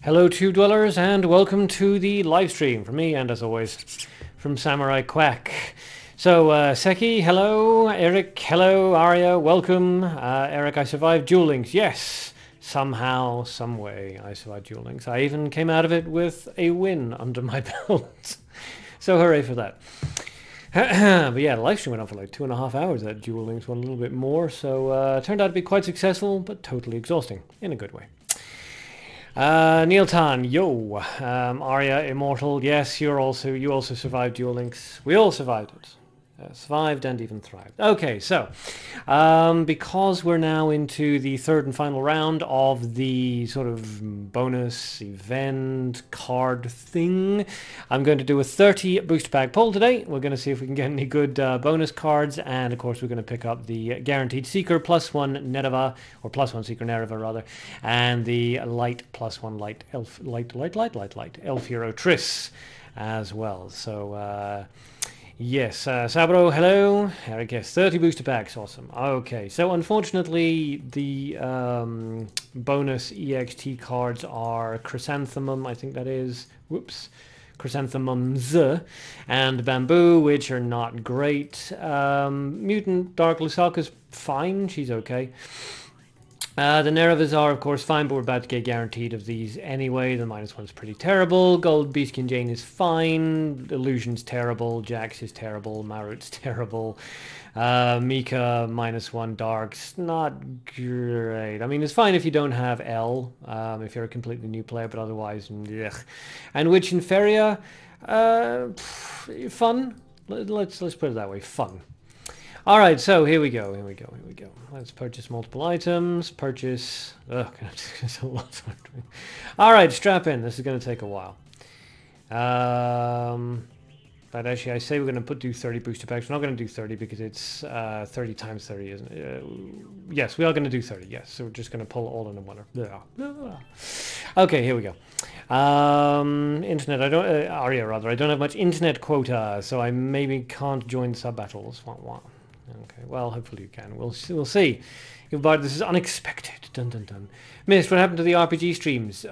Hello Tube Dwellers and welcome to the live stream from me and as always from Samurai Quack. So Seki, hello, Eric, hello, Arya, welcome. Eric, I survived Duel Links. Yes, somehow, some way I survived Duel Links. I even came out of it with a win under my belt. So hooray for that. But yeah, the live stream went on for like 2.5 hours. That Duel Links one a little bit more, so turned out to be quite successful, but totally exhausting in a good way. Neil Tan, yo, Arya, Immortal, yes, you also survived Duel Links. We all survived it. Survived and even thrived. Okay, so, because we're now into the third and final round of the sort of bonus event card thing, I'm going to do a 30 booster pack poll today. We're going to see if we can get any good bonus cards, and of course we're going to pick up the Guaranteed Seeker +1 Nereva, or +1 Seeker Nereva rather, and the Light +1 Light Elf Hero Triss as well. So, yes, Sabro, hello. Eric, yes, 30 booster packs, awesome. Okay, so unfortunately the bonus EXT cards are Chrysanthemum, I think that is, whoops, Chrysanthemums, and Bamboo, which are not great. Mutant Dark Lusaka's fine, she's okay. The Nerevas are, of course, fine, but we're about to get guaranteed of these anyway. The -1's pretty terrible. Gold Beastkin Jane is fine. Illusion's terrible. Jax is terrible. Marut's terrible. Mika -1 Dark's not great. I mean, it's fine if you don't have L, if you're a completely new player, but otherwise, ugh. And Witch Inferia, fun. Let's put it that way, fun. Alright, so here we go. Let's purchase multiple items, purchase... Ugh, there's a lot. Alright, strap in. This is going to take a while. But actually, I say we're going to do 30 booster packs. We're not going to do 30 because it's 30 times 30, isn't it? Yes, we are going to do 30, yes. So we're just going to pull all in one. Okay, here we go. Internet, Arya rather, I don't have much internet quota, so I maybe can't join sub battles. Okay, well, hopefully you can. We'll see. But this is unexpected. Dun dun dun. Missed, what happened to the RPG streams?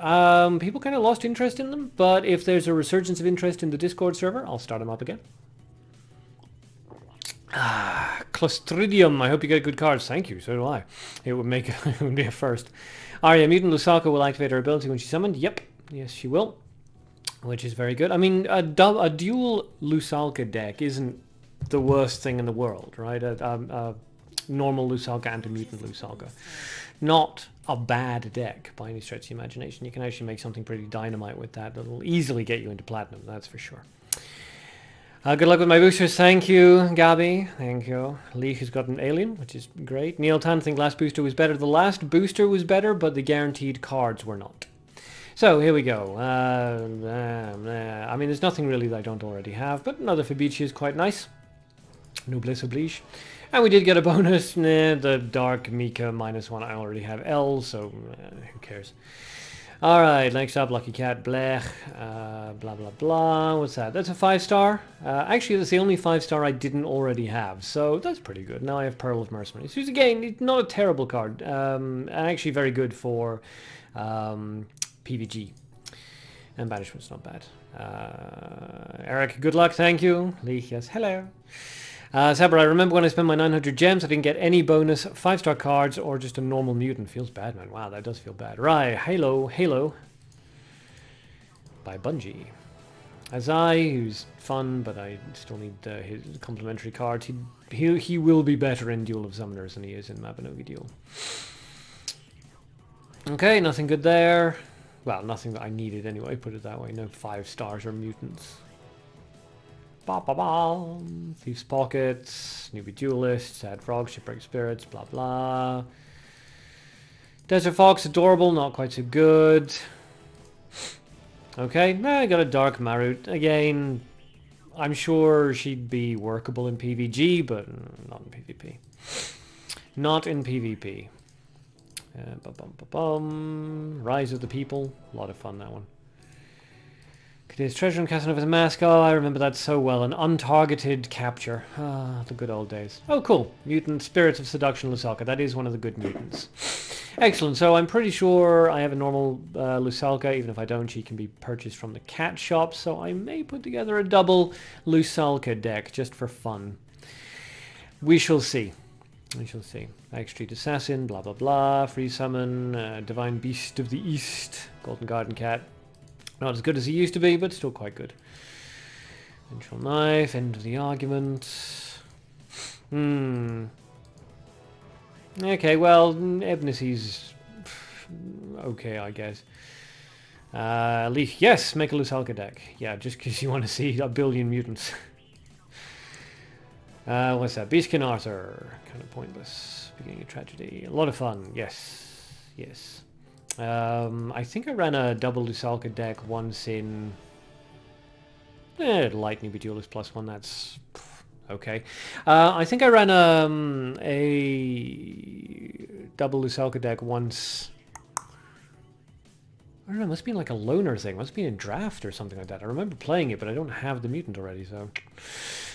People kind of lost interest in them, but if there's a resurgence of interest in the Discord server, I'll start them up again. Clostridium, I hope you get good cards. Thank you, so do I. It would make it would be a first. Arya, Mutant Lusaka will activate her ability when she's summoned. Yep, yes she will. Which is very good. I mean, a dual Lusaka deck isn't the worst thing in the world, right? A normal Lusaka and a mutant Lusaka. Not a bad deck by any stretch of the imagination. You can actually make something pretty dynamite with that. That'll easily get you into platinum, that's for sure. Good luck with my boosters. Thank you, Gabi. Thank you. Leek has got an alien, which is great. Neil Tan, think last booster was better. The last booster was better, but the guaranteed cards were not. So, here we go. I mean, there's nothing really that I don't already have, but another Fabici is quite nice. Noblesse oblige. And we did get a bonus. Nah, the Dark Mika -1. I already have L, so who cares? Alright, next up, Lucky Cat, Blech, blah blah blah. What's that? That's a 5-star. Actually, that's the only 5-star I didn't already have, so that's pretty good. Now I have Pearl of Mercenaries. Who's again, it's not a terrible card. And actually very good for PvG. And Banishment's not bad. Eric, good luck, thank you. Lee, yes, hello. Sabra, I remember when I spent my 900 gems, I didn't get any bonus 5-star cards or just a normal mutant. Feels bad, man. Wow, that does feel bad. Right, Halo. By Bungie. Azai, who's fun, but I still need his complimentary cards. He will be better in Duel of Summoners than he is in Mabinogi Duel. Okay, nothing good there. Well, nothing that I needed anyway, put it that way. No 5-stars or mutants. Thief's Pockets, Newbie Duelist, Sad Frog, Shipwrecked Spirits, blah blah. Desert Fox, adorable, not quite so good. Okay, I got a Dark Marut. Again, I'm sure she'd be workable in PvG, but not in PvP. Not in PvP. Rise of the People, a lot of fun, that one. Cadea's Treasure and Casanova's Mask. Oh, I remember that so well. An untargeted capture. Ah, the good old days. Oh, cool. Mutant Spirits of Seduction Lusaka. That is one of the good mutants. Excellent, so I'm pretty sure I have a normal Lusalka. Even if I don't, she can be purchased from the cat shop, so I may put together a double Lusalka deck just for fun. We shall see. We shall see. Street Assassin, blah blah blah, Free Summon, Divine Beast of the East, Golden Garden Cat. Not as good as he used to be, but still quite good. Vengeful Knife, End of the Argument. Okay, well, Ebnisy's okay, I guess. Leaf, yes, make a Lusalka deck. Yeah, just because you want to see a billion mutants. What's that? Beastkin Arthur. Kind of pointless. Beginning of Tragedy. A lot of fun. Yes. Yes. I think I ran a double Lusalka deck once in... Light Newbie Duelist +1. That's... okay. I think I ran a double Lusalka deck once. I don't know, it must be like a loner thing. It must be in draft or something like that. I remember playing it, but I don't have the mutant already, so...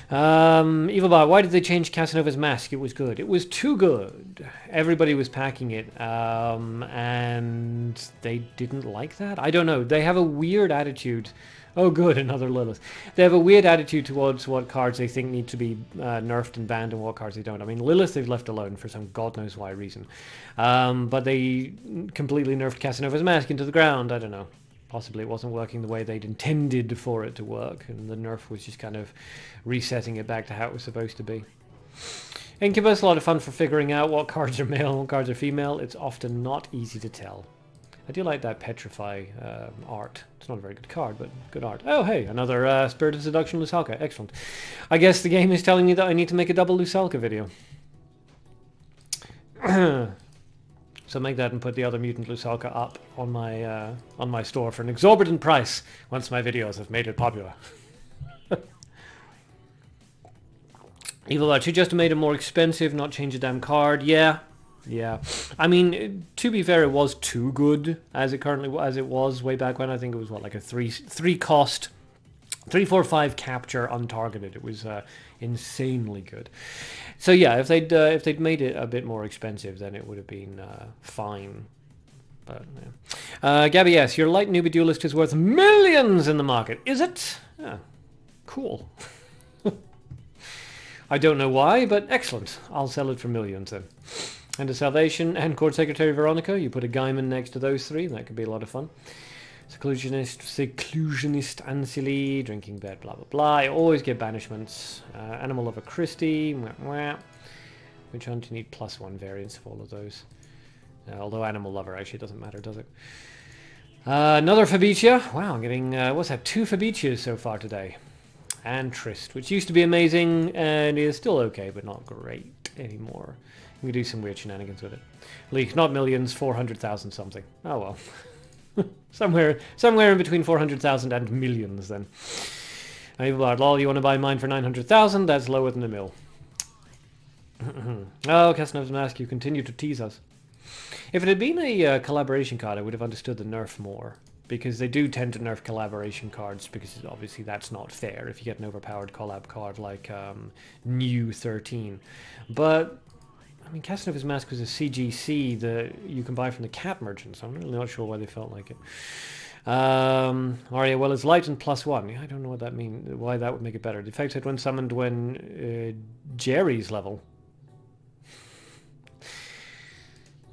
Evilbot, why did they change Casanova's mask? It was good. It was too good. Everybody was packing it, and they didn't like that? I don't know. They have a weird attitude. Oh good, another Lilith. They have a weird attitude towards what cards they think need to be nerfed and banned and what cards they don't. I mean, Lilith they've left alone for some god knows why reason. But they completely nerfed Casanova's mask into the ground. I don't know. Possibly it wasn't working the way they'd intended for it to work, and the nerf was just kind of resetting it back to how it was supposed to be. Incubus, a lot of fun for figuring out what cards are male and what cards are female. It's often not easy to tell. I do like that Petrify art. It's not a very good card, but good art. Oh, hey, another Spirit of Seduction Lusalka. Excellent. I guess the game is telling me that I need to make a double Lusalka video. So make that and put the other Mutant Lusalka up on my store for an exorbitant price once my videos have made it popular. Evil, should just have made it more expensive, not change a damn card. Yeah. Yeah, I mean, to be fair, it was too good as it was way back when. I think it was what, like a three cost, 3/4/5 capture untargeted. It was insanely good. So yeah, if they'd made it a bit more expensive, then it would have been fine. But yeah. Gabby, yes, your light newbie duelist is worth millions in the market. Is it? Yeah, cool. I don't know why, but excellent. I'll sell it for millions then. And a Salvation and Court Secretary Veronica. You put a Gaiman next to those three, and that could be a lot of fun. Seclusionist, Ancily, Drinking Bed, blah, blah, blah. I always get banishments. Animal Lover Christie. Which one do you need +1 variants of all of those? Although Animal Lover actually doesn't matter, does it? Another Fabicia. Wow, I'm getting, what's that, 2 Fabicias so far today. And Trist, which used to be amazing and is still okay, but not great anymore. You can do some weird shenanigans with it. Leak, not millions, 400,000 something. Oh well. somewhere in between 400,000 and millions then. Lol, you want to buy mine for 900,000? That's lower than a mil. Oh, Casanova's Mask, you continue to tease us. If it had been a collaboration card, I would have understood the nerf more. Because they do tend to nerf collaboration cards, because obviously that's not fair if you get an overpowered collab card like New 13. But, I mean, Casanova's Mask was a CGC that you can buy from the cat merchants. I'm really not sure why they felt like it. Aria, well, it's light and +1. Yeah, I don't know what that means, why that would make it better. The effect hit when summoned when Jerry's level.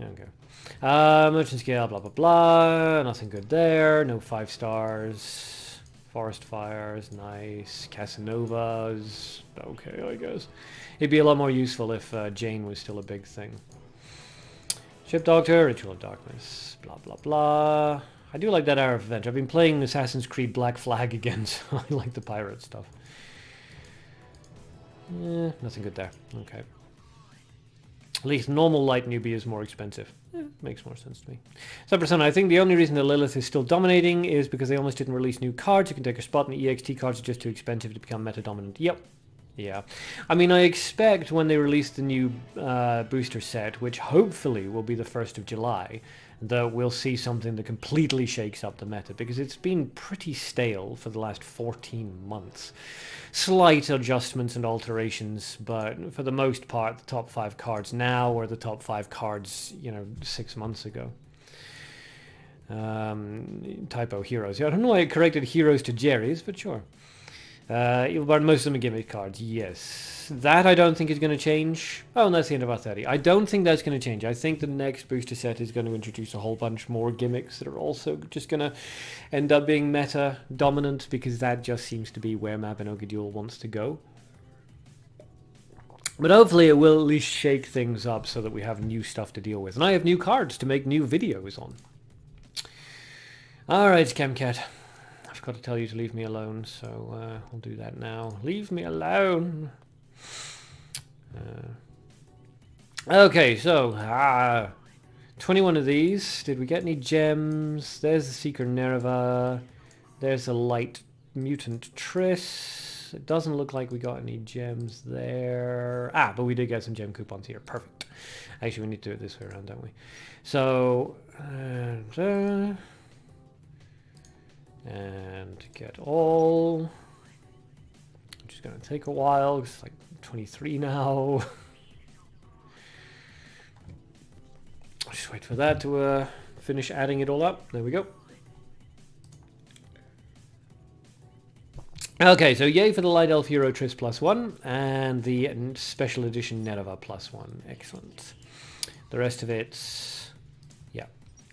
Okay. Merchant scale, blah blah blah. Nothing good there. No 5 stars. Forest fires, nice. Casanovas, okay, I guess. It'd be a lot more useful if Jane was still a big thing. Ship Doctor, Ritual of Darkness, blah blah blah. I do like that Hour of Revenge. I've been playing Assassin's Creed Black Flag again, so I like the pirate stuff. Nothing good there. Okay. At least normal light newbie is more expensive. Makes more sense to me. Persona, I think the only reason that Lilith is still dominating is because they almost didn't release new cards. You can take a spot, and the EXT cards are just too expensive to become meta dominant. Yep. Yeah. I mean, I expect when they release the new booster set, which hopefully will be the 1st of July, that we'll see something that completely shakes up the meta, because it's been pretty stale for the last 14 months. Slight adjustments and alterations, but for the most part, the top 5 cards now are the top 5 cards, you know, 6 months ago. Typo, heroes. Yeah, I don't know why I corrected heroes to Jerry's, but sure. But most of them are gimmick cards, yes. That I don't think is going to change. Oh, and that's the end of our 30. I don't think that's going to change. I think the next booster set is going to introduce a whole bunch more gimmicks that are also just going to end up being meta dominant, because that just seems to be where Mabinogi Duel wants to go. But hopefully it will at least shake things up so that we have new stuff to deal with. And I have new cards to make new videos on. Alright, Camcat. I've got to tell you to leave me alone, so I'll do that now. Leave me alone! Okay, so 21 of these. Did we get any gems? There's the Seeker Nerva. There's the Light Mutant Triss. It doesn't look like we got any gems there. Ah, but we did get some gem coupons here. Perfect. Actually, we need to do it this way around, don't we? So, and get all. Which is going to take a while. It's like 23 now. I'll just wait for that to finish adding it all up. There we go. Okay, so yay for the Light Elf Hero Triss +1 and the Special Edition Nerva +1. Excellent. The rest of it's, yeah,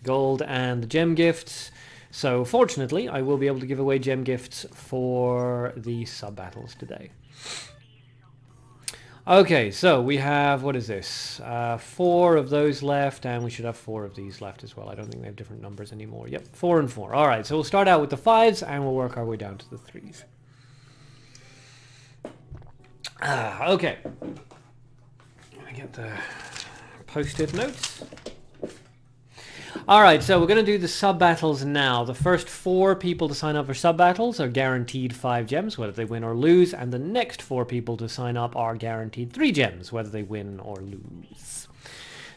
gold and the gem gifts. So fortunately, I will be able to give away gem gifts for the sub-battles today. Okay, so we have, what is this? 4 of those left, and we should have 4 of these left as well. I don't think they have different numbers anymore. Yep, 4 and 4. All right, so we'll start out with the 5s, and we'll work our way down to the 3s. Okay. Let me get the post-it notes. Alright, so we're going to do the sub-battles now. The first 4 people to sign up for sub-battles are guaranteed 5 gems, whether they win or lose, and the next 4 people to sign up are guaranteed 3 gems, whether they win or lose.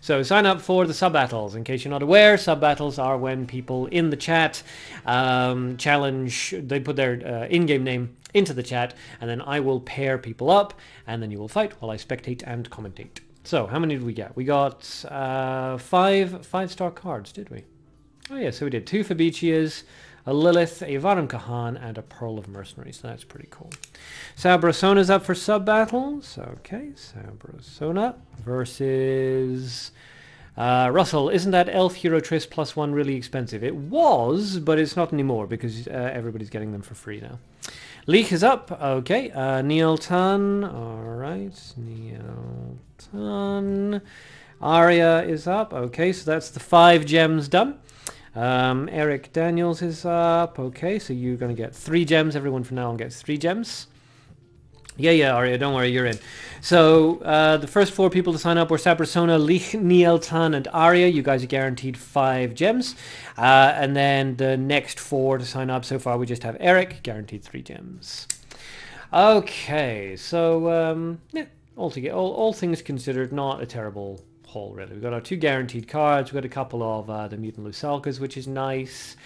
So sign up for the sub-battles. In case you're not aware, sub-battles are when people in the chat challenge, they put their in-game name into the chat, and then I will pair people up, and then you will fight while I spectate and commentate. So, how many did we get? We got 5 5-star cards, did we? Oh yeah, so we did 2 Fabicias, a Lilith, a Varum Kahan, and a Pearl of Mercenaries. So that's pretty cool. Sabrosona's up for sub-battles. Okay, Sabrosona versus Russell. Isn't that Elf Hero Triss +1 really expensive? It was, but it's not anymore because everybody's getting them for free now. Leek is up. Okay. Neil Tan. Alright. Neil Tan. Arya is up. Okay, so that's the 5 gems done. Eric Daniels is up. Okay, so you're going to get 3 gems. Everyone from now on gets 3 gems. Yeah, Arya, don't worry, you're in. So, the first 4 people to sign up were Sabrosona, Leek, Neil Tan, and Arya. You guys are guaranteed 5 gems. And then the next 4 to sign up, so far we just have Eric, guaranteed 3 gems. Okay, so, yeah, all things considered, not a terrible haul, really. We've got our 2 guaranteed cards. We've got a couple of the Mutant Lusalkas, which is nice.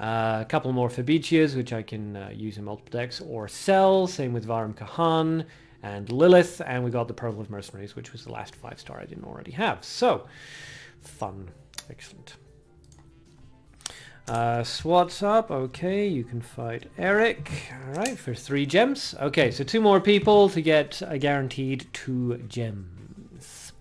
A couple more Fabicias, which I can use in multiple decks or sell. Same with Varum Kahan and Lilith. And we got the Pearl of Mercenaries, which was the last 5-star I didn't already have. So, fun. Excellent. SWAT's up. Okay, you can fight Eric. Alright, for 3 gems. Okay, so 2 more people to get a guaranteed 2 gems.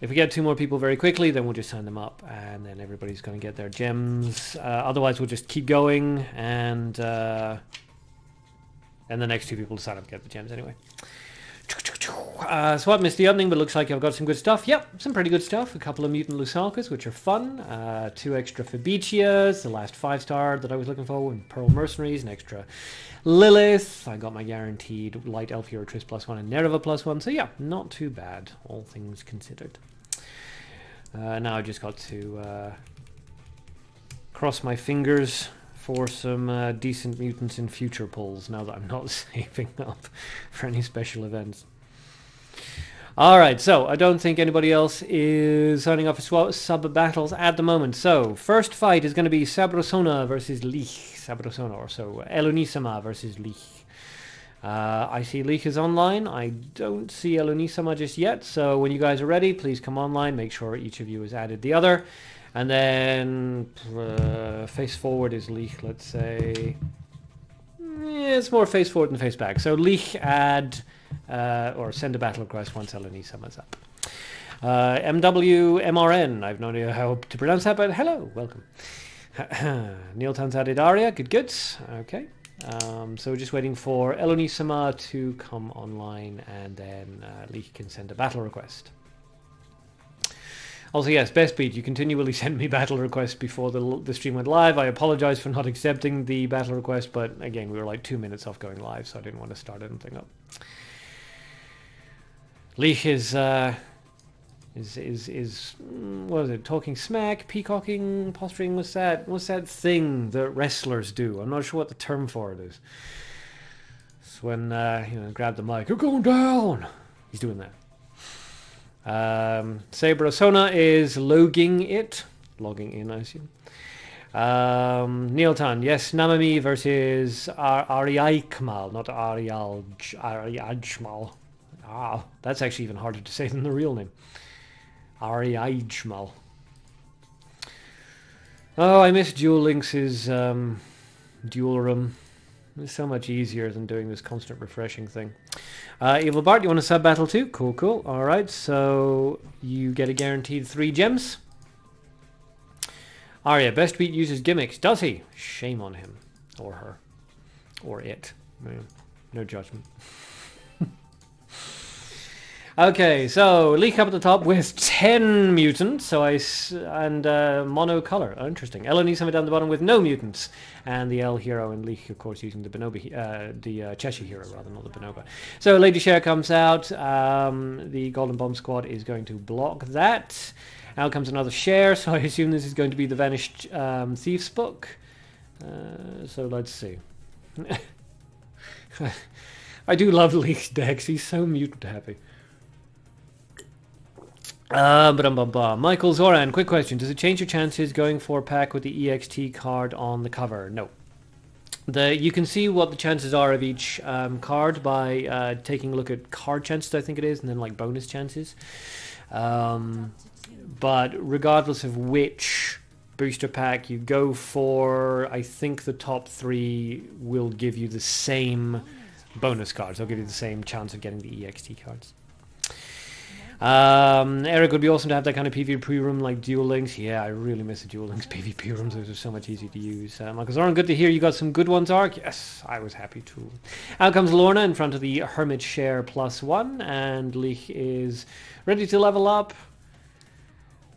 If we get 2 more people very quickly, then we'll just sign them up, and then everybody's going to get their gems. Otherwise, we'll just keep going, and the next 2 people to sign up get the gems anyway. So I missed the opening, but looks like I've got some good stuff. Yep, some pretty good stuff. A couple of Mutant Lusalkas, which are fun. 2 extra Fabicias, the last 5-star that I was looking for, and Pearl Mercenaries, an extra Lilith. I got my guaranteed Light Elf Hero Triss +1 and Nerva +1. So yeah, not too bad, all things considered. Now I just got to cross my fingers for some decent mutants in future pulls, now that I'm not saving up for any special events. Alright, so I don't think anybody else is signing off for sub-battles at the moment. So, first fight is going to be Sabrosona versus Lich. Sabrosona, or so Elonisama versus Lich. I see Lich is online. I don't see Elonisama just yet. So when you guys are ready, please come online. Make sure each of you has added the other. And then face forward is Lich, let's say. Yeah, it's more face forward than face back. So Lich add or send a battle request once Elonisama's up. MWMRN, I've no idea how to pronounce that, but hello, welcome. Neil Tan's added Aria, good. Okay. So we're just waiting for Elonisama to come online, and then Lich can send a battle request. Also, yes, Best Beat, you continually sent me battle requests before the stream went live. I apologize for not accepting the battle request, but again, we were like 2 minutes off going live, so I didn't want to start anything up. Lich is what is it? Talking smack, peacocking, posturing. What's that thing that wrestlers do? I'm not sure what the term for it is. It's when grab the mic. You're going down. He's doing that. Sabrosona is logging in, I assume. Neiltan, yes, Namami versus Ariaikmal, not Ariajmal. Ah, that's actually even harder to say than the real name. Ariajmal. Oh, I miss Duel Links' duel room. It's so much easier than doing this constant refreshing thing. Evil Bart, you want a sub battle too? Cool. Alright, so you get a guaranteed 3 gems. Arya, Best Beat uses gimmicks. Does he? Shame on him. Or her. Or it. No judgment. Okay, so Lich up at the top with 10 mutants, and mono-color. Oh, interesting. Elonisama down the bottom with no mutants, and the L hero, and Lich, of course, using the the Cheshire hero rather, not the Bonobo. So Lady Cher comes out. The Golden Bomb Squad is going to block that. Out comes another Cher, so I assume this is going to be the Vanished Thief's book. So let's see. I do love Lich's decks. He's so mutant happy. Michael Zoran, quick question. Does it change your chances going for a pack with the EXT card on the cover? No. You can see what the chances are of each card by taking a look at card chances, I think it is, and then like bonus chances. But regardless of which booster pack you go for, I think the top 3 will give you the same bonus cards. They'll give you the same chance of getting the EXT cards. Eric, would be awesome to have that kind of PvP room like Duel Links. Yeah, I really miss the Duel Links PvP rooms. Those are so much easier to use. Michael Zoran, good to hear you got some good ones, Ark. Yes, I was happy too. Out comes Lorna in front of the Hermit Share +1, and Lich is ready to level up.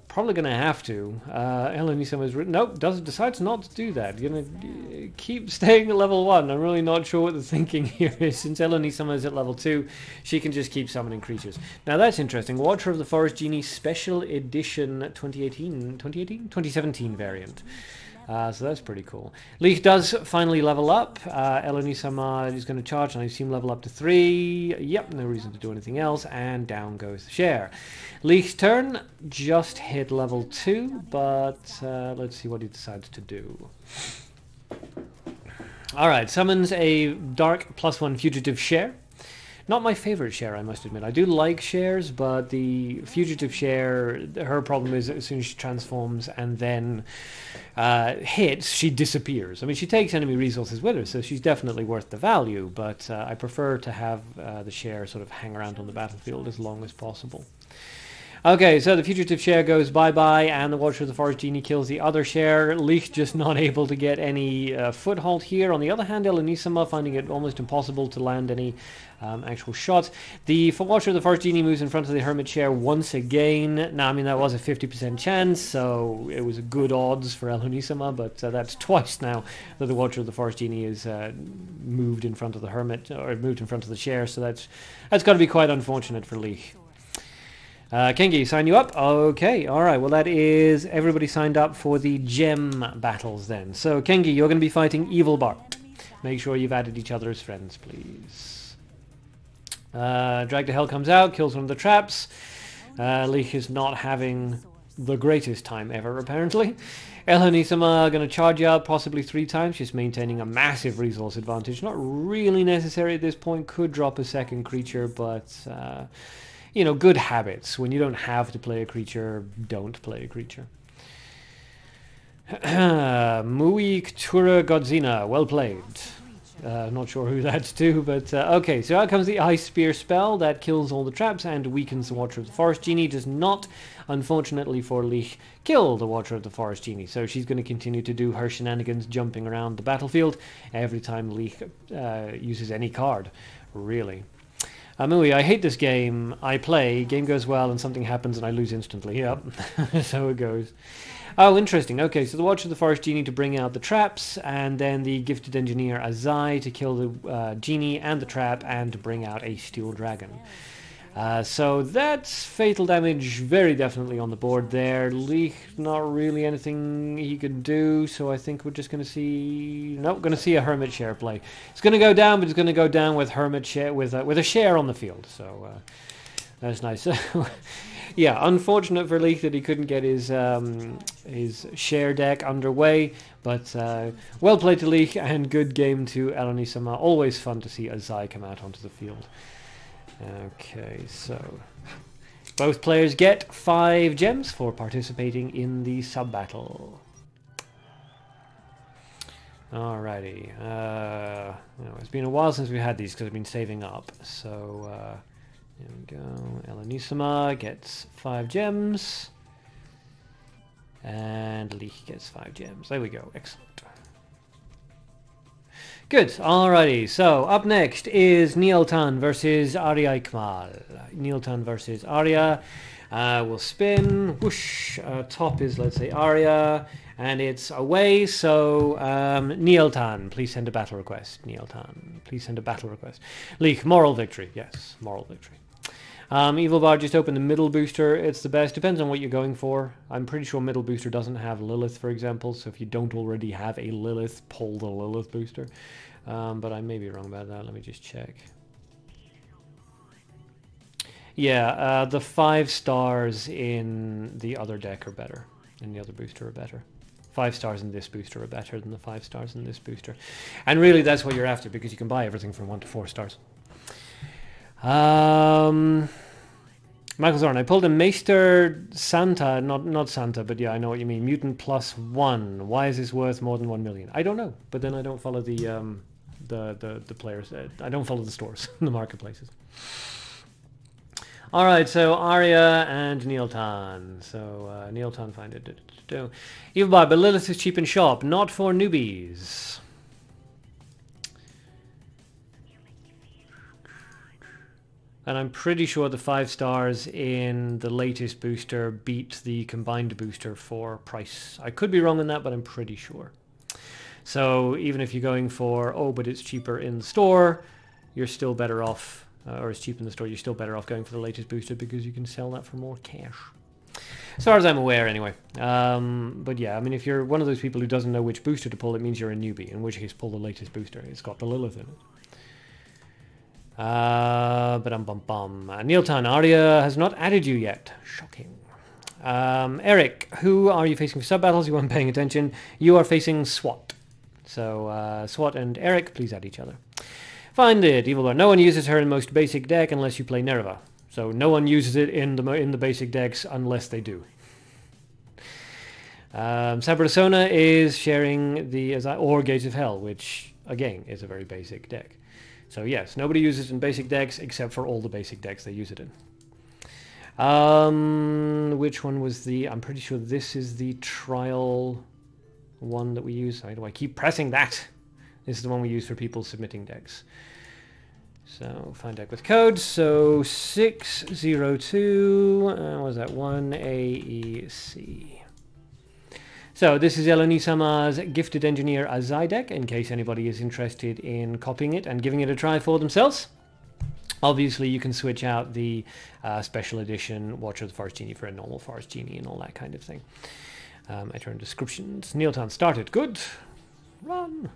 Probably going to have to. Elonisama is written. Nope, decides not to do that. Going to keep staying at level 1. I'm really not sure what the thinking here is. Since Elonisama is at level 2, she can just keep summoning creatures. Now that's interesting. Watcher of the Forest Genie Special Edition 2017 variant. So that's pretty cool. Lich does finally level up. Elonisama is going to charge, and I assume level up to 3. Yep, no reason to do anything else. And down goes the Share. Lich's turn just hit level 2, but let's see what he decides to do. Alright, summons a dark +1 fugitive Share. Not my favorite Share, I must admit. I do like Shares, but the fugitive Share, her problem is as soon as she transforms and then hits, she disappears. I mean, she takes enemy resources with her, so she's definitely worth the value, but I prefer to have the Share sort of hang around on the battlefield as long as possible. Okay, so the fugitive Share goes bye-bye, and the Watcher of the Forest Genie kills the other Share. Lich just not able to get any foothold here. On the other hand, Elonisama finding it almost impossible to land any actual shots. The Watcher of the Forest Genie moves in front of the Hermit Share once again. Now, I mean, that was a 50% chance, so it was good odds for Elonisama, but that's twice now that the Watcher of the Forest Genie is moved in front of the Hermit, or moved in front of the Share, so that's got to be quite unfortunate for Lich. Kengi, sign you up? Okay, alright, well that is everybody signed up for the gem battles then. So Kengi, you're going to be fighting Evil Bart. Make sure you've added each other as friends, please. Drag to Hell comes out, kills one of the traps. Leek is not having the greatest time ever, apparently. Elonisama going to charge out possibly 3 times, just maintaining a massive resource advantage. Not really necessary at this point. Could drop a second creature, but, you know, good habits. When you don't have to play a creature, don't play a creature. Mui Ktura Godzina, well played. Not sure who that's to, but okay, so out comes the Ice Spear spell that kills all the traps and weakens the Watcher of the Forest Genie. Does not, unfortunately for Leek, kill the Watcher of the Forest Genie. So she's going to continue to do her shenanigans jumping around the battlefield every time Leek uses any card, really. Mui, I hate this game. I play, game goes well and something happens and I lose instantly. Yep, so it goes. Oh, interesting. Okay, so the Watcher of the Forest Genie to bring out the traps, and then the Gifted Engineer Azai to kill the Genie and the trap, and to bring out a Steel Dragon. So that's fatal damage very definitely on the board there. Leek, not really anything he could do, so I think we're just going to see... Nope, going to see a Hermit Share play. It's going to go down, but it's going to go down with Hermit Share, with a Share on the field, so that's nice. Yeah, unfortunate for Leek that he couldn't get his Share deck underway, but well played to Leek, and good game to Elonisama. Always fun to see Azai come out onto the field. Okay, so both players get 5 gems for participating in the sub-battle. Alrighty. You know, it's been a while since we had these because I've been saving up, so... There we go. Elonisama gets 5 gems. And Leek gets 5 gems. There we go. Excellent. Good. Alrighty. So, up next is Nieltan versus Arya Ikmal. Nieltan versus Arya. We'll spin. Whoosh. Top is, let's say, Arya. And it's away, so Nieltan, please send a battle request. Nieltan, please send a battle request. Leek, moral victory. Yes, moral victory. Evil Bar, just open the middle booster. It's the best. Depends on what you're going for. I'm pretty sure middle booster doesn't have Lilith, for example. So if you don't already have a Lilith, pull the Lilith booster. But I may be wrong about that. Let me just check. Yeah, the 5 stars in the other deck are better. In the other booster are better. 5 stars in this booster are better than the 5 stars in this booster. And really that's what you're after, because you can buy everything from 1 to 4 stars. Michael Zorn, I pulled a Maester Santa, not Santa, but yeah, I know what you mean. Mutant +1. Why is this worth more than 1 million? I don't know, but then I don't follow the players. I don't follow the stores, the marketplaces. All right, so Arya and Nieltan. So Nieltan find it. Evil Bar, but Lilith is cheap in shop, not for newbies. And I'm pretty sure the 5 stars in the latest booster beat the combined booster for price. I could be wrong on that, but I'm pretty sure. So even if you're going for, oh, but it's cheaper in the store, you're still better off, or it's cheap in the store, you're still better off going for the latest booster because you can sell that for more cash. As far as I'm aware, anyway. But yeah, I mean, if you're one of those people who doesn't know which booster to pull, it means you're a newbie, in which case pull the latest booster. It's got the Lilith in it. Nieltan, Arya has not added you yet. Shocking. Eric, who are you facing for sub-battles? You weren't paying attention. You are facing SWAT. So, SWAT and Eric, please add each other. Find it, Evil Bar. No one uses her in most basic deck unless you play Nerva. So no one uses it in the basic decks unless they do. Sabrasona is sharing the or Gates of Hell, which again is a very basic deck. So yes, nobody uses it in basic decks except for all the basic decks they use it in. Which one was the... I'm pretty sure this is the trial one that we use. Why do I keep pressing that? This is the one we use for people submitting decks. So find deck with code. So 602. What was that? 1AEC. So this is Elonisama's Gifted Engineer Azai deck, in case anybody is interested in copying it and giving it a try for themselves. Obviously, you can switch out the special edition Watcher of the Forest Genie for a normal Forest Genie and all that kind of thing. Enter in descriptions. Nieltan started. Good. Run.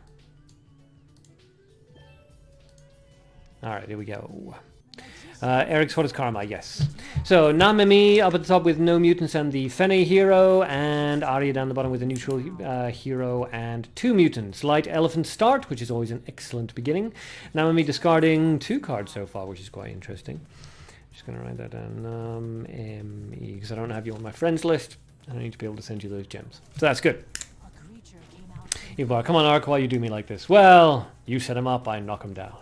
Alright, here we go. Eric's what is karma? Yes. So Namami up at the top with no mutants and the Fene hero, and Arya down the bottom with a neutral hero and 2 mutants. Light Elephant start, which is always an excellent beginning. Namami discarding 2 cards so far, which is quite interesting. Just going to write that down. Because I don't have you on my friends list. I need to be able to send you those gems. So that's good. Evil, come on, Ark, why you do me like this? Well, you set him up, I knock him down.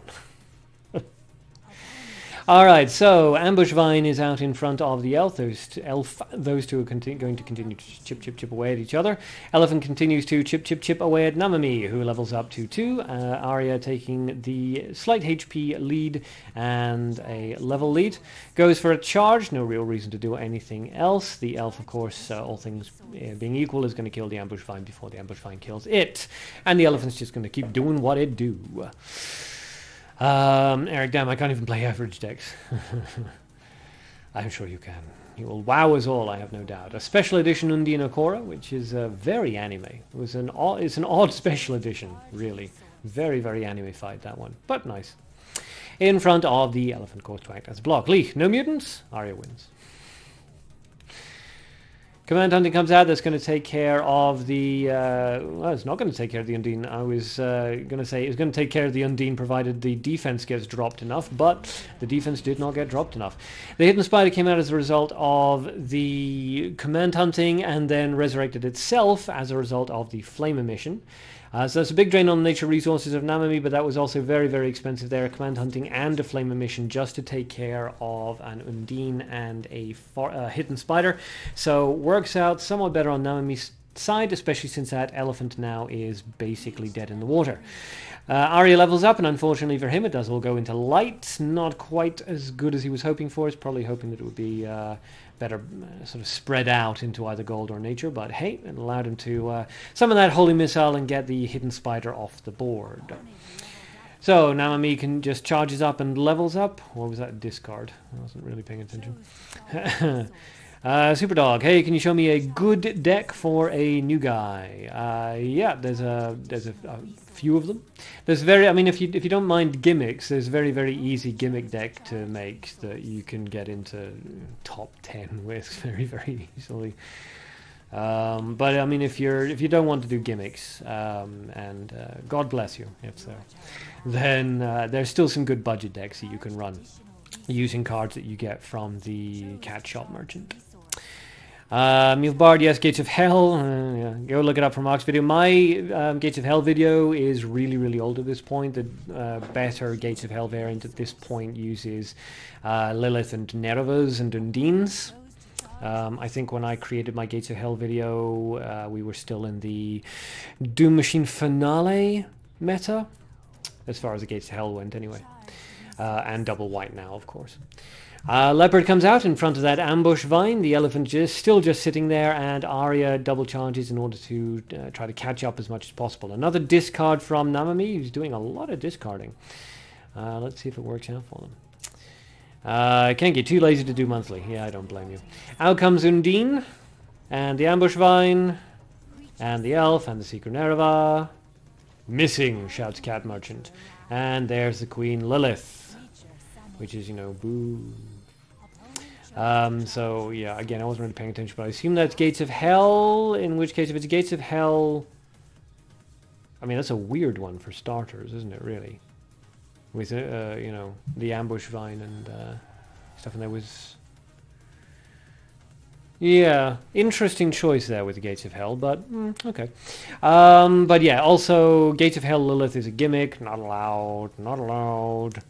Alright, so Ambush Vine is out in front of the elf. Those two are going to continue to chip away at each other. Elephant continues to chip away at Namami, who levels up to 2. Arya taking the slight HP lead and a level lead. Goes for a charge, no real reason to do anything else. The elf, of course, all things being equal, is going to kill the Ambush Vine before the Ambush Vine kills it. And the elephant's just going to keep doing what it do. Eric, damn, I can't even play average decks. I'm sure you can. You will wow us all, I have no doubt. A special edition Undine Okora, which is very anime. It's an odd special edition, really. Very, very anime-fied, that one. But nice. In front of the elephant, course, to act as a block. Lee, no mutants. Arya wins. Command Hunting comes out. That's going to take care of the... well, it's not going to take care of the Undine. I was going to say it's going to take care of the Undine provided the defense gets dropped enough, but the defense did not get dropped enough. The Hidden Spider came out as a result of the Command Hunting and then resurrected itself as a result of the Flame Emission. So that's a big drain on the nature resources of Namami, but that was also very, very expensive there. Command Hunting and a Flame Emission just to take care of an Undine and a Hidden Spider. So works out somewhat better on Namami's side, especially since that elephant now is basically dead in the water. Arya levels up, and unfortunately for him, it does all go into light. Not quite as good as he was hoping for. He's probably hoping that it would be better sort of spread out into either gold or nature, but hey, it allowed him to summon that Holy Missile and get the Hidden Spider off the board. So Namami can just charges up and levels up. Or was that discard? I wasn't really paying attention. Superdog, hey, can you show me a good deck for a new guy? Yeah, there's a few of them. There's I mean, if you don't mind gimmicks, there's very, very easy gimmick deck to make that you can get into top 10 with very, very easily. But I mean, if you don't want to do gimmicks, and God bless you if so, then there's still some good budget decks that you can run using cards that you get from the Cat Shop Merchant. Milbard, yes, Gates of Hell. Yeah, go look it up from Mark's video. My Gates of Hell video is really, really old at this point. The better Gates of Hell variant at this point uses Lilith and Nerevas and Undines. I think when I created my Gates of Hell video, we were still in the Doom Machine Finale meta, as far as the Gates of Hell went anyway. And double white now, of course. Leopard comes out in front of that Ambush Vine. The elephant still just sitting there, and Arya double charges in order to try to catch up as much as possible. Another discard from Namami. He's doing a lot of discarding. Let's see if it works out for them. Can't get too lazy to do monthly. Yeah, I don't blame you. Out comes Undine, and the Ambush Vine, and the Elf, and the Secret Nereva. Missing, shouts Cat Merchant. And there's the Queen Lilith, which is, you know, boo. So, yeah, again, I wasn't really paying attention, but I assume that's Gates of Hell, in which case, if it's Gates of Hell... I mean, that's a weird one for starters, isn't it, really? With, you know, the Ambush Vine and stuff, and there was... Yeah, interesting choice there with the Gates of Hell, but okay. But yeah, also Gates of Hell Lilith is a gimmick, not allowed, not allowed.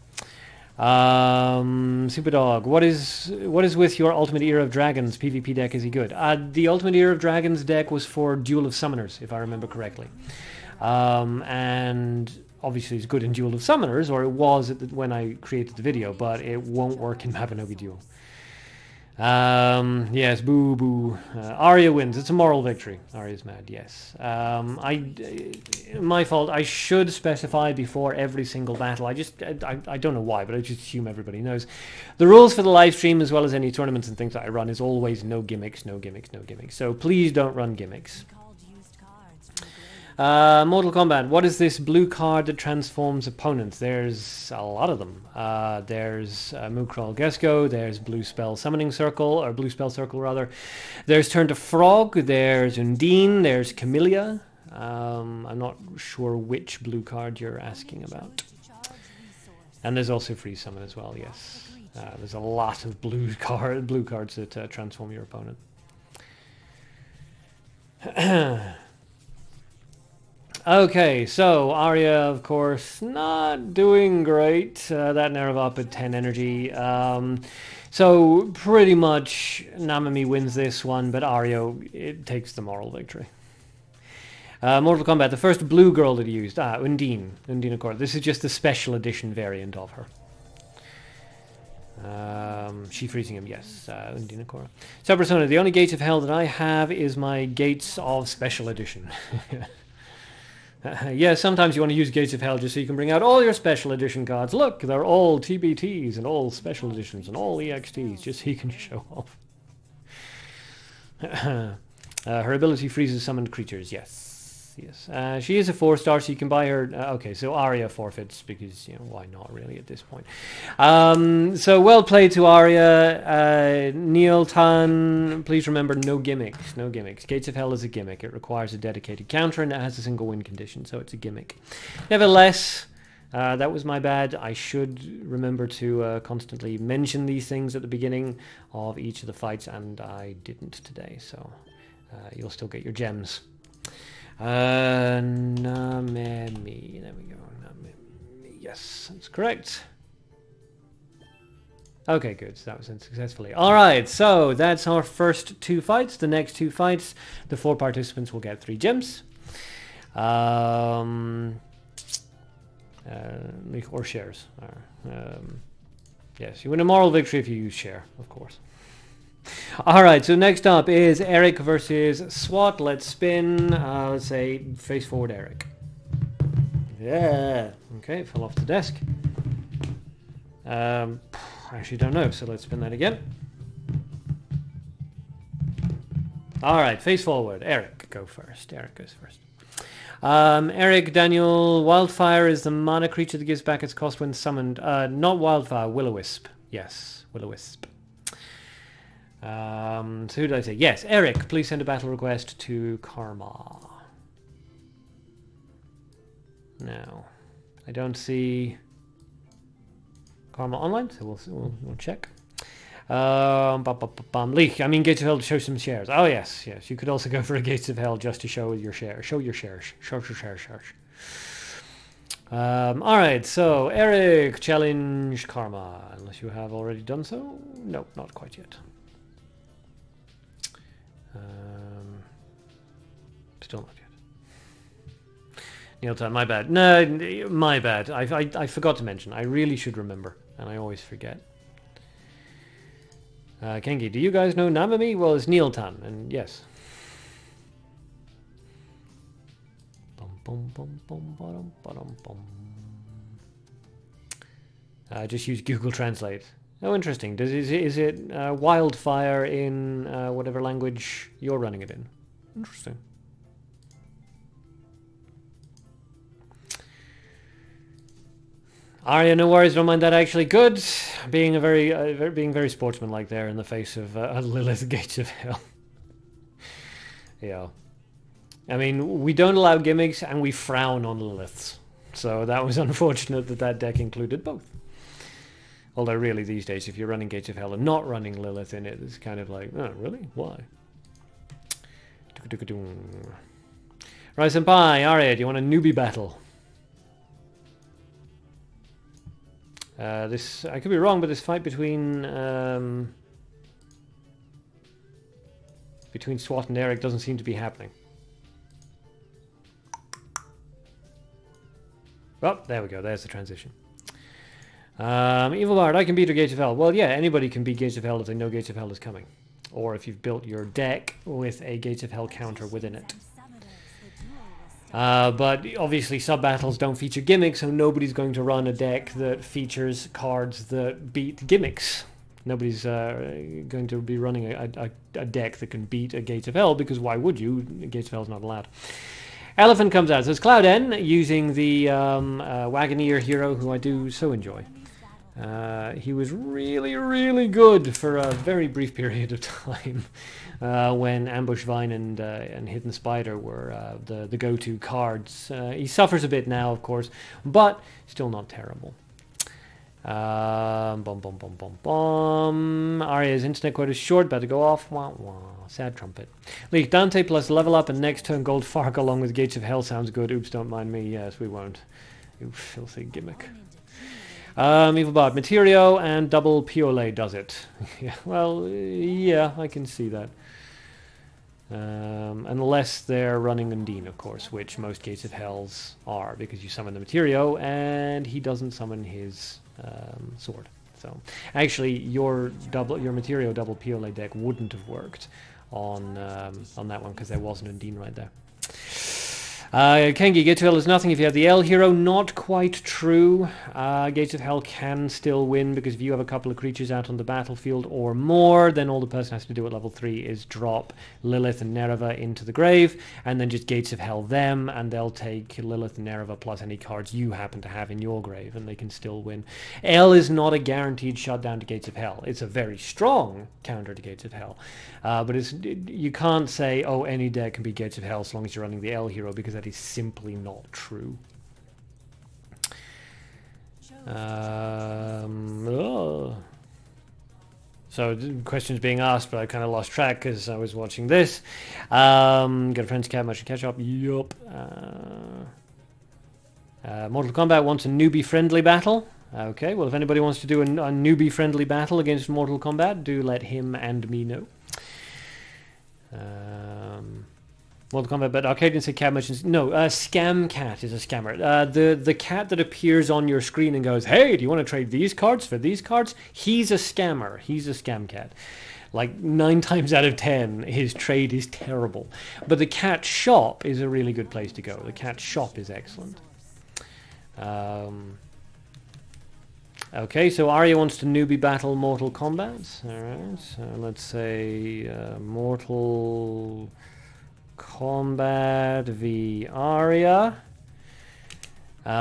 Superdog, what is with your Ultimate Era of Dragons PvP deck? Is he good? The Ultimate Era of Dragons deck was for Duel of Summoners, if I remember correctly, and obviously it's good in Duel of Summoners, or it was when I created the video, but it won't work in Mabinogi Duel. Yes, boo boo. Arya wins. It's a moral victory. Arya's mad, yes. My fault. I should specify before every single battle. I don't know why, but I just assume everybody knows. The rules for the live stream, as well as any tournaments and things that I run, is always no gimmicks, no gimmicks, no gimmicks. So please don't run gimmicks. Mortal Kombat. What is this blue card that transforms opponents? There's a lot of them. There's Mukral Gesco. There's Blue Spell Summoning Circle, or Blue Spell Circle rather. There's Turn to Frog. There's Undine. There's Camellia. I'm not sure which blue card you're asking about. And there's also Free Summon as well. Yes, there's a lot of blue cards that transform your opponent. Okay, so Arya, of course, not doing great. That Nerve up at 10 energy. So pretty much Namami wins this one, but Arya, it takes the moral victory. Mortal Kombat, the first blue girl that he used. Undine. Undine, of course. This is just the special edition variant of her. She freezing him, yes. Undine Korra. So Persona, the only Gates of Hell that I have is my Gates of Special Edition. Yeah, sometimes you want to use Gates of Hell just so you can bring out all your Special Edition cards. Look, they're all TBTs and all Special Editions and all EXTs, just so you can show off. Her ability freezes summoned creatures, yes. Yes, she is a 4-star, so you can buy her. Okay, so Arya forfeits because, you know, why not really at this point? So well played to Arya. Neil Tan, please remember, no gimmicks, no gimmicks. Gates of Hell is a gimmick. It requires a dedicated counter and it has a single win condition, so it's a gimmick. Nevertheless, that was my bad. I should remember to constantly mention these things at the beginning of each of the fights, and I didn't today, so you'll still get your gems. Namemi. There we go. Namemi. Yes, that's correct. Okay, good. So that was successfully. All right, so that's our first 2 fights. The next 2 fights, the 4 participants will get 3 gems. Or shares. Yes, you win a moral victory if you use share, of course. Alright, so next up is Eric versus SWAT. Let's spin. Let's say face forward Eric. Yeah. Okay, fell off the desk. I actually don't know, so let's spin that again. Alright, face forward. Eric, go first. Eric goes first. Eric, Daniel, Wildfire is the mana creature that gives back its cost when summoned. Not Wildfire, Will-O-Wisp. Yes, Will-O-Wisp. So who did I say? Yes, Eric, please send a battle request to Karma. No, I don't see Karma online, so we'll check. Leak, I mean Gates of Hell to show some shares. Oh yes, yes, you could also go for a Gates of Hell just to show your share. Show your shares. Show your shares. Alright, so Eric, challenge Karma, unless you have already done so. No, not quite yet. Still not yet. Neil, my bad. No, my bad. I forgot to mention. I really should remember, and I always forget. Kengi, do you guys know Namami? Well, it's Neil Tan, and yes. Just use Google Translate. Oh, interesting. Is it wildfire in whatever language you're running it in? Interesting. Arya, no worries, don't mind that. Actually, good. Being very sportsmanlike there in the face of Lilith Gates of Hell. Yeah. I mean, we don't allow gimmicks and we frown on Liliths. So that was unfortunate that deck included both. Although really these days, if you're running Gates of Hell and not running Lilith in it, it's kind of like, oh, really? Why? Right, Senpai, Arya, do you want a newbie battle? This, I could be wrong, but this fight between SWAT and Eric doesn't seem to be happening. Oh, there we go. There's the transition. Evil Bard, I can beat a Gates of Hell. Well, yeah, anybody can beat Gates of Hell if they know Gates of Hell is coming. Or if you've built your deck with a Gates of Hell counter within it. But obviously sub-battles don't feature gimmicks, so nobody's going to run a deck that features cards that beat gimmicks. Nobody's going to be running a deck that can beat a Gates of Hell, because why would you? Gates of Hell is not allowed. Elephant comes out. So it's Cloud N using the Wagoneer hero, who I do so enjoy. He was really, really good for a very brief period of time when Ambush Vine and Hidden Spider were the go-to cards. He suffers a bit now, of course, but still not terrible. Arya's internet quote is short, about to go off. Wah, wah. Sad trumpet. Leak Dante plus level up and next turn Gold Fark along with Gates of Hell sounds good. Oops, don't mind me. Yes, we won't. Oof, filthy gimmick. Evil Bard, Materio and double Piole does it. Yeah, well, yeah, I can see that. Unless they're running Undine, of course, which most Gates of Hells are, because you summon the Materio and he doesn't summon his sword. So, actually, your Materio double Piole deck wouldn't have worked on that one because there was an Undine right there. Kengi, Gates of Hell is nothing if you have the L hero. Not quite true. Gates of Hell can still win, because if you have a couple of creatures out on the battlefield or more, then all the person has to do at level 3 is drop Lilith and Nereva into the grave, and then just Gates of Hell them, and they'll take Lilith and Nereva plus any cards you happen to have in your grave, and they can still win. L is not a guaranteed shutdown to Gates of Hell. It's a very strong counter to Gates of Hell. But you can't say, oh, any deck can be Gates of Hell as long as you're running the L hero, because that is simply not true. So questions being asked, but I kind of lost track because I was watching this. Get a friend's cat, much to catch up. Yup. Mortal Kombat wants a newbie-friendly battle. Okay, well, if anybody wants to do a newbie-friendly battle against Mortal Kombat, do let him and me know. Mortal Kombat, but Arcadean said cat merchants. No, Scam Cat is a scammer. The cat that appears on your screen and goes, hey, do you want to trade these cards for these cards? He's a scammer. He's a scam cat. Like 9 times out of 10, his trade is terrible. But the cat shop is a really good place to go. The cat shop is excellent. Okay, so Arya wants to newbie battle Mortal Kombat. Alright, so let's say Mortal Kombat v Arya. Gabby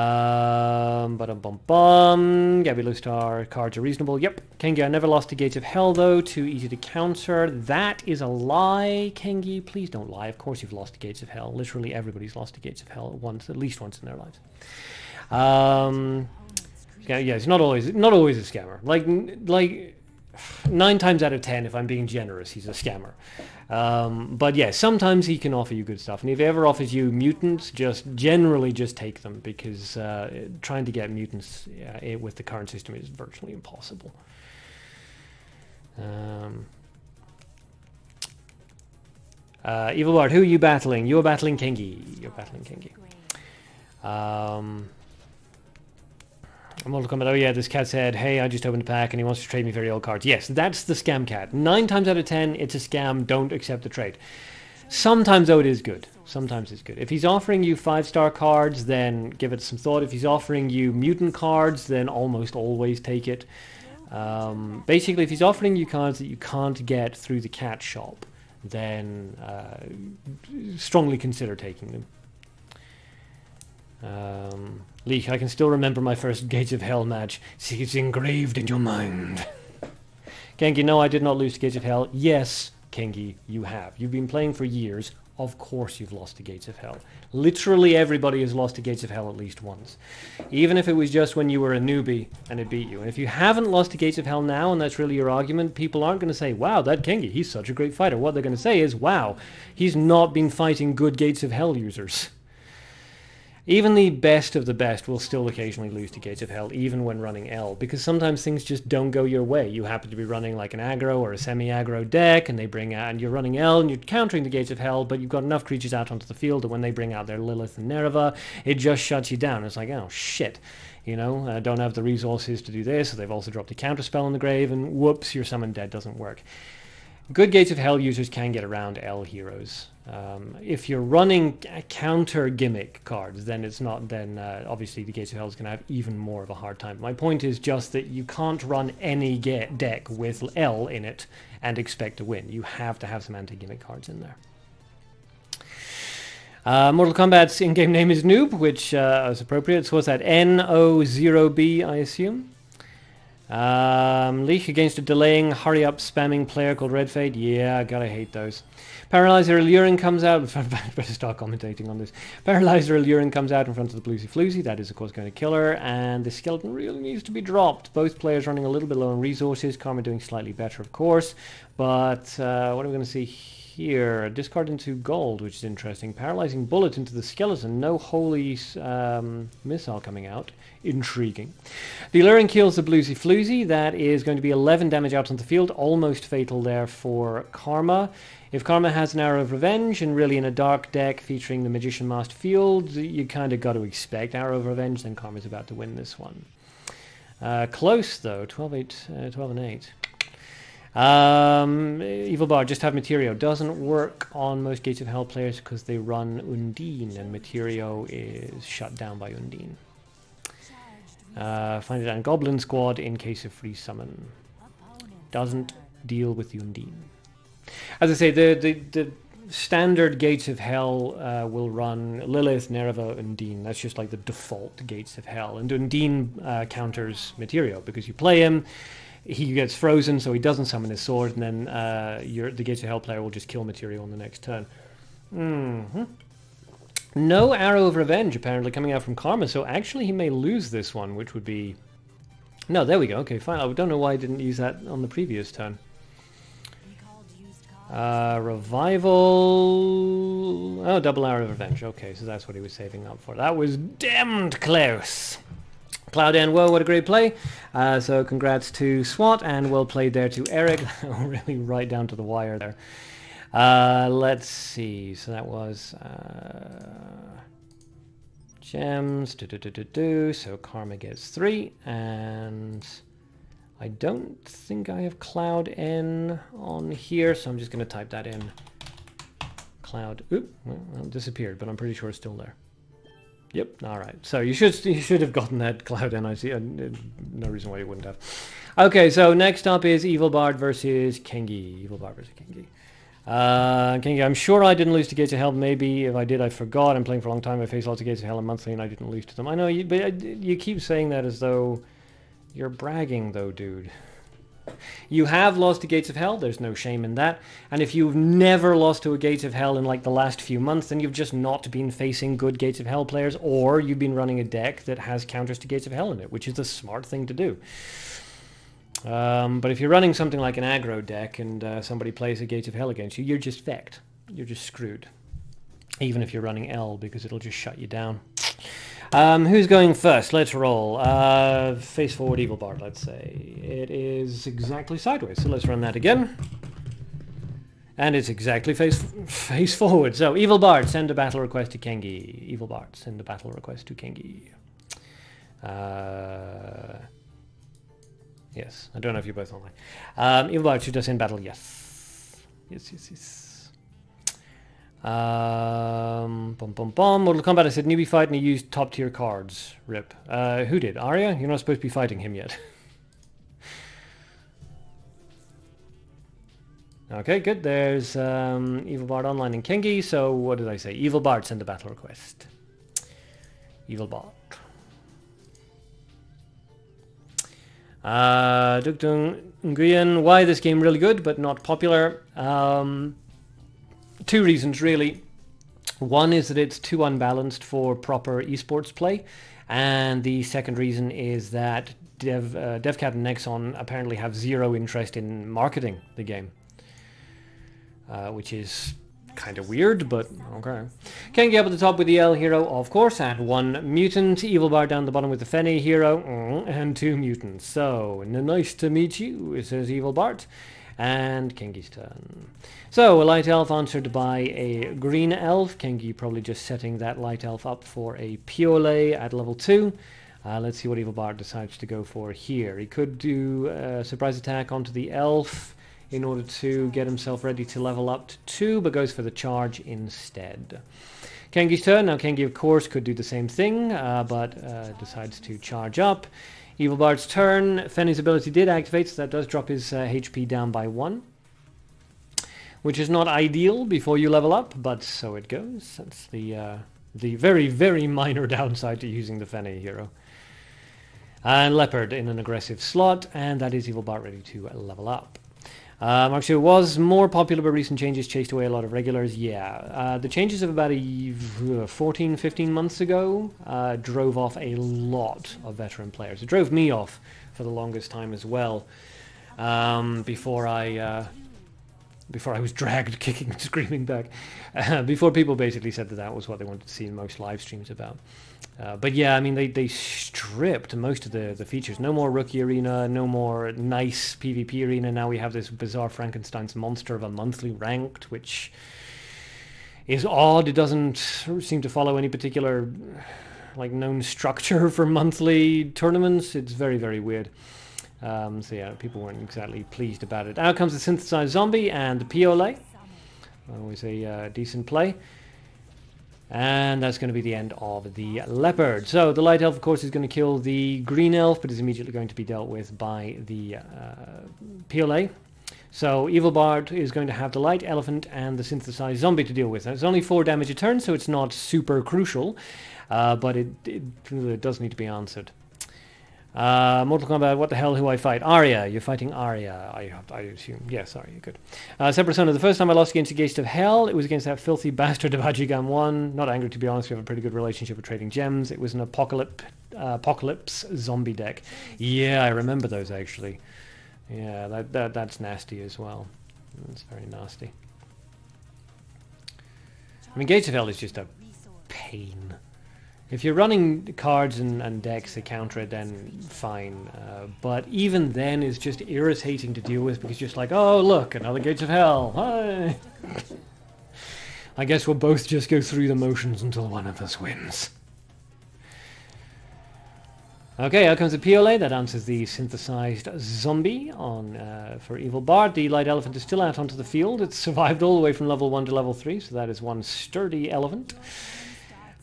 Lustar, cards are reasonable. Yep. Kengi, I never lost to Gates of Hell though. Too easy to counter. That is a lie, Kengi. Please don't lie. Of course you've lost to Gates of Hell. Literally everybody's lost to Gates of Hell once, at least once in their lives. Yeah, it's not always a scammer. Like 9 times out of 10, if I'm being generous, he's a scammer. But yeah, sometimes he can offer you good stuff. And if he ever offers you mutants, generally just take them, because trying to get mutants with the current system is virtually impossible. Evil Bard, who are you battling? You're battling Kengi. You're battling Kengi. Mortal Kombat, oh yeah, this cat said, hey, I just opened a pack and he wants to trade me very old cards. Yes, that's the scam cat. 9 times out of 10, it's a scam. Don't accept the trade. Sometimes, though, it is good. Sometimes it's good. If he's offering you 5-star cards, then give it some thought. If he's offering you mutant cards, then almost always take it. Basically, if he's offering you cards that you can't get through the cat shop, then strongly consider taking them. Leek, I can still remember my first Gates of Hell match. See, it's engraved in your mind. Kengi, no, I did not lose to Gates of Hell. Yes, Kengi, you have. You've been playing for years. Of course you've lost to Gates of Hell. Literally everybody has lost to Gates of Hell at least once. Even if it was just when you were a newbie and it beat you. And if you haven't lost to Gates of Hell now, and that's really your argument, people aren't going to say, wow, that Kengi, he's such a great fighter. What they're going to say is, wow, he's not been fighting good Gates of Hell users. Even the best of the best will still occasionally lose to Gates of Hell, even when running L, because sometimes things just don't go your way. You happen to be running like an aggro or a semi-aggro deck, and they bring out, and you're running L, and you're countering the Gates of Hell, but you've got enough creatures out onto the field that when they bring out their Lilith and Nereva, it just shuts you down. It's like, oh, shit. You know, I don't have the resources to do this, so they've also dropped a counterspell on the grave, and whoops, your summon dead doesn't work. Good Gates of Hell users can get around L heroes. If you're running counter gimmick cards, then it's not. Then obviously the Gates of Hell is going to have even more of a hard time. My point is just that you can't run any deck with L in it and expect to win. You have to have some anti-gimmick cards in there. Mortal Kombat's in-game name is Noob, which is appropriate. So what's that? N-O-0-B, I assume. Leak against a delaying, hurry-up, spamming player called Red Fade. Yeah, gotta hate those. Paralyzer Alluring comes out. Better start commentating on this. Paralyzer Alluring comes out in front of the Bluesy Floozy. That is, of course, going to kill her. And the skeleton really needs to be dropped. Both players running a little bit low on resources. Karma doing slightly better, of course. But what are we going to see here? Discard into gold, which is interesting. Paralyzing bullet into the skeleton. No holy missile coming out. Intriguing. The Alluring kills the Bluesy Floozy. That is going to be 11 damage out on the field. Almost fatal there for Karma. If Karma has an Arrow of Revenge, and really in a dark deck featuring the Magician Masked Field, you kind of got to expect Arrow of Revenge, then Karma's about to win this one. Close, though. 12 and 8. Evil Bard, just have Materio. Doesn't work on most Gates of Hell players because they run Undine, and Materio is shut down by Undine. Find it on Goblin Squad in case of free summon. Doesn't deal with the Undine. As I say, the standard Gates of Hell will run Lilith, Nereva, Undine. That's just like the default Gates of Hell. And Undine counters Materio because you play him, he gets frozen, so he doesn't summon his sword, and then the Gates of Hell player will just kill Materio on the next turn. No Arrow of Revenge apparently coming out from Karma, so actually he may lose this one, which would be... No, there we go. Okay, fine. I don't know why I didn't use that on the previous turn. Revival... Oh, double Arrow of Revenge. Okay, so that's what he was saving up for. That was damned close. Cloud N, whoa, what a great play. So congrats to SWAT, and well played there to Eric. Really right down to the wire there. Let's see. So that was... gems. So Karma gets 3, and... I don't think I have Cloud N on here, so I'm just going to type that in. Cloud. Oop, well, it disappeared, but I'm pretty sure it's still there. Yep. All right. So you should have gotten that Cloud N. I see. No reason why you wouldn't have. Okay. So next up is Evil Bard versus Kengi. Evil Bard versus Kengi. Kengi, I'm sure I didn't lose to Gates of Hell. Maybe if I did, I forgot. I'm playing for a long time. I faced lots of Gates of Hell and monthly, and I didn't lose to them. I know you, but you keep saying that as though. You're bragging, though, dude. You have lost to Gates of Hell. There's no shame in that. And if you've never lost to a Gates of Hell in, like, the last few months, then you've just not been facing good Gates of Hell players, or you've been running a deck that has counters to Gates of Hell in it, which is the smart thing to do. But if you're running something like an aggro deck and somebody plays a Gates of Hell against you, you're just fecked. You're just screwed. Even if you're running L, because it'll just shut you down. Who's going first? Let's roll. Face forward Evil Bard, let's say. It is exactly sideways, so let's run that again. And it's exactly face forward. So, Evil Bard, send a battle request to Kengi. Evil Bard, send a battle request to Kengi. Yes, I don't know if you're both online. Evil Bard, should I send battle? Yes. Yes. Mortal Kombat, I said newbie fight and he used top tier cards. Rip. Who did? Arya? You're not supposed to be fighting him yet. Okay, good. There's Evil Bard online and Kengi. So what did I say? Evil Bard, send a battle request. Evil Bard. Dukdung Nguyen, why this game really good but not popular? Two reasons, really. One is that it's too unbalanced for proper esports play, and the second reason is that DevCat and Nexon apparently have zero interest in marketing the game, which is kind of weird, but okay. Kengi up at the top with the L hero, of course, and 1 mutant. Evil Bard down the bottom with the Fenny hero, and 2 mutants. So, nice to meet you, it says Evil Bard. And Kengi's turn. So, a light elf answered by a green elf. Kengi probably just setting that light elf up for a Piole at level 2. Let's see what Evil Bard decides to go for here. He could do a surprise attack onto the elf in order to get himself ready to level up to 2, but goes for the charge instead. Kengi's turn. Now, Kengi, of course, could do the same thing, but decides to charge up. Evil Bard's turn. Fenny's ability did activate, so that does drop his HP down by 1. which is not ideal before you level up, but so it goes. That's the very, very minor downside to using the Fene hero. And Leopard in an aggressive slot, and that is Evil Bart ready to level up. Actually, it was more popular, but recent changes chased away a lot of regulars. Yeah, the changes of about 14, 15 months ago drove off a lot of veteran players. It drove me off for the longest time as well, before I was dragged kicking and screaming back. Before people basically said that that was what they wanted to see in most live streams about. But yeah, I mean, they stripped most of the features. No more Rookie Arena, no more nice PvP Arena. Now we have this bizarre Frankenstein's monster of a monthly ranked, which is odd. It doesn't seem to follow any particular like known structure for monthly tournaments. It's very, very weird. So yeah, people weren't exactly pleased about it. Out comes the Synthesized Zombie and the Piole. Always a decent play. And that's going to be the end of the Leopard. So the Light Elf, of course, is going to kill the Green Elf, but is immediately going to be dealt with by the Piole. So Evil Bart is going to have the Light Elephant and the Synthesized Zombie to deal with. Now, it's only 4 damage a turn, so it's not super crucial, but it does need to be answered. Mortal Kombat, what the hell, who I fight? Arya, you're fighting Arya, I assume. Yes, Arya, good. Separate Persona, the first time I lost against the Gates of Hell, it was against that filthy bastard of Hajigan 1. Not angry, to be honest, we have a pretty good relationship with trading gems. It was an Apocalypse zombie deck. Yeah, I remember those, actually. Yeah, that's nasty as well. That's very nasty. I mean, Gates of Hell is just a pain. If you're running cards and decks that counter it, then fine. But even then, it's just irritating to deal with because you're just like, oh, look, another Gates of Hell. Hi. I guess we'll both just go through the motions until one of us wins. Okay, out comes the Piole. That answers the Synthesized Zombie on for Evil Bart. The Light Elephant is still out onto the field. It's survived all the way from level 1 to level 3, so that is one sturdy elephant.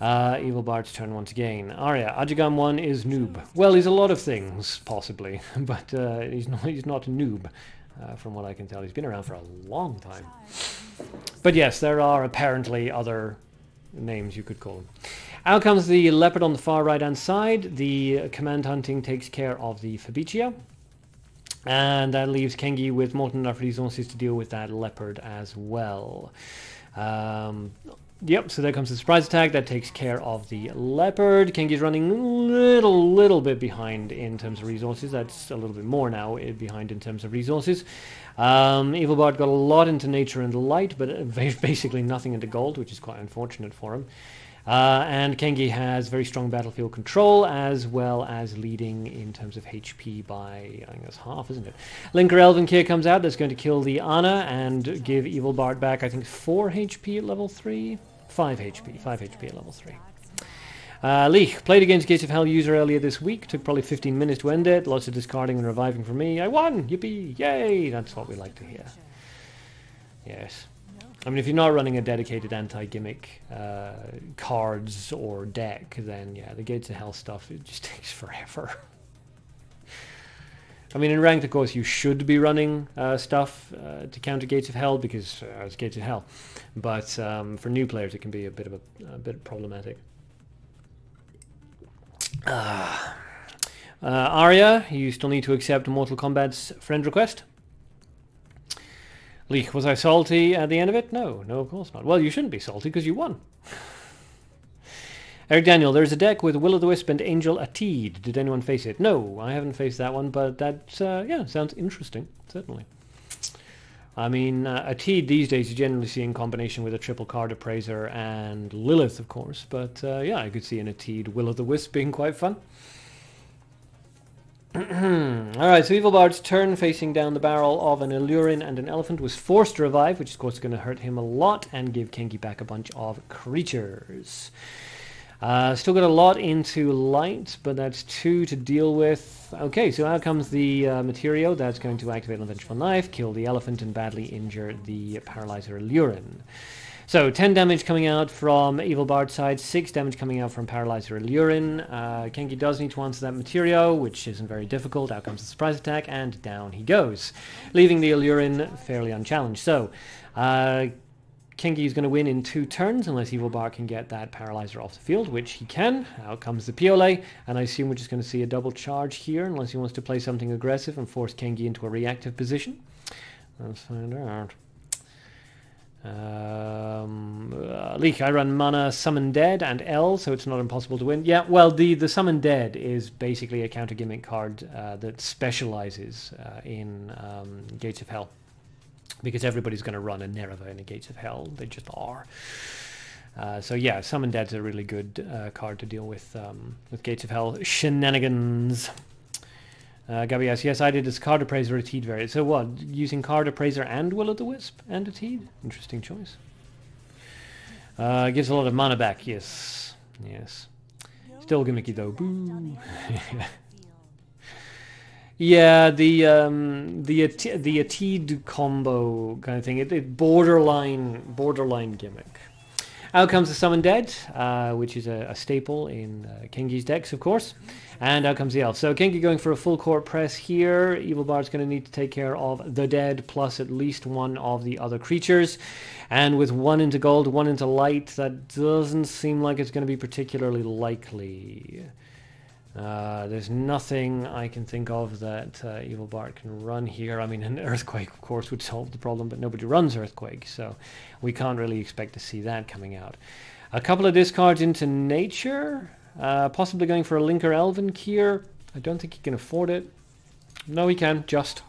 Evil Bart's turn once again. Arya, Hajigan 1 is noob. Well, he's a lot of things, possibly, but he's not a noob, from what I can tell. He's been around for a long time. But yes, there are apparently other names you could call him. Out comes the Leopard on the far right-hand side. The Command Hunting takes care of the Fabricia. And that leaves Kengi with more than enough resources to deal with that Leopard as well. Yep, so there comes the surprise attack. That takes care of the Leopard. Kengi's running a little bit behind in terms of resources. That's a little bit more now behind in terms of resources. Evil Bart got a lot into nature and light, but basically nothing into gold, which is quite unfortunate for him. And Kengi has very strong battlefield control, as well as leading in terms of HP by, I think that's half, isn't it? Linker Elvenkier comes out. That's going to kill the Ana and give Evil Bart back, I think, 4 HP at level 3? 5 HP. 5 HP at level 3. Leech, played against Gates of Hell user earlier this week. Took probably 15 minutes to end it. Lots of discarding and reviving for me. I won! Yippee! Yay! That's what we like to hear. Yes. I mean, if you're not running a dedicated anti-gimmick cards or deck, then yeah, the Gates of Hell stuff, it just takes forever. I mean, in ranked, of course, you should be running stuff to counter Gates of Hell because it's Gates of Hell. But for new players, it can be a bit problematic. Arya, you still need to accept Mortal Kombat's friend request. Leek, was I salty at the end of it? No, of course not. Well, you shouldn't be salty because you won. Eric Daniel, there's a deck with Will-o'-the-Wisp and Angel Atid. Did anyone face it? No, I haven't faced that one, but that, yeah, sounds interesting, certainly. I mean, Atid these days you generally see in combination with a triple card appraiser and Lilith, of course, but yeah, I could see an Atid Will-o'-the-Wisp being quite fun. Alright, so Evil Bart's turn, facing down the barrel of an Illurin and an Elephant, was forced to revive, which of course is going to hurt him a lot and give Kengi back a bunch of creatures. Still got a lot into light, but that's 2 to deal with. Okay, so out comes the Materio. That's going to activate an Vengeful Knife, kill the Elephant, and badly injure the Paralyzer Illurin. So 10 damage coming out from Evil Bard's side, 6 damage coming out from Paralyzer Illurin. Kengi does need to answer that Materio, which isn't very difficult. Out comes the surprise attack, and down he goes, leaving the Illurin fairly unchallenged. So Kengi is going to win in 2 turns unless Evil Bard can get that Paralyzer off the field, which he can. Out comes the Piole, and I assume we're just going to see a double charge here unless he wants to play something aggressive and force Kengi into a reactive position. Let's find out. Leak, I run Mana, Summon Dead, and L, so it's not impossible to win. Yeah, well, the Summon Dead is basically a counter gimmick card that specializes in Gates of Hell. Because everybody's going to run a Nereva in the Gates of Hell. They just are. So yeah, Summon Dead's a really good card to deal with Gates of Hell shenanigans. Gabby asks, yes, I did as Card Appraiser a Teed variant. So what, using Card Appraiser and Will-o'-the-Wisp and a Teed? Interesting choice. Gives a lot of mana back, yes. Yes. Still gimmicky though, boo. Yeah, the Ateed combo kind of thing, it borderline gimmick. Out comes the Summon Dead, which is a staple in Kengi's decks, of course. And out comes the Elf. So Kengi going for a full court press here. Evil Bard's going to need to take care of the Dead plus at least one of the other creatures. And with 1 into gold, 1 into light, that doesn't seem like it's going to be particularly likely. There's nothing I can think of that Evil Bard can run here. I mean, an Earthquake, of course, would solve the problem, but nobody runs Earthquake, so we can't really expect to see that coming out. A couple of discards into Nature, possibly going for a Linker Elven Kier. I don't think he can afford it. No, he can, just.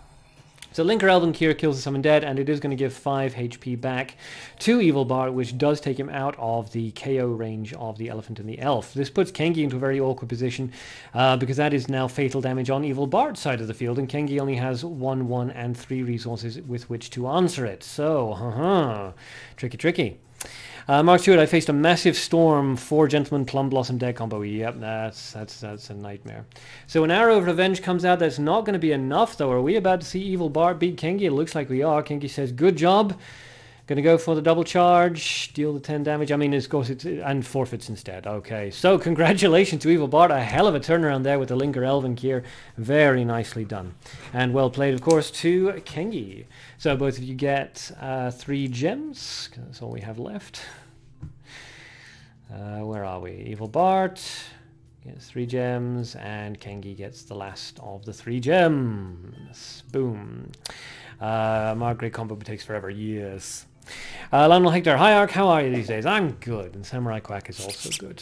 So Linker Elven Kier kills the Summon Dead, and it is going to give 5 HP back to Evil Bard, which does take him out of the KO range of the Elephant and the Elf. This puts Kengi into a very awkward position, because that is now fatal damage on Evil Bard's side of the field, and Kengi only has 1, 1, and 3 resources with which to answer it. So, tricky, tricky. Mark Stewart, I faced a massive storm, 4 Gentleman Plum Blossom deck combo. Yep, that's a nightmare. So an Arrow of Revenge comes out. That's not going to be enough, though. Are we about to see Evil Bard beat Kengi? It looks like we are. Kengi says, good job. Going to go for the double charge, deal the 10 damage. I mean, of course, and forfeits instead. Okay, so congratulations to Evil Bard. A hell of a turnaround there with the Linker Elven Kier. Very nicely done. And well played, of course, to Kengi. So both of you get 3 gems. That's all we have left. Where are we? Evil Bard gets 3 gems, and Kengi gets the last of the 3 gems. Boom. Margaret combo takes forever. Yes. Lionel Hector, hi Ark, how are you these days? I'm good, and Samurai Quack is also good.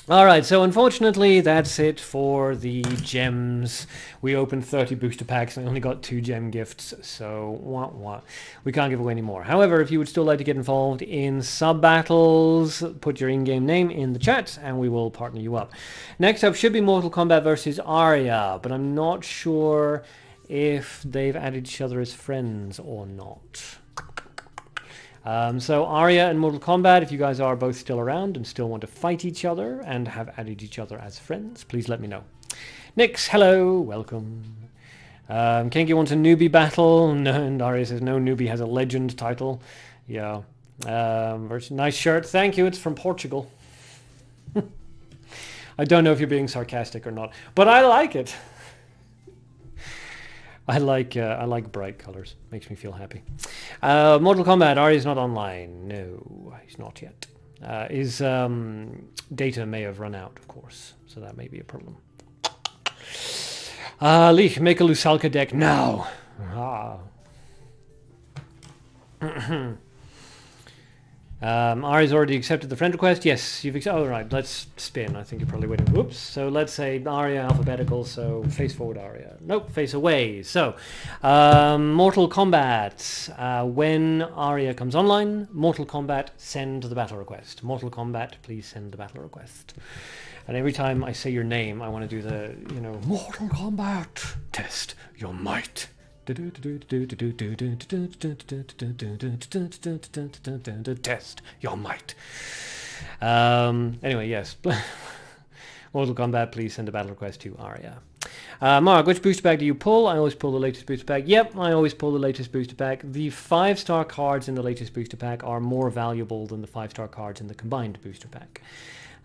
Alright, so unfortunately that's it for the gems. We opened 30 booster packs and I only got 2 gem gifts, so we can't give away any more. However, if you would still like to get involved in sub-battles, put your in-game name in the chat and we will partner you up. Next up should be Mortal Kombat versus Arya, but I'm not sure if they've added each other as friends or not. So Arya and Mortal Kombat, if you guys are both still around and still want to fight each other and have added each other as friends, please let me know. Nix, hello, welcome. Kengi wants a newbie battle, no, and Arya says no newbie has a legend title. Yeah. Nice shirt, thank you, it's from Portugal. I don't know if you're being sarcastic or not, but I like it. I like bright colors. Makes me feel happy. Mortal Kombat, Arya's not online. No, he's not yet. His data may have run out, of course, so that may be a problem. Leek, make a Lusalka deck now. Arya's already accepted the friend request. Yes, you've accepted. Oh, right, let's spin. I think you're probably waiting. Whoops. So let's say Arya alphabetical. So face forward Arya. Nope, face away. So Mortal Kombat. When Arya comes online, Mortal Kombat, send the battle request. Mortal Kombat, please send the battle request. And every time I say your name, I want to do the, you know, Mortal Kombat, test your might. Test your might. Anyway, yes. Mortal Kombat, please send a battle request to Arya. Mark, which booster pack do you pull? I always pull the latest booster pack. Yep, I always pull the latest booster pack. The 5-star cards in the latest booster pack are more valuable than the 5-star cards in the combined booster pack.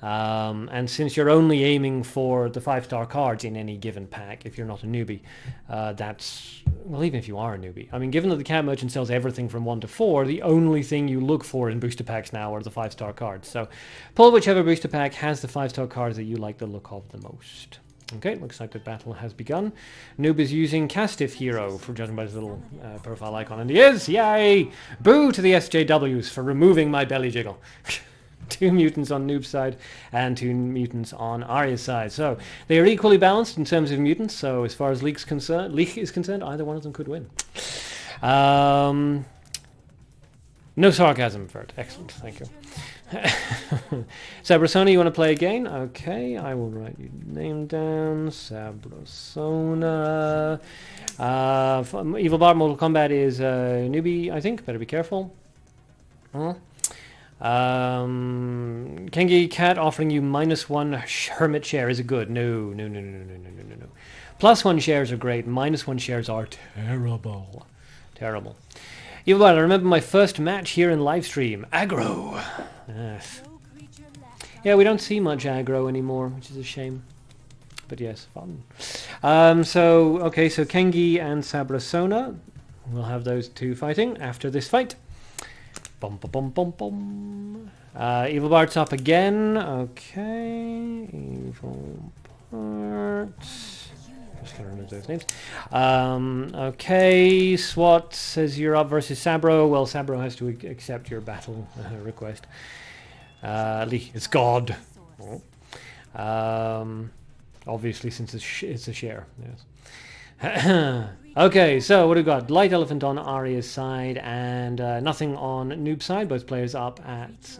And since you're only aiming for the 5-star cards in any given pack, if you're not a newbie, that's... Well, even if you are a newbie. I mean, given that the Cat Merchant sells everything from 1 to 4, the only thing you look for in booster packs now are the 5-star cards. So pull whichever booster pack has the 5-star cards that you like the look of the most. Okay, looks like the battle has begun. Noob is using Castiff Hero, for judging by his little profile icon. And he is! Yay! Boo to the SJWs for removing my belly jiggle. 2 mutants on Noob's side and 2 mutants on Arya's side. So they are equally balanced in terms of mutants. So as far as Leak is concerned, either one of them could win. No sarcasm, Vert. Excellent. Thank you. Sabrosona, you want to play again? Okay, I will write your name down. Sabrosona. Evil Bard Mortal Kombat is newbie, I think. Better be careful. Huh? Kengi Cat offering you -1 hermit share is it good? No. +1 shares are great. -1 shares are terrible. Terrible. Evil Bard, I remember my first match here in livestream. Aggro. Yes. Yeah, we don't see much aggro anymore, which is a shame. But yes, fun. So Kengi and Sabrosona. We'll have those 2 fighting after this fight. Bum, bum, bum, bum. Evil Bard's up again. Okay. Evil Bard. Just gotta remember those names. Okay. SWAT says you're up versus Sabro. Well, Sabro has to accept your battle request. It's God. Obviously, since it's a share. Yes. Okay, so what do we got? Light Elephant on Arya's side and nothing on Noob's side. Both players up at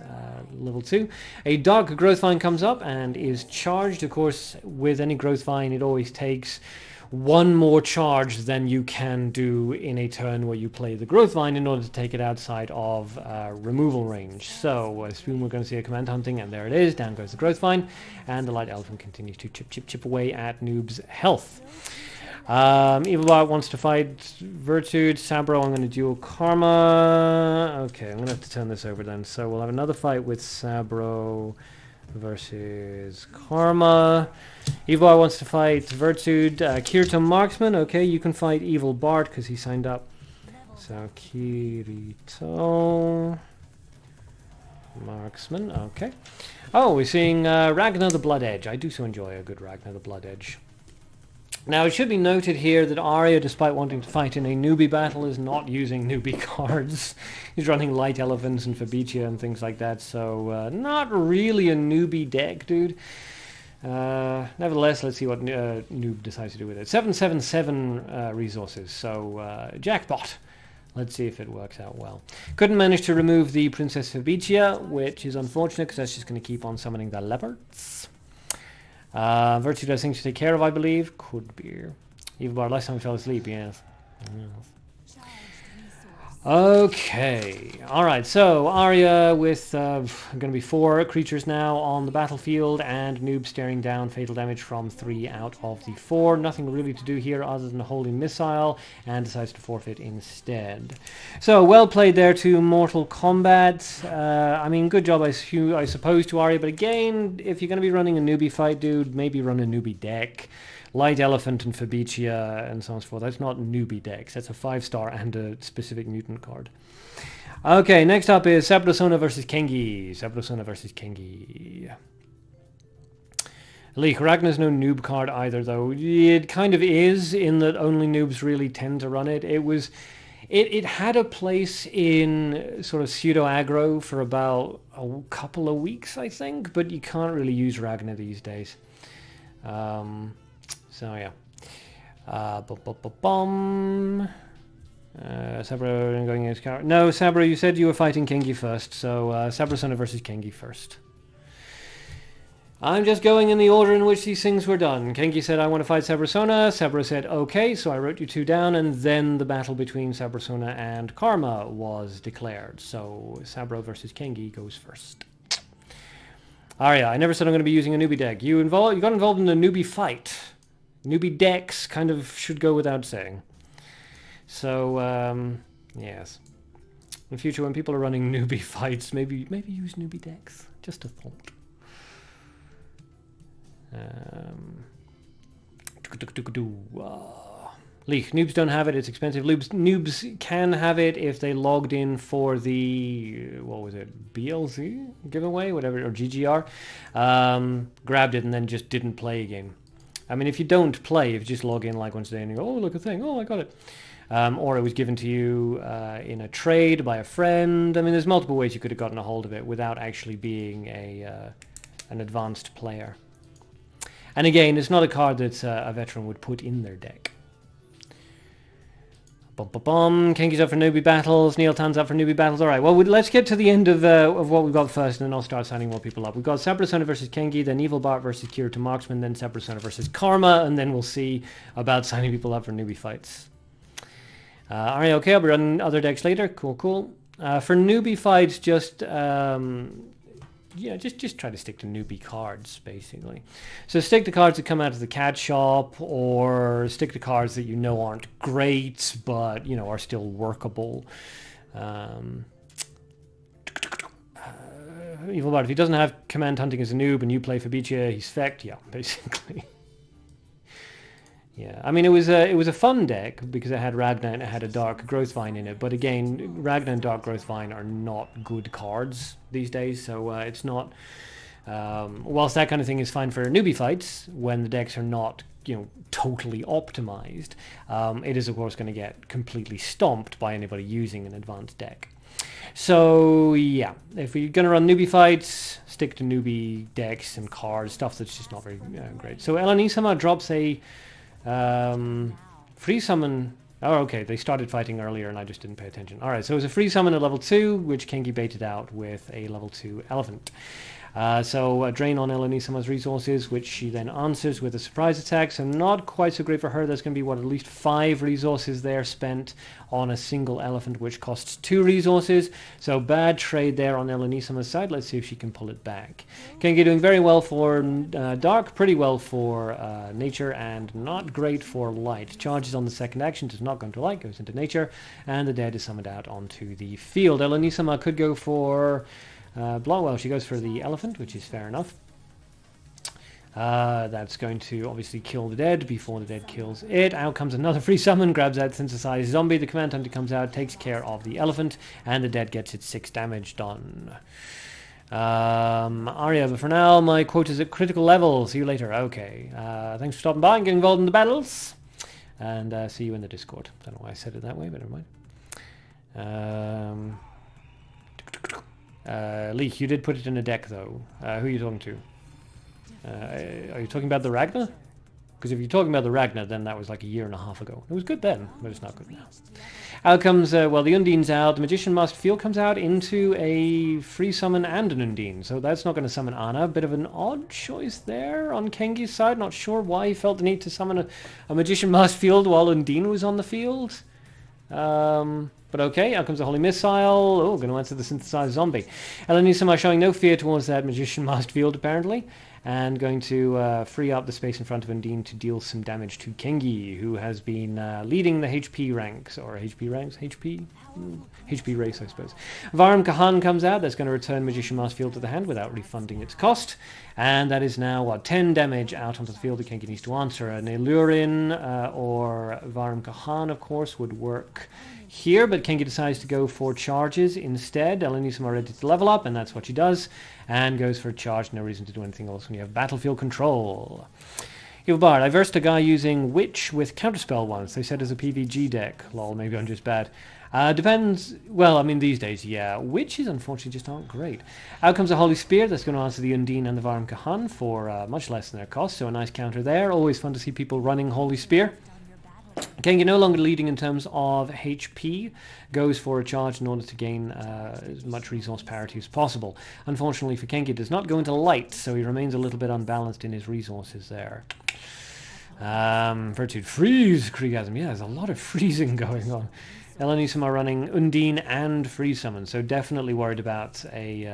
level 2. A Dark Growth Vine comes up and is charged. Of course, with any Growth Vine, it always takes 1 more charge than you can do in a turn where you play the Growth Vine in order to take it outside of removal range. So I assume we're going to see a command hunting, and there it is. Down goes the Growth Vine, and the Light Elephant continues to chip away at Noob's health. Evil Bard wants to fight Virtude. Sabro, I'm going to duel Karma. Okay, I'm going to have to turn this over then. So we'll have another fight with Sabro versus Karma. Evil Bard wants to fight Virtude. Kirito Marksman. Okay, you can fight Evil Bard because he signed up. So Kirito Marksman. Okay. Oh, we're seeing Ragnar the Blood Edge. I do so enjoy a good Ragnar the Blood Edge. Now, it should be noted here that Arya, despite wanting to fight in a newbie battle, is not using newbie cards. He's running Light Elephants and Fabicia and things like that, so not really a newbie deck, dude. Nevertheless, let's see what Noob decides to do with it. 777 resources, so jackpot. Let's see if it works out well. Couldn't manage to remove the Princess Fabicia, which is unfortunate because that's just going to keep on summoning the leopards. Virtue does things to take care of, I believe. Could be. Evil Bard, last time I fell asleep, yes. Okay. Alright, so Arya with going to be 4 creatures now on the battlefield, and Noob staring down fatal damage from 3 out of the 4. Nothing really to do here other than a Holy Missile, and decides to forfeit instead. So, well played there to Mortal Kombat. I mean, good job, I suppose, to Arya, but again, if you're going to be running a newbie fight, dude, maybe run a newbie deck. Light Elephant and Fabicia and so on and so forth. That's not newbie decks. That's a 5-star and a specific mutant card. Okay, next up is Sabrosona versus Kengi. Sabrosona versus Kengi. Leak, Ragnar's no noob card either, though. It kind of is, in that only noobs really tend to run it. It had a place in sort of pseudo-aggro for about a couple of weeks, I think, but you can't really use Ragnar these days. So yeah. Sabro going against Kara. No, Sabro, you said you were fighting Kengi first, so Sabrosona versus Kengi first. I'm just going in the order in which these things were done. Kengi said, I want to fight Sabrosona. Sabro said, okay, so I wrote you 2 down, and then the battle between Sabrosona and Karma was declared. So Sabro versus Kengi goes first. Arya, I never said I'm going to be using a newbie deck. You got involved in a newbie fight. Newbie decks kind of should go without saying. So, yes. In the future, when people are running newbie fights, maybe use newbie decks. Just a thought. Leak. Noobs don't have it. It's expensive. Noobs can have it if they logged in for the, what was it, BLZ giveaway, whatever, or GGR. Grabbed it and then just didn't play a game. I mean, if you don't play, if you just log in like once a day and you go, oh, look a thing, oh, I got it. Or it was given to you in a trade by a friend. I mean, there's multiple ways you could have gotten a hold of it without actually being an advanced player. And again, it's not a card that a veteran would put in their deck. Kenki's up for newbie battles. Neil Tan's up for newbie battles. All right, well, let's get to the end of what we've got first, and then I'll start signing more people up. We've got Sabrosona versus Kenki, then Evil Bart versus Kirito Marksman, then Sabrosona versus Karma, and then we'll see about signing people up for newbie fights. Are you okay? I'll be running other decks later. Cool, cool. For newbie fights, just yeah, just try to stick to newbie cards, basically. So stick to cards that come out of the CAD shop, or stick to cards that you know aren't great, but, you know, are still workable. Evil Bart, if he doesn't have command hunting as a noob and you play Fabicia, he's fecked. Yeah, basically. Yeah, I mean, it was a fun deck because it had Ragnar and it had a Dark Growth Vine in it. But again, Ragnar and Dark Growth Vine are not good cards these days, so it's not. Whilst that kind of thing is fine for newbie fights when the decks are not, you know, totally optimized, it is of course going to get completely stomped by anybody using an advanced deck. So yeah, if you're going to run newbie fights, stick to newbie decks and cards, stuff that's just not very great. So Elanisama drops a free summon. Oh, okay, they started fighting earlier and I just didn't pay attention. Alright, so it was a free summon at level 2, which Kenki baited out with a level 2 elephant. So drain on Elanisama's resources, which she then answers with a surprise attack. So not quite so great for her. There's going to be, what, at least 5 resources there spent on a single elephant, which costs 2 resources. So bad trade there on Elanisama's side. Let's see if she can pull it back. Kenki doing very well for Dark, pretty well for Nature, and not great for Light. Charges on the second action, does not go into Light, goes into Nature, and the dead is summoned out onto the field. Elanisama could go for... Blotwell, she goes for the elephant, which is fair enough. That's going to obviously kill the dead before the dead kills it. Out comes another free summon, grabs that synthesized zombie. The command hunter comes out, takes care of the elephant, and the dead gets its 6 damage done. Arya, but for now, my quote is at critical level. See you later. Okay. Thanks for stopping by and getting involved in the battles. And see you in the Discord. Don't know why I said it that way, but never mind. Leek, you did put it in a deck, though. Who are you talking to? Are you talking about the Ragnar? Because if you're talking about the Ragnar, then that was like a year and a half ago. It was good then, but it's not good now. Out comes, well, the Undine's out. The Magician Masked Field comes out into a free summon and an Undine. So that's not going to summon Anna. Bit of an odd choice there on Kengi's side. Not sure why he felt the need to summon a Magician Masked Field while Undine was on the field. But okay, out comes a Holy Missile. Oh, going to answer the Synthesized Zombie. Elanisama showing no fear towards that Magician Masked Field, apparently. And going to free up the space in front of Undine to deal some damage to Kengi, who has been leading the HP ranks. Or HP ranks? HP? HP race, I suppose. Varum Kahan comes out. That's going to return Magician Masked Field to the hand without refunding its cost. And that is now, what, 10 damage out onto the field that Kengi needs to answer. An Elurin or Varum Kahan, of course, would work here, but Kengi decides to go for charges instead. Elanisama ready to level up, and that's what she does, and goes for a charge. No reason to do anything else when you have battlefield control. Evil Bard, I versed a guy using Witch with Counterspell once. They said as a PvG deck. Lol, maybe I'm just bad. Depends. Well, I mean, these days, yeah. Witches, unfortunately, just aren't great. Out comes a Holy Spear. That's going to answer the Undine and the Varum Kahan for much less than their cost, so a nice counter there. Always fun to see people running Holy Spear. Kengi no longer leading in terms of HP, goes for a charge in order to gain as much resource parity as possible. Unfortunately for Kengi, it does not go into light, so he remains a little bit unbalanced in his resources there. Virtude freeze, Kriegasm. Yeah, there's a lot of freezing going on. Elanisum are running Undine and Freeze Summon, so definitely worried about a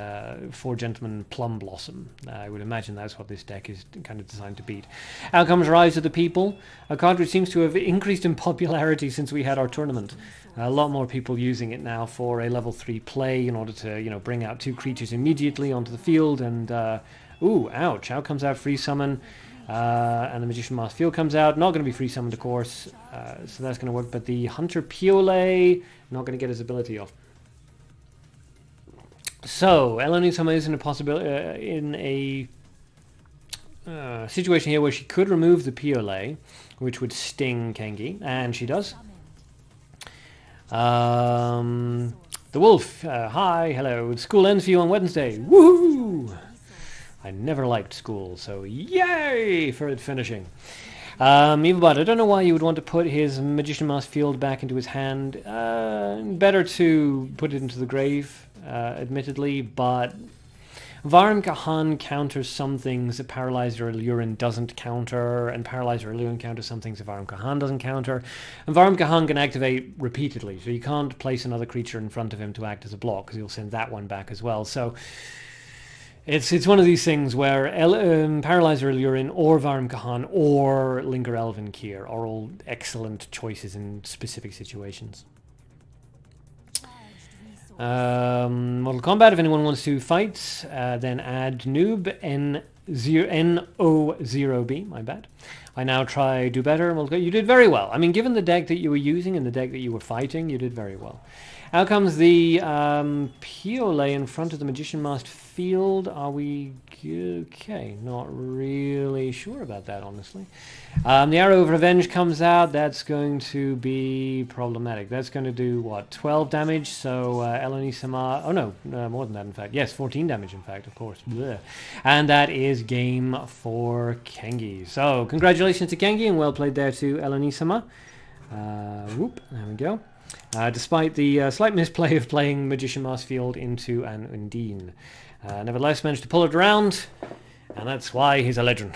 4-Gentleman Plum Blossom. I would imagine that's what this deck is kind of designed to beat. Out comes Rise of the People, a card which seems to have increased in popularity since we had our tournament. A lot more people using it now for a level 3 play in order to, you know, bring out 2 creatures immediately onto the field. And ooh, ouch! Out comes out Freeze Summon, and the Magician Mask Field comes out. Not going to be Freeze Summoned, of course, so that's going to work. But the Hunter Piole not going to get his ability off. So Elanisum is in a possibility in a situation here where she could remove the Piole, which would sting Kengi, and she does. The Wolf, hi, hello. School ends for you on Wednesday. Woohoo! I never liked school, so yay for it finishing. Evilbot, I don't know why you would want to put his Magician Mask Field back into his hand. Better to put it into the grave, admittedly, but Varum Kahan counters some things that Paralyzer Allurin doesn't counter, and Paralyzer Allurin counters some things that Varum Kahan doesn't counter. And Varum Kahan can activate repeatedly, so you can't place another creature in front of him to act as a block, because he'll send that one back as well. So it's one of these things where Paralyzer Allurin or Varum Kahan or Linger Elven Kier are all excellent choices in specific situations. Mortal Kombat, if anyone wants to fight, then add noob N0B, my bad. I now try do better. You did very well. I mean, given the deck that you were using and the deck that you were fighting, you did very well. Out comes the Piole in front of the Magician Mask Field. Are we okay? Not really sure about that, honestly. The Arrow of Revenge comes out. That's going to be problematic. That's going to do, what, 12 damage? So Elanisum... Oh, no, more than that, in fact. Yes, 14 damage, in fact, of course. Blech. And that is game for Kengi. So, congratulations to Kengi, and well played there to Elanisum. Whoop, there we go. Despite the slight misplay of playing Magician Mask Field into an Undine. Nevertheless, managed to pull it around, and that's why he's a legend.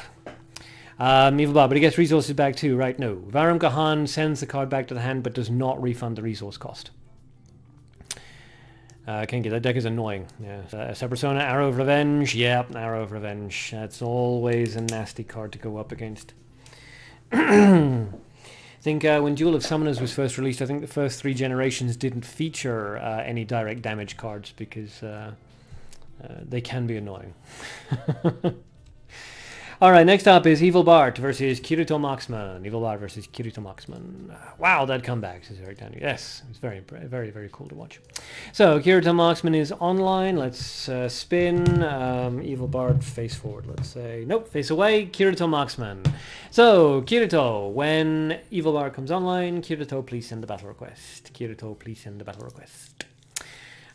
Evilbot, but he gets resources back too, right? No. Varum Kahan sends the card back to the hand, but does not refund the resource cost. Kengi, that deck is annoying. Yeah. Persona, Arrow of Revenge. Yeah, Arrow of Revenge. That's always a nasty card to go up against. I think when Duel of Summoners was first released, I think the first 3 generations didn't feature any direct damage cards because they can be annoying. Alright, next up is Evil Bart versus Kirito Marksman. Evil Bart versus Kirito Marksman. Wow, that comeback, says Eric Daniel. Yes, it's very, very, very cool to watch. So, Kirito Marksman is online. Let's spin. Evil Bart, face forward, let's say. Nope, face away. Kirito Marksman. So, Kirito, when Evil Bart comes online, Kirito, please send the battle request. Kirito, please send the battle request.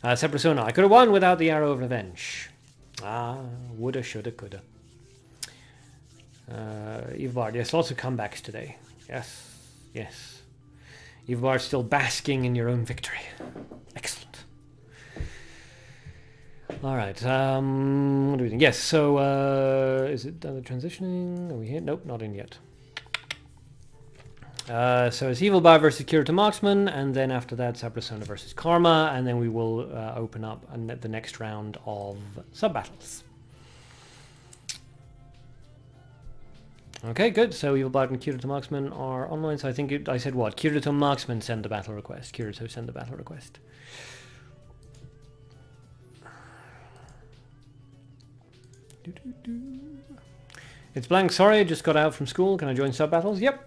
Set Persona. I could have won without the Arrow of Revenge. Woulda, shoulda, coulda. Evbard, yes, lots of comebacks today. Yes, yes. Evbard still basking in your own victory. Excellent. Alright, what do we think? Yes, so, is it the transitioning? Are we here? Nope, not in yet. So it's Evilbard versus Kirito Marksman, and then after that, Sabrasona versus Karma, and then we will open up the next round of sub-battles. Okay, good. So Evilbard and Kirito Marksman are online. So I think I said what? Kirito Marksman send the battle request. Kirito send the battle request. It's blank. Sorry, I just got out from school. Can I join sub battles? Yep.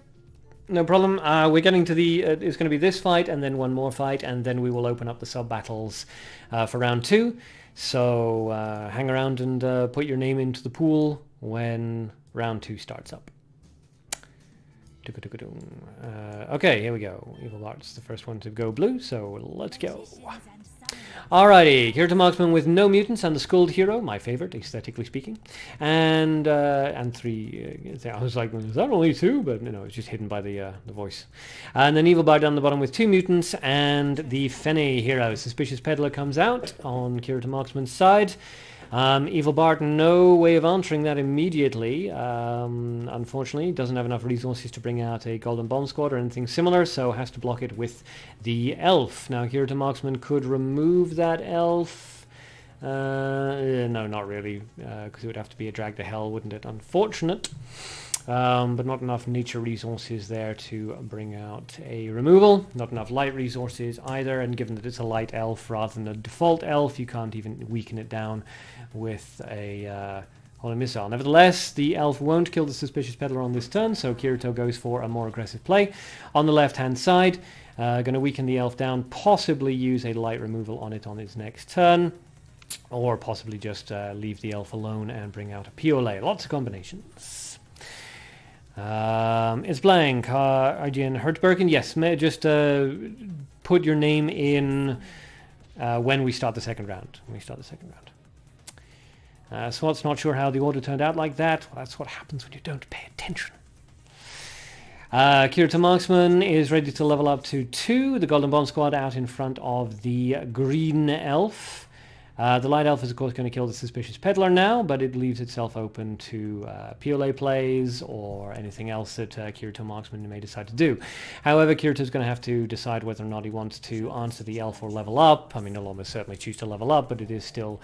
No problem. We're getting to the... it's going to be this fight and then one more fight, and then we will open up the sub battles for round 2. So hang around and put your name into the pool when round 2 starts up. Okay, here we go. Evil Bart's the first one to go blue, so let's go. Alrighty, Kirito Marksman with no mutants and the Skulled Hero, my favorite, aesthetically speaking. And 3, I was like, is that only 2? But no, it's just hidden by the voice. And then Evil Bard down the bottom with 2 mutants and the Fene Hero. Suspicious Peddler comes out on Kirito Marksman's side. Evil Bart, no way of answering that immediately. Unfortunately, doesn't have enough resources to bring out a Golden Bomb Squad or anything similar, so has to block it with the elf. Now, Kirito Marksman could remove that elf. No, not really, because it would have to be a drag to hell, wouldn't it? Unfortunate. But not enough nature resources there to bring out a removal. Not enough light resources either, and given that it's a light elf rather than a default elf, you can't even weaken it down with a Holy Missile. Nevertheless, the elf won't kill the Suspicious Peddler on this turn, so Kirito goes for a more aggressive play. On the left-hand side, going to weaken the elf down, possibly use a light removal on it on its next turn, or possibly just leave the elf alone and bring out a Piolet. Lots of combinations. It's blank. Arcadean Hertzbergen. Yes, just put your name in when we start the second round. Swat's not sure how the order turned out like that. Well, that's what happens when you don't pay attention. Kirito Marksman is ready to level up to 2. The Golden Bomb Squad out in front of the green elf. The light elf is of course going to kill the Suspicious Peddler now, but it leaves itself open to Piolet plays or anything else that Kirito Marksman may decide to do. However, Kirito's going to have to decide whether or not he wants to answer the elf or level up. I mean, he'll almost certainly choose to level up, but it is still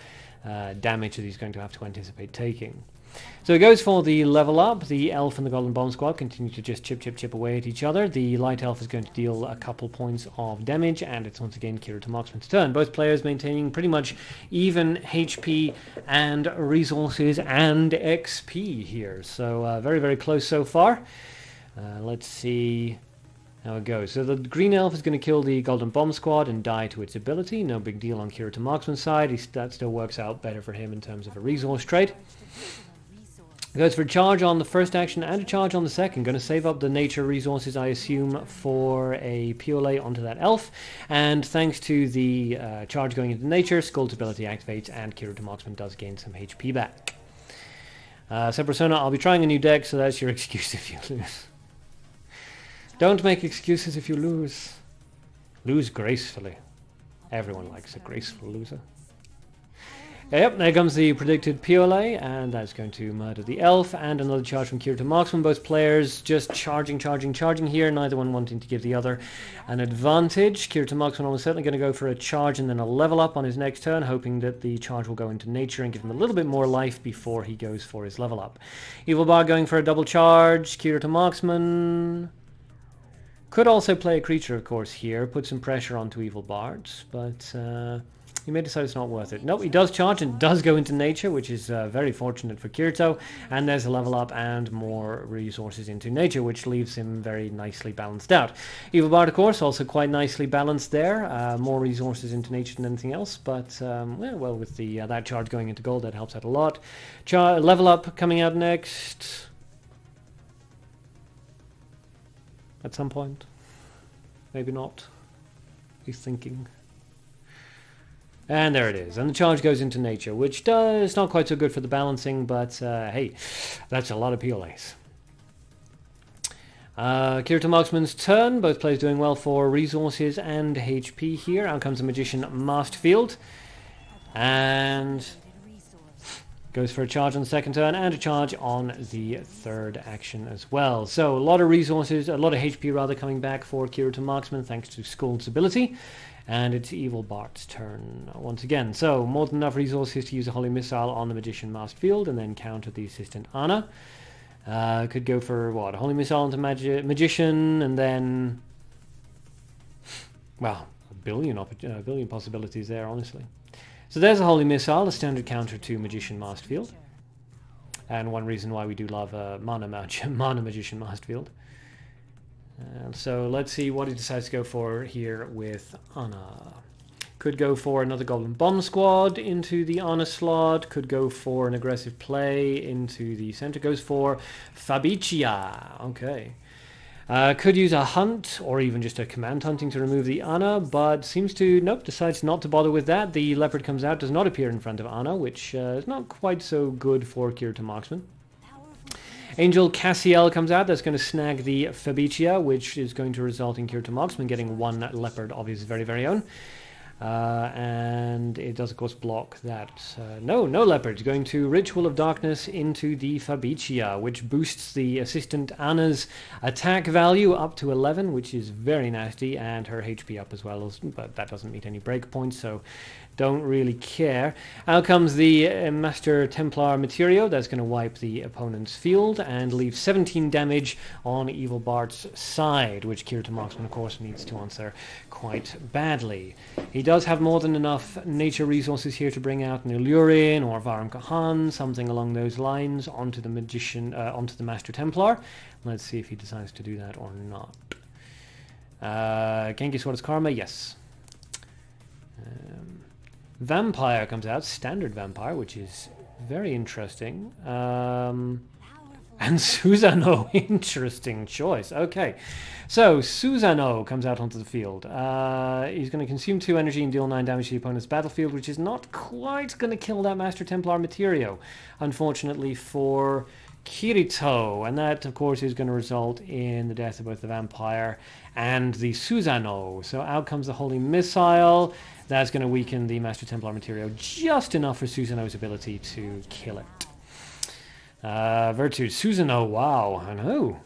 damage that he's going to have to anticipate taking. So he goes for the level up. The elf and the Golden Bomb Squad continue to just chip away at each other. The light elf is going to deal a couple points of damage, and it's once again Kirito Marksman's turn. Both players maintaining pretty much even HP and resources and XP here. So very, very close so far. Let's see how it goes. So the green elf is going to kill the Golden Bomb Squad and die to its ability. No big deal on Kirito Marksman's side. That still works out better for him in terms of a resource trade. Goes for a charge on the first action and a charge on the second. Going to save up the nature resources, I assume, for a Piolet onto that elf. And thanks to the charge going into nature, Skull's ability activates and Kirito Marksman does gain some HP back. Persona, I'll be trying a new deck, so that's your excuse if you lose. Don't make excuses if you lose. Lose gracefully. Everyone likes a graceful loser. Yep, there comes the predicted Piolet, and that's going to murder the elf, and another charge from Kirito Marksman. Both players just charging here, neither one wanting to give the other an advantage. Kirito Marksman almost certainly going to go for a charge and then a level up on his next turn, hoping that the charge will go into nature and give him a little bit more life before he goes for his level up. Evil Bard going for a double charge. Kirito Marksman could also play a creature, of course, here, put some pressure onto Evil Bards, but he may decide it's not worth it. Nope, he does charge and does go into nature, which is very fortunate for Kirito. And there's a level up and more resources into nature, which leaves him very nicely balanced out. Evil Bard, of course, also quite nicely balanced there. More resources into nature than anything else. But, well, with the that charge going into gold, that helps out a lot. Level up coming out next. At some point. Maybe not. He's thinking. And there it is. And the charge goes into nature, which does not quite so good for the balancing, but hey, that's a lot of PLAs. Kirito Marksman's turn. Both players doing well for resources and HP here. Out comes the Magician Masterfield. And goes for a charge on the second turn and a charge on the third action as well. So a lot of resources, a lot of HP rather, coming back for Kirito Marksman thanks to Skull's ability. And it's Evil Bart's turn once again. So more than enough resources to use a Holy Missile on the Magician Masterfield and then counter the Assistant Anna. Could go for what? A Holy Missile onto Magician and then, well, a billion possibilities there, honestly. So there's a Holy Missile, a standard counter to Magician Masterfield. And one reason why we do love Mana Magician Masterfield. So let's see what he decides to go for here with Anna. Could go for another Golden Bomb Squad into the Anna slot. Could go for an aggressive play into the center. Goes for Fabricia. Okay. Could use a hunt or even just a command hunting to remove the Anna, but seems to, nope, decides not to bother with that. The leopard comes out, does not appear in front of Anna, which is not quite so good for Kirito Marksman. Angel Cassiel comes out, that's going to snag the Fabricia, which is going to result in Kirito Marksman getting one leopard of his very, very own. And it does, of course, block that. No leopards. Going to Ritual of Darkness into the Fabricia, which boosts the assistant Anna's attack value up to 11, which is very nasty, and her HP up as well, but that doesn't meet any breakpoints, so don't really care. Out comes the Master Templar Materio. That's going to wipe the opponent's field and leave 17 damage on Evil Bart's side, which Kirito Marksman, of course, needs to answer quite badly. He does have more than enough nature resources here to bring out an Illurin or Varum Kahan, something along those lines, onto the Magician, onto the Master Templar. Let's see if he decides to do that or not. Genki Sword's Karma, yes. Vampire comes out, standard vampire, which is very interesting. And Susano, interesting choice. Okay, so Susano comes out onto the field. He's going to consume 2 energy and deal 9 damage to the opponent's battlefield, which is not quite going to kill that Master Templar Materio, unfortunately for Kirito, and that of course is going to result in the death of both the vampire and the Susano. So out comes the Holy Missile. That's going to weaken the Master Templar Materio just enough for Susano's ability to kill it. Virtue, Susano, wow, I know.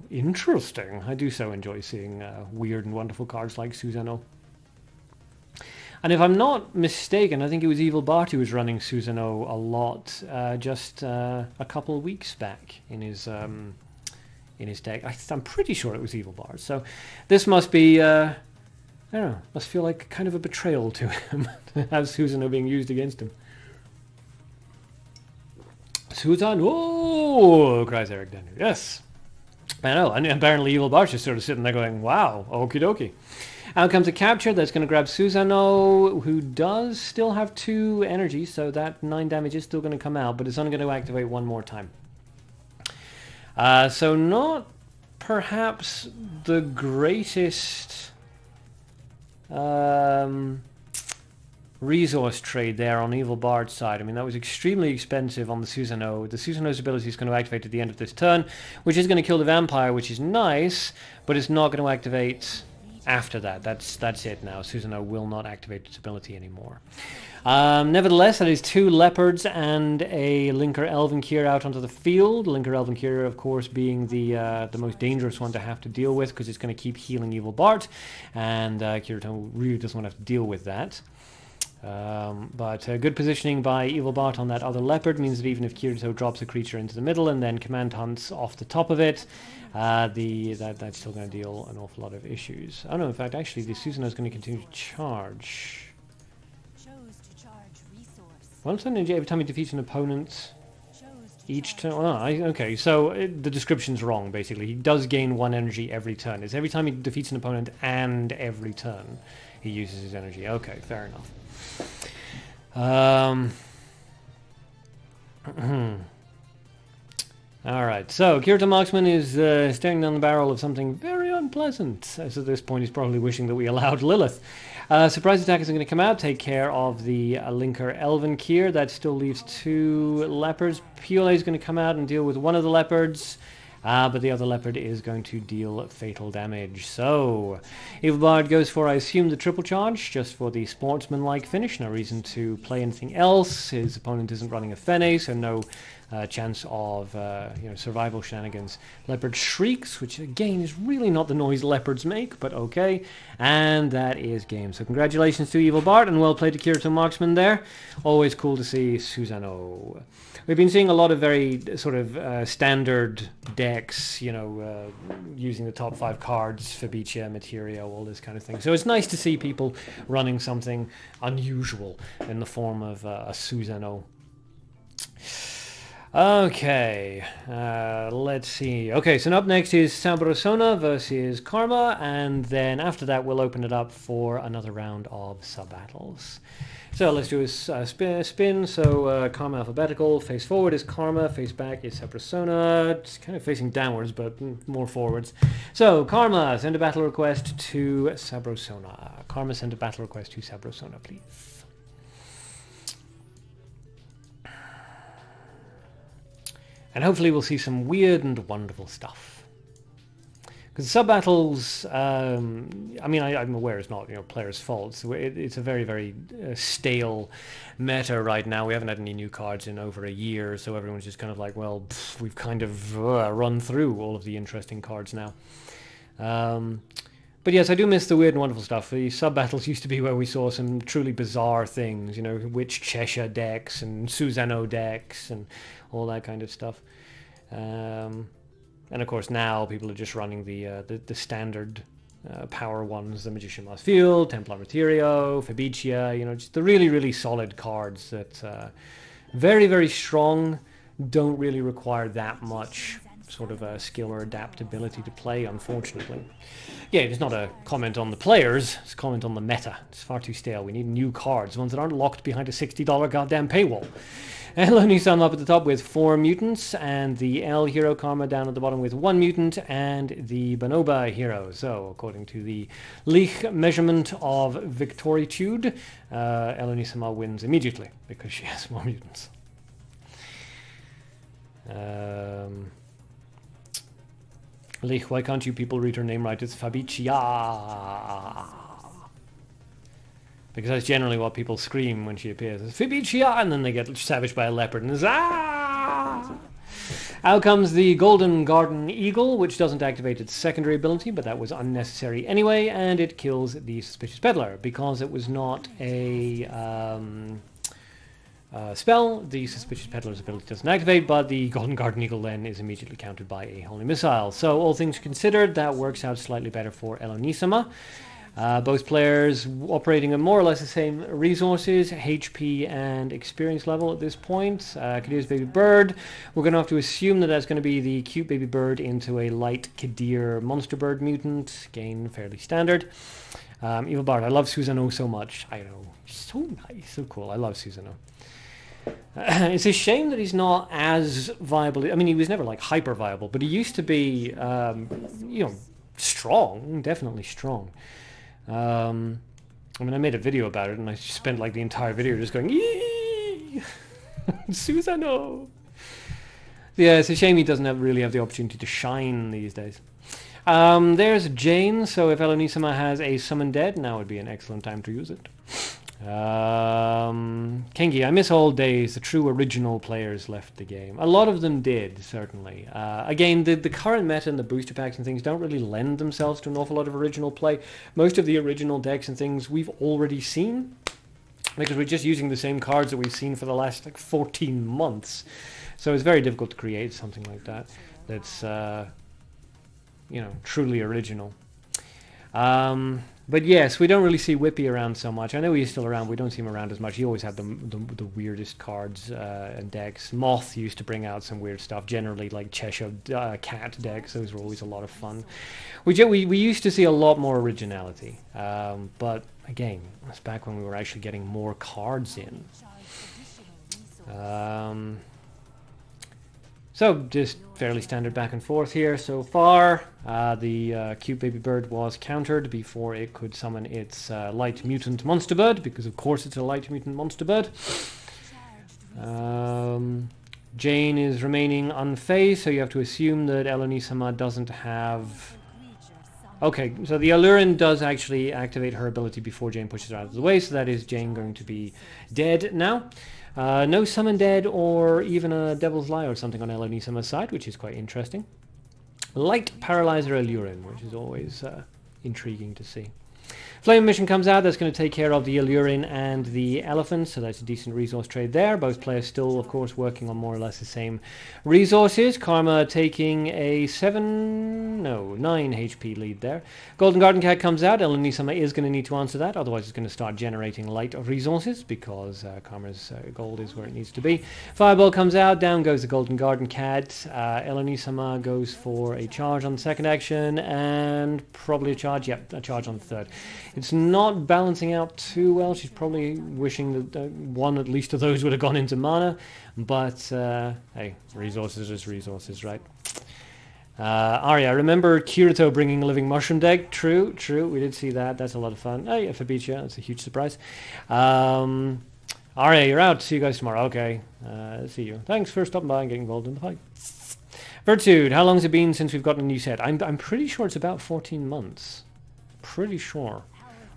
Interesting. I do so enjoy seeing weird and wonderful cards like Susano. And if I'm not mistaken, I think it was Evil Bart who was running Susano a lot just a couple of weeks back in his deck. I'm pretty sure it was Evil Bart. So this must be, I don't know, must feel like kind of a betrayal to him to have Susano being used against him. Susano, cries Eric Denner. Yes, I know. And apparently Evil Bart's just sort of sitting there going, wow, okie dokie. Out comes a capture that's going to grab Susano, who does still have 2 energy, so that 9 damage is still going to come out, but it's only going to activate 1 more time. So not perhaps the greatest resource trade there on Evil Bard's side. I mean, that was extremely expensive on the Susano. The Susano's ability is going to activate at the end of this turn, which is going to kill the vampire, which is nice, but it's not going to activate after that. That's it now. Susano will not activate its ability anymore. Nevertheless, that is 2 leopards and a Linker Elvenkyr out onto the field. Linker Elvenkyr, of course, being the most dangerous one to have to deal with, because it's going to keep healing Evil Bart, and Kirito really doesn't want to have to deal with that. But good positioning by Evil Bart on that other leopard means that even if Kirito drops a creature into the middle and then command hunts off the top of it, that's still going to deal an awful lot of issues. Oh no, in fact, actually, the Susano is going to continue to charge. Once an energy every time he defeats an opponent each turn. Okay, so the description's wrong, basically. He does gain 1 energy every turn. It's every time he defeats an opponent and every turn he uses his energy. Okay, fair enough. Alright, so Kirito Marksman is staring down the barrel of something very unpleasant. So at this point he's probably wishing that we allowed Lilith. Surprise attack is going to come out, take care of the Linker Elvenkyr. That still leaves 2 leopards. Piole is going to come out and deal with one of the leopards. But the other leopard is going to deal fatal damage. So, Evil Bard goes for, I assume, the triple charge, just for the sportsman-like finish. No reason to play anything else. His opponent isn't running a Fene, so no chance of survival shenanigans. Leopard shrieks, which again is really not the noise leopards make, but okay. And that is game. So congratulations to Evil Bard, and well played to Kirito Marksman there. Always cool to see Susano. We've been seeing a lot of very sort of standard decks, using the top 5 cards, Fabricia, Materio, all this kind of thing. So it's nice to see people running something unusual in the form of a Susano. Okay, let's see. Okay, so up next is Sabrosona versus Karma, and then after that we'll open it up for another round of sub-battles. So let's do a spin. So Karma alphabetical, face forward is Karma, face back is Sabrosona. It's kind of facing downwards, but more forwards. So Karma, send a battle request to Sabrosona. Karma, send a battle request to Sabrosona, please. And hopefully we'll see some weird and wonderful stuff. Because sub-battles, I mean, I'm aware it's not, players' fault. So it's a very, very stale meta right now. We haven't had any new cards in over a year, so everyone's just kind of like, well, we've kind of run through all of the interesting cards now. But yes, I do miss the weird and wonderful stuff. The sub-battles used to be where we saw some truly bizarre things, Witch Cheshire decks and Susano decks and all that kind of stuff. And of course now people are just running the standard power ones, the Magician Lost Field, Templar Materio, Fabicia, just the really, really solid cards that very, very strong, don't really require that much sort of skill or adaptability to play, unfortunately. Yeah, it's not a comment on the players, it's a comment on the meta. It's far too stale. We need new cards, ones that aren't locked behind a $60 goddamn paywall. And Lonisam up at the top with 4 mutants, and the L hero Karma down at the bottom with 1 mutant, and the Bonoba hero. So, according to the League measurement of Victoritude, Elonisama wins immediately, because she has more mutants. League, why can't you people read her name right? It's Fabicia. Because that's generally what people scream when she appears. It's Fabicia, and then they get savaged by a leopard, and it's ah! Out comes the Golden Garden Eagle, which doesn't activate its secondary ability, but that was unnecessary anyway, and it kills the Suspicious Peddler. Because it was not a spell, the Suspicious Peddler's ability doesn't activate, but the Golden Garden Eagle then is immediately countered by a Holy Missile. So all things considered, that works out slightly better for Elonisama. Both players operating at more or less the same resources, HP and experience level at this point. Kadir's Baby Bird, we're going to have to assume that that's going to be the cute baby bird into a light Kadir monster bird mutant. Again, fairly standard. Evil Bard, I love Susano so much. I know, so nice, so cool. I love Susano. It's a shame that he's not as viable. I mean, he was never like hyper viable, but he used to be, strong, definitely strong. I mean, I made a video about it, and I spent like the entire video just going, eee! Susano! Yeah, it's a shame he doesn't really have the opportunity to shine these days. There's Jane, so if Elonisama has a Summon Dead, now would be an excellent time to use it. Kengi, I miss old days. The true original players left the game. A lot of them did, certainly. Again, the current meta and the booster packs and things don't really lend themselves to an awful lot of original play. Most of the original decks and things we've already seen, because we're just using the same cards that we've seen for the last like 14 months. So it's very difficult to create something like that that's truly original. But yes, we don't really see Whippy around so much. I know he's still around, we don't see him around as much. He always had the weirdest cards and decks. Moth used to bring out some weird stuff, generally like Cheshire cat decks. Those were always a lot of fun. We used to see a lot more originality. But again, that's back when we were actually getting more cards in. So just fairly standard back and forth here so far. The cute baby bird was countered before it could summon its light mutant monster bird, because of course it's a light mutant monster bird. Jane is remaining unfazed, so you have to assume that Elonisama doesn't have... Okay, so the Allurin does actually activate her ability before Jane pushes her out of the way, so that is Jane going to be dead now. No Summon Dead or even a Devil's Lie or something on Elonisama's side, which is quite interesting. Light Paralyzer Allurin, which is always intriguing to see. Flame Mission comes out, that's going to take care of the Allurin and the Elephant, so that's a decent resource trade there. Both players still, of course, working on more or less the same resources. Karma taking a 9 HP lead there. Golden Garden Cat comes out, Elonisama is going to need to answer that, otherwise it's going to start generating light resources, because Karma's gold is where it needs to be. Fireball comes out, down goes the Golden Garden Cat. Elonisama goes for a charge on the second action, and probably a charge, yep, a charge on the third. It's not balancing out too well. She's probably wishing that one at least of those would have gone into mana. But, hey, resources is resources, right? Arya, remember Kirito bringing a living mushroom deck? True, true. We did see that. That's a lot of fun. Oh, yeah, Fabicia. That's a huge surprise. Arya, you're out. See you guys tomorrow. Okay. See you. Thanks for stopping by and getting involved in the fight. Virtude, how long has it been since we've gotten a new set? I'm pretty sure it's about 14 months. Pretty sure.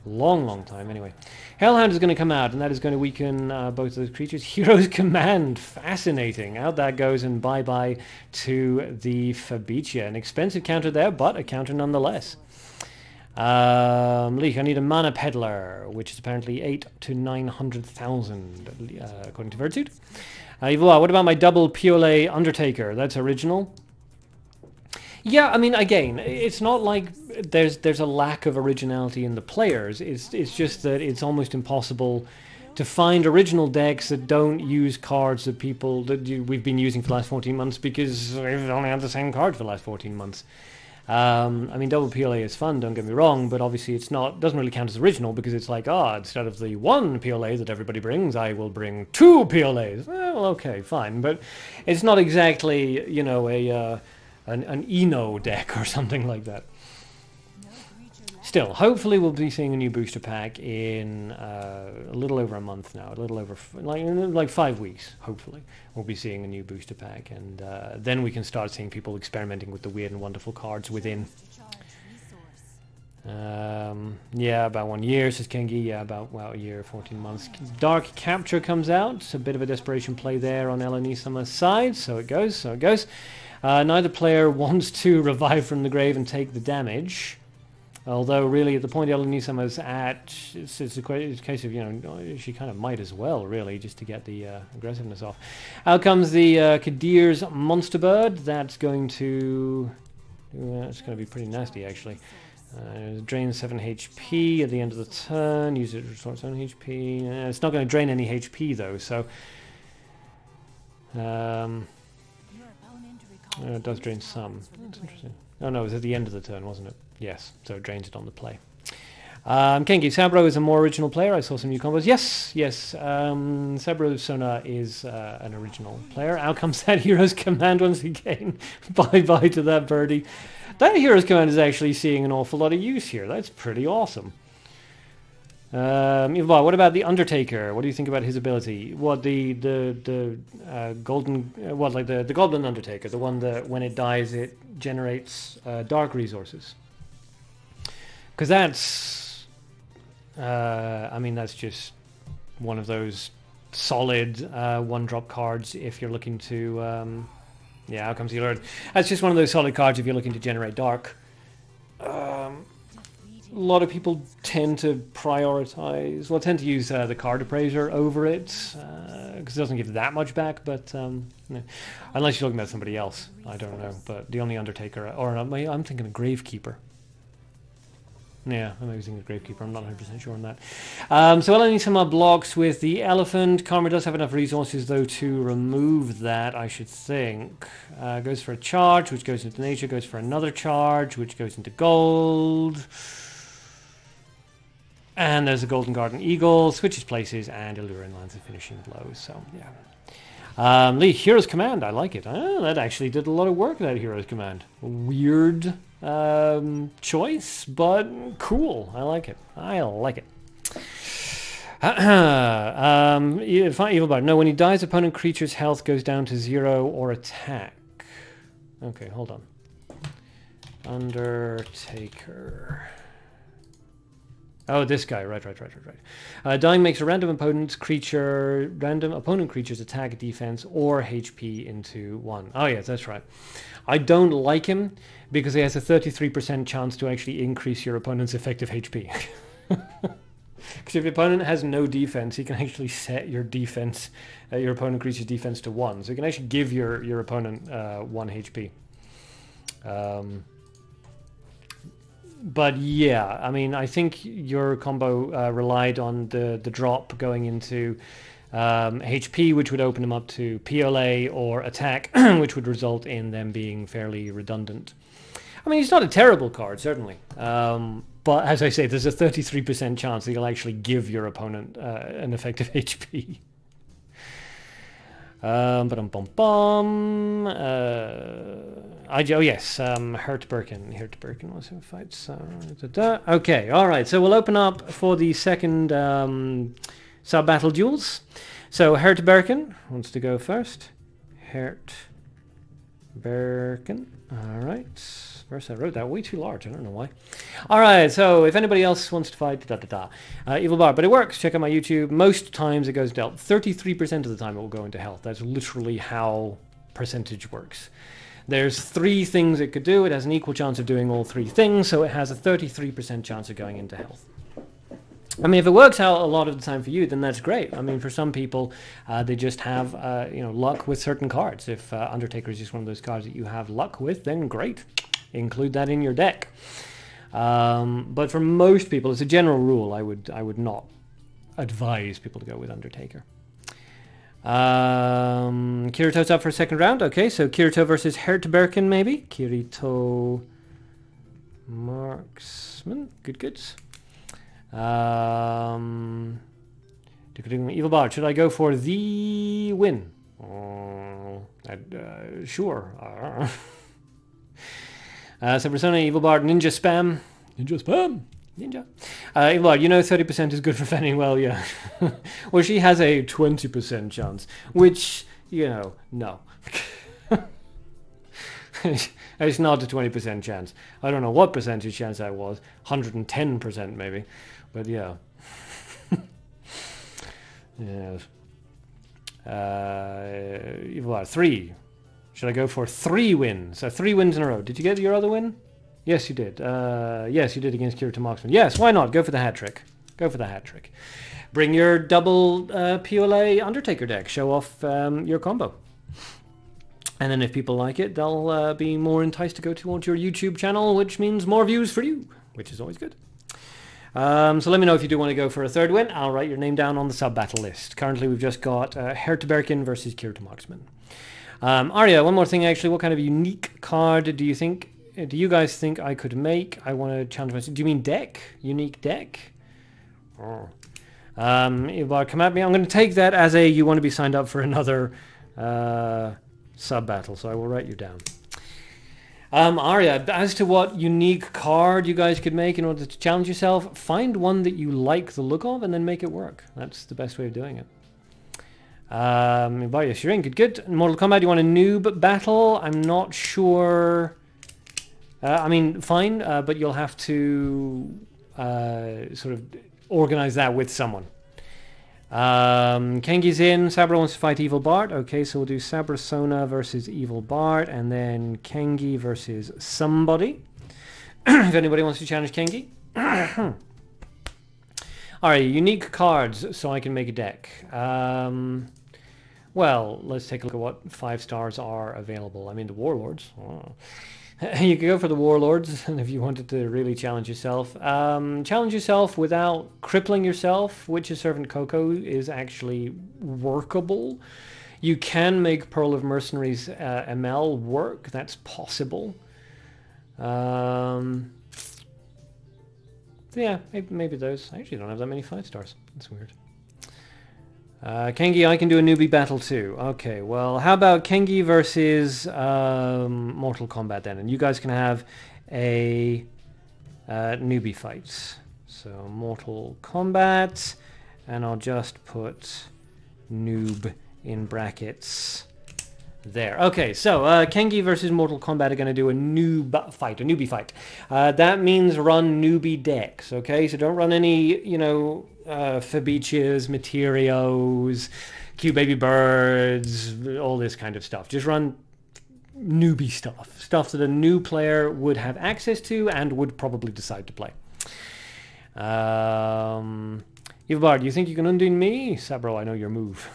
Long time, anyway. Hellhound is going to come out, and that is going to weaken both of those creatures. Hero's Command, fascinating. Out that goes, and bye-bye to the Fabicia. An expensive counter there, but a counter nonetheless. Leek, I need a Mana Peddler, which is apparently 8 to 900,000, according to Virtude. Evil, what about my double Piolet Undertaker? That's original. Yeah, I mean, again, it's not like there's a lack of originality in the players. It's just that it's almost impossible to find original decks that don't use cards that we've been using for the last 14 months because we've only had the same card for the last 14 months. I mean, double PLA is fun, don't get me wrong, but obviously doesn't really count as original because it's like, instead of the one PLA that everybody brings, I will bring 2 PLAs. Well, okay, fine, but it's not exactly, you know, an Eno deck or something like that. Still, hopefully we'll be seeing a new booster pack in a little over a month now, a little over like 5 weeks. Hopefully, we'll be seeing a new booster pack, and then we can start seeing people experimenting with the weird and wonderful cards within. Yeah, about 1 year, says Kengi. Yeah, about a year, 14 months. Dark Capture comes out. It's a bit of a desperation play there on Elenisama's side. So it goes. Neither player wants to revive from the grave and take the damage. Although, really, at the point Elenisama's at, it's a case of, you know, she kind of might as well, really, just to get the aggressiveness off. Out comes the Kadir's Monster Bird. That's going to... it's going to be pretty nasty, actually. Drain 7 HP at the end of the turn. Use it to restore its own HP. It's not going to drain any HP, though, so... it does drain some. That's interesting. Oh, no, it was at the end of the turn, wasn't it? Yes, so it drains it on the play. Kengi, Sabro is a more original player. I saw some new combos. Yes. Sabro Sona is an original player. Out comes that Hero's Command once again. Bye-bye to that birdie. That Hero's Command is actually seeing an awful lot of use here. That's pretty awesome. What about the Undertaker? What do you think about his ability? What the golden, like the Goblin Undertaker, the one that when it dies it generates dark resources. Because that's, I mean, that's just one of those solid one-drop cards if you're looking to, yeah, Outcomes Healer. That's just one of those solid cards if you're looking to generate dark. A lot of people tend to prioritize, tend to use the Card Appraiser over it, because it doesn't give that much back, but, no. Unless you're talking about somebody else, I don't know, but the only Undertaker, or I'm thinking of Gravekeeper. Yeah, I'm using the Gravekeeper. I'm not 100% sure on that. So Elenisama blocks with the Elephant. Karma does have enough resources, though, to remove that, I should think. Goes for a charge, which goes into nature. Goes for another charge, which goes into gold. And there's a Golden Garden Eagle. Switches places, and Illurin lands a finishing blow. So, yeah. Lee, Hero's Command. I like it. That actually did a lot of work, that Hero's Command. Weird choice, but cool. I like it. Evil Bard. No, when he dies, opponent creature's health goes down to 0 or attack. Okay, hold on. Undertaker. Oh, this guy. Right. Dying makes a random opponent creature's attack, defense, or HP into 1. Oh, yes, that's right. I don't like him because he has a 33% chance to actually increase your opponent's effective HP. Because if your opponent has no defense, he can actually set your defense, your opponent creature's defense to 1. So you can actually give your opponent 1 HP. But yeah, I mean, I think your combo relied on the drop going into HP, which would open them up to PLA or attack, which would result in them being fairly redundant. I mean, it's not a terrible card, certainly. But as I say, there's a 33% chance that you'll actually give your opponent an effective HP. Oh yes, Hurt Birkin was who fights. Okay, all right. So we'll open up for the second sub-battle duels. So Hurt Birkin wants to go first. Hurt Birkin. Alright. First, I wrote that way too large. I don't know why. Alright, so if anybody else wants to fight, Evil Bard. But it works. Check out my YouTube. Most times it goes dealt. 33% of the time it will go into health. That's literally how percentage works. There's 3 things it could do. It has an equal chance of doing all 3 things, so it has a 33% chance of going into health. I mean, if it works out a lot of the time for you, then that's great. I mean, for some people, they just have, luck with certain cards. If Undertaker is just one of those cards that you have luck with, then great. Include that in your deck. But for most people, as a general rule, I would not advise people to go with Undertaker. Kirito's up for a second round. Okay, so Kirito versus Hertberken, maybe? Kirito... Marksman. Good. Evil Bard, should I go for the win? Sure. So Persona, Evil Bard, Ninja Spam. Ninja. Evil Bard, 30% is good for fending well, yeah. Well, she has a 20% chance, which, no. It's not a 20% chance. I don't know what percentage chance that was. 110% maybe. But yeah. Yes. Evil Bard, 3. Should I go for 3 wins? 3 wins in a row. Did you get your other win? Yes, you did. Yes, you did against Kirito Marksman. Yes, why not? Go for the hat trick. Go for the hat trick. Bring your double PLA Undertaker deck. Show off your combo. And then if people like it, they'll be more enticed to go towards your YouTube channel, which means more views for you, which is always good. So let me know if you do want to go for a 3rd win. I'll write your name down on the sub-battle list. Currently, we've just got Hertberken versus Kirito Marksman. Arya, one more thing, actually. What kind of unique card do you guys think I could make? I want to challenge myself. Do you mean deck? Unique deck? Oh. Ivar, come at me. I'm going to take that as you want to be signed up for another sub-battle, so I will write you down. Arya, as to what unique card you guys could make in order to challenge yourself, find one that you like the look of and then make it work. That's the best way of doing it. Ibarya, Shirin, good. Mortal Kombat, you want a noob battle? I'm not sure. I mean, fine, but you'll have to sort of organize that with someone. Kengi's in. Sabra wants to fight Evil Bard. Okay, so we'll do Sabra Sona versus Evil Bard, and then Kengi versus somebody. If anybody wants to challenge Kengi. Alright, unique cards, so I can make a deck. Well, let's take a look at what 5 stars are available. I mean, the Warlords. Oh. You could go for the Warlords if you wanted to really challenge yourself. Challenge yourself without crippling yourself. Witch's Servant Coco is actually workable. You can make Pearl of Mercenaries ML work. That's possible. Yeah, maybe those. I actually don't have that many 5 stars. That's weird. Kengi, I can do a newbie battle too. Okay, well, how about Kengi versus Mortal Kombat then? And you guys can have a newbie fight. So, Mortal Kombat, and I'll just put noob in brackets there. Okay, so Kengi versus Mortal Kombat are going to do a newbie fight. That means run newbie decks, okay? So don't run any, Fabiches, Materios, Cute Baby Birds, all this kind of stuff. Just run newbie stuff. Stuff that a new player would have access to and would probably decide to play. Evil Bard, you think you can undo me? Sabro, I know your move.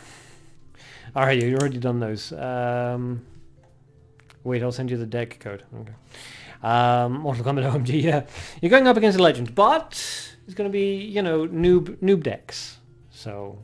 Alright, you've already done those. Wait, I'll send you the deck code. Okay. Mortal Kombat OMG, yeah. You're going up against a legend, but it's going to be, noob decks. So,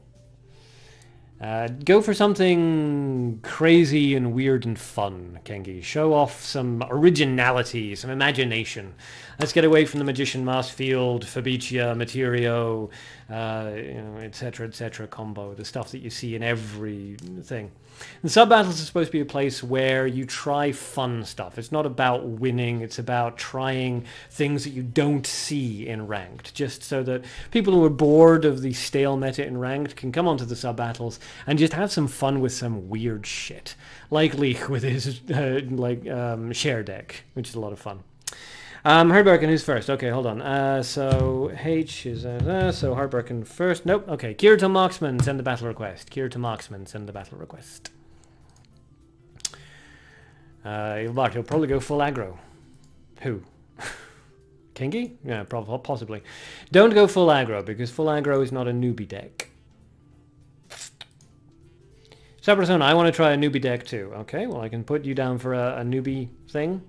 go for something crazy and weird and fun, Kengi. Show off some originality, some imagination. Let's get away from the Magician, Mass Field, Fabricia, Materio, etc. combo, the stuff that you see in every thing. The sub-battles are supposed to be a place where you try fun stuff. It's not about winning, it's about trying things that you don't see in Ranked, just so that people who are bored of the stale meta in Ranked can come onto the sub-battles and just have some fun with some weird shit. Like Leek with his share deck, which is a lot of fun. Hardbergen, who's first? Okay, hold on. So H is so Hardbergen first. Nope. Okay, Kirito Moxman, send the battle request. Kirito Moxman, send the battle request. Bart, he'll probably go full aggro. Who? Kingy? Yeah, probably, possibly. Don't go full aggro because full aggro is not a newbie deck. Sabrasona, I want to try a newbie deck too. Okay, well I can put you down for a newbie thing.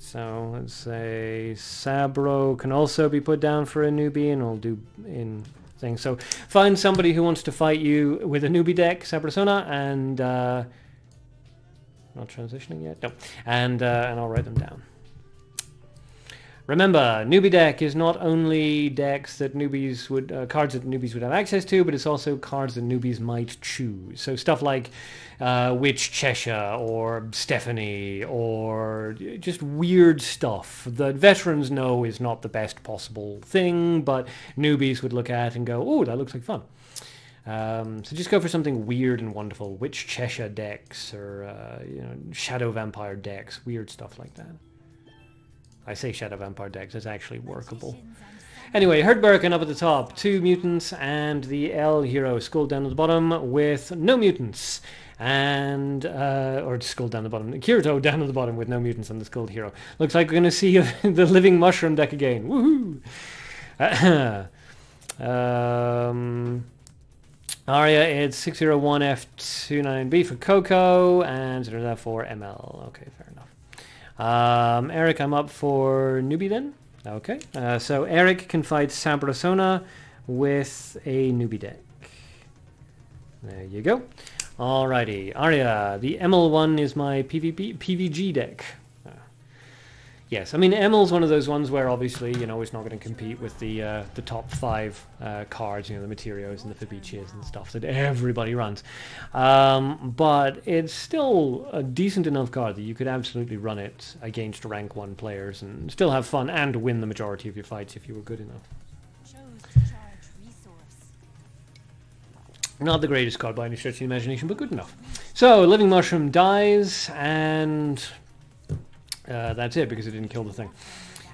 So let's say Sabro can also be put down for a newbie, and we'll do in things. So find somebody who wants to fight you with a newbie deck, Sabrasona, and not transitioning yet. No, and I'll write them down. Remember, newbie deck is not only decks that newbies would cards that newbies would have access to, but it's also cards that newbies might choose. So stuff like Witch Cheshire or Stephanie or just weird stuff that veterans know is not the best possible thing, but newbies would look at and go, "Oh, that looks like fun." So just go for something weird and wonderful. Witch Cheshire decks or Shadow Vampire decks, weird stuff like that. I say Shadow Vampire decks, it's actually workable. Anyway, Herdbergen up at the top, 2 mutants, and the L hero skull down at the bottom with no mutants. And, or skull down the bottom, Kirito down at the bottom with no mutants and the skull hero. Looks like we're going to see the Living Mushroom deck again. Woohoo! Aria, it's 601F29B for Coco, and that for ML. Okay, fair enough. Eric, I'm up for newbie then. Okay, so Eric can fight Sabrasona with a newbie deck. There you go. Alrighty, Arya, the ML one is my PVG deck. Yes, I mean ML's one of those ones where obviously it's not going to compete with the top 5 cards, the Materios and the Fabicias and stuff that everybody runs. But it's still a decent enough card that you could absolutely run it against rank 1 players and still have fun and win the majority of your fights if you were good enough. Not the greatest card by any stretch of the imagination, but good enough. So Living Mushroom dies and that's it, because it didn't kill the thing.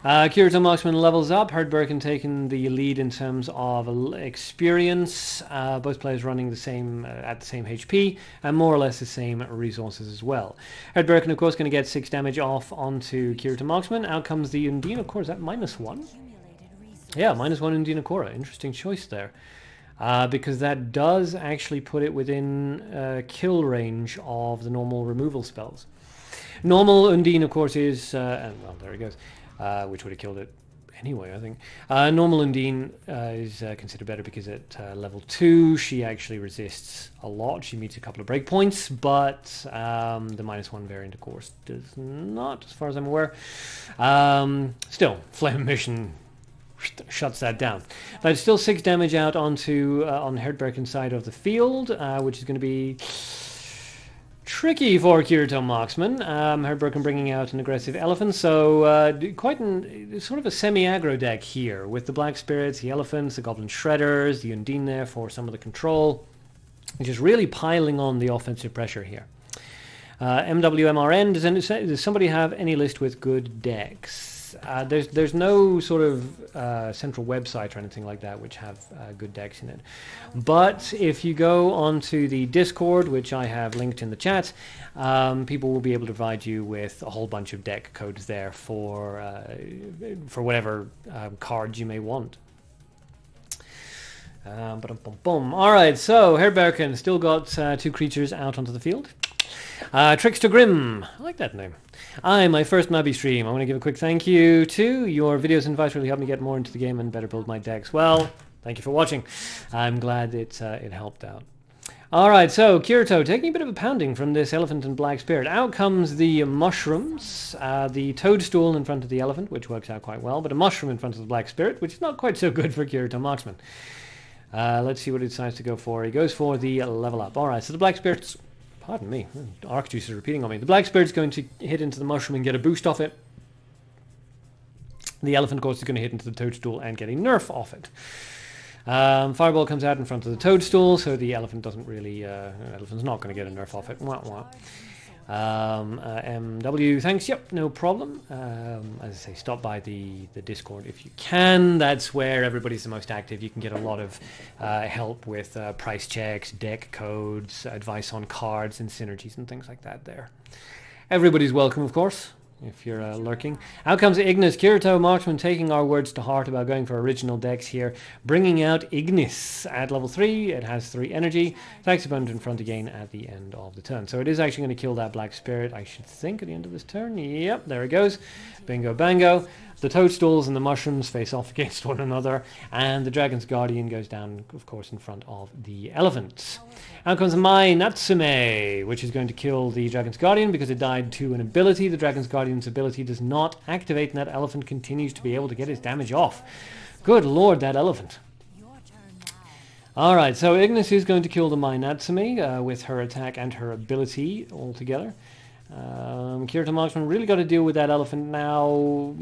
Kirito Moxman levels up. Herdbergen taking the lead in terms of experience. Both players running the same at the same HP and more or less the same resources as well. Herdbergen, of course, going to get 6 damage off onto Kirito Moxman. Out comes the Undine Core. Is that -1? Yeah, -1 Undine Core. Interesting choice there. Because that does actually put it within kill range of the normal removal spells. Normal Undine, of course, is... well, there he goes. Which would have killed it anyway, I think. Normal Undine is considered better because at level 2, she actually resists a lot. She meets a couple of breakpoints, but the -1 variant, of course, does not, as far as I'm aware. Still, Flame Mission shuts that down. That's still 6 damage out onto on Herdbergen's side of the field, which is going to be tricky for Kirito Moxman. Herdbergen bringing out an aggressive elephant, so quite sort of a semi-aggro deck here with the Black Spirits, the Elephants, the Goblin Shredders, the Undine there for some of the control, which is really piling on the offensive pressure here. MWMRN, does somebody have any list with good decks? There's no sort of central website or anything like that which have good decks in it. But if you go onto the Discord, which I have linked in the chat, people will be able to provide you with a whole bunch of deck codes there for whatever cards you may want. Alright, so Herdbergen still got 2 creatures out onto the field. Trickster Grim, I like that name. My first Mabby stream. I want to give a quick thank you to your videos and advice really helped me get more into the game and better build my decks. Well, thank you for watching. I'm glad it helped out. Alright, so Kirito taking a bit of a pounding from this elephant and black spirit. Out comes the mushrooms, the toadstool in front of the elephant, which works out quite well, but a mushroom in front of the black spirit, which is not quite so good for Kirito Marksman. Let's see what he decides to go for. He goes for the level up. Alright, so the black spirit's... Pardon me, Arc Juice is repeating on me. The black spirit's going to hit into the mushroom and get a boost off it. The elephant, of course, is going to hit into the toadstool and get a nerf off it. Fireball comes out in front of the toadstool, so the elephant doesn't really... elephant's not going to get a nerf off it. Wah, wah. MW, thanks. Yep, no problem. As I say, stop by the Discord if you can. That's where everybody's the most active. You can get a lot of help with price checks, deck codes, advice on cards and synergies and things like that there. Everybody's welcome, of course, if you're lurking. Out comes Ignis. Kirito Marksman taking our words to heart about going for original decks here. Bringing out Ignis at level 3. It has 3 energy. Attacks opponent in front again at the end of the turn. So it is actually going to kill that black spirit, I should think, at the end of this turn. Yep, there it goes. Bingo bango. The toadstools and the mushrooms face off against one another, and the Dragon's Guardian goes down, of course, in front of the elephant. Out comes my Natsume, which is going to kill the Dragon's Guardian because it died to an ability. The Dragon's Guardian's ability does not activate, and that elephant continues to be able to get his damage off. Good lord, that elephant. Alright, so Ignis is going to kill the Mai Natsume with her attack and her ability all together. Kirito Marksman really got to deal with that elephant now.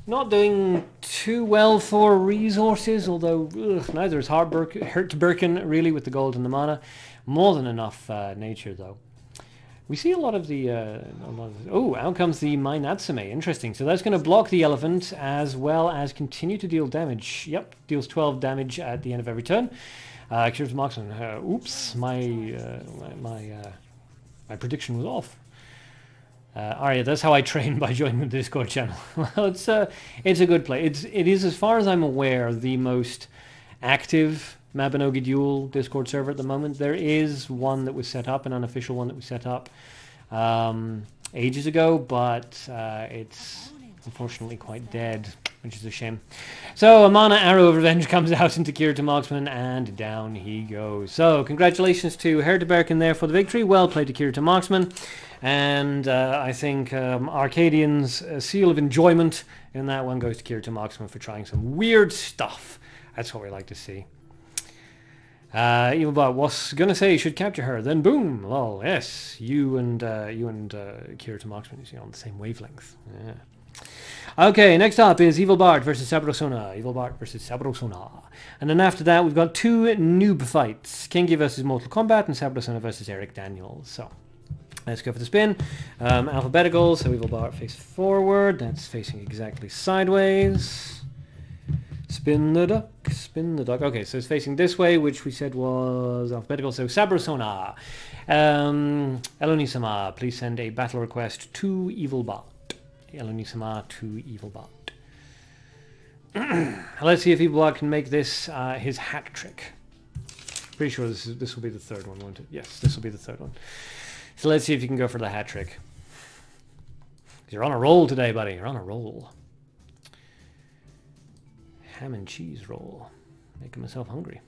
Not doing too well for resources, although neither is Hurtberken really with the gold and the mana. More than enough nature though. We see a lot of the... oh, out comes the Mai Natsume. Interesting. So that's going to block the elephant as well as continue to deal damage. Yep, deals 12 damage at the end of every turn. Kirito Marksman. Oops, my prediction was off. Arya, that's how I train, by joining the Discord channel. Well, it's a good play. It is, as far as I'm aware, the most active Mabinogi Duel Discord server at the moment. There is one that was set up, an unofficial one that was set up ages ago, but it's unfortunately quite dead, which is a shame. So a mana arrow of revenge comes out into Kirito Marksman, and down he goes. So congratulations to Herdeberg in there for the victory. Well played to Kirito Marksman. And I think Arcadean's seal of enjoyment in that one goes to Kirito Marksman for trying some weird stuff. That's what we like to see. Evilbot was gonna say you should capture her, then boom, lol. Yes, you and Kirito Marksman is on the same wavelength. Yeah. Okay, next up is Evil Bart versus Sabrosona. Evil Bart versus Sabrosona. And then after that, we've got 2 noob fights. Kingi versus Mortal Kombat and Sabrosona versus Eric Daniels. So, let's go for the spin. Alphabetical, so Evil Bart face forward. That's facing exactly sideways. Spin the duck, spin the duck. Okay, so it's facing this way, which we said was alphabetical. So Sabrosona. Elonisama, please send a battle request to Evil Bart. Elonisama to Evilbot. Let's see if Evilbot can make this his hat trick. Pretty sure this will be the third one, won't it? Yes, this will be the third one. So let's see if you can go for the hat trick. You're on a roll today, buddy. You're on a roll. Ham and cheese roll. Making myself hungry.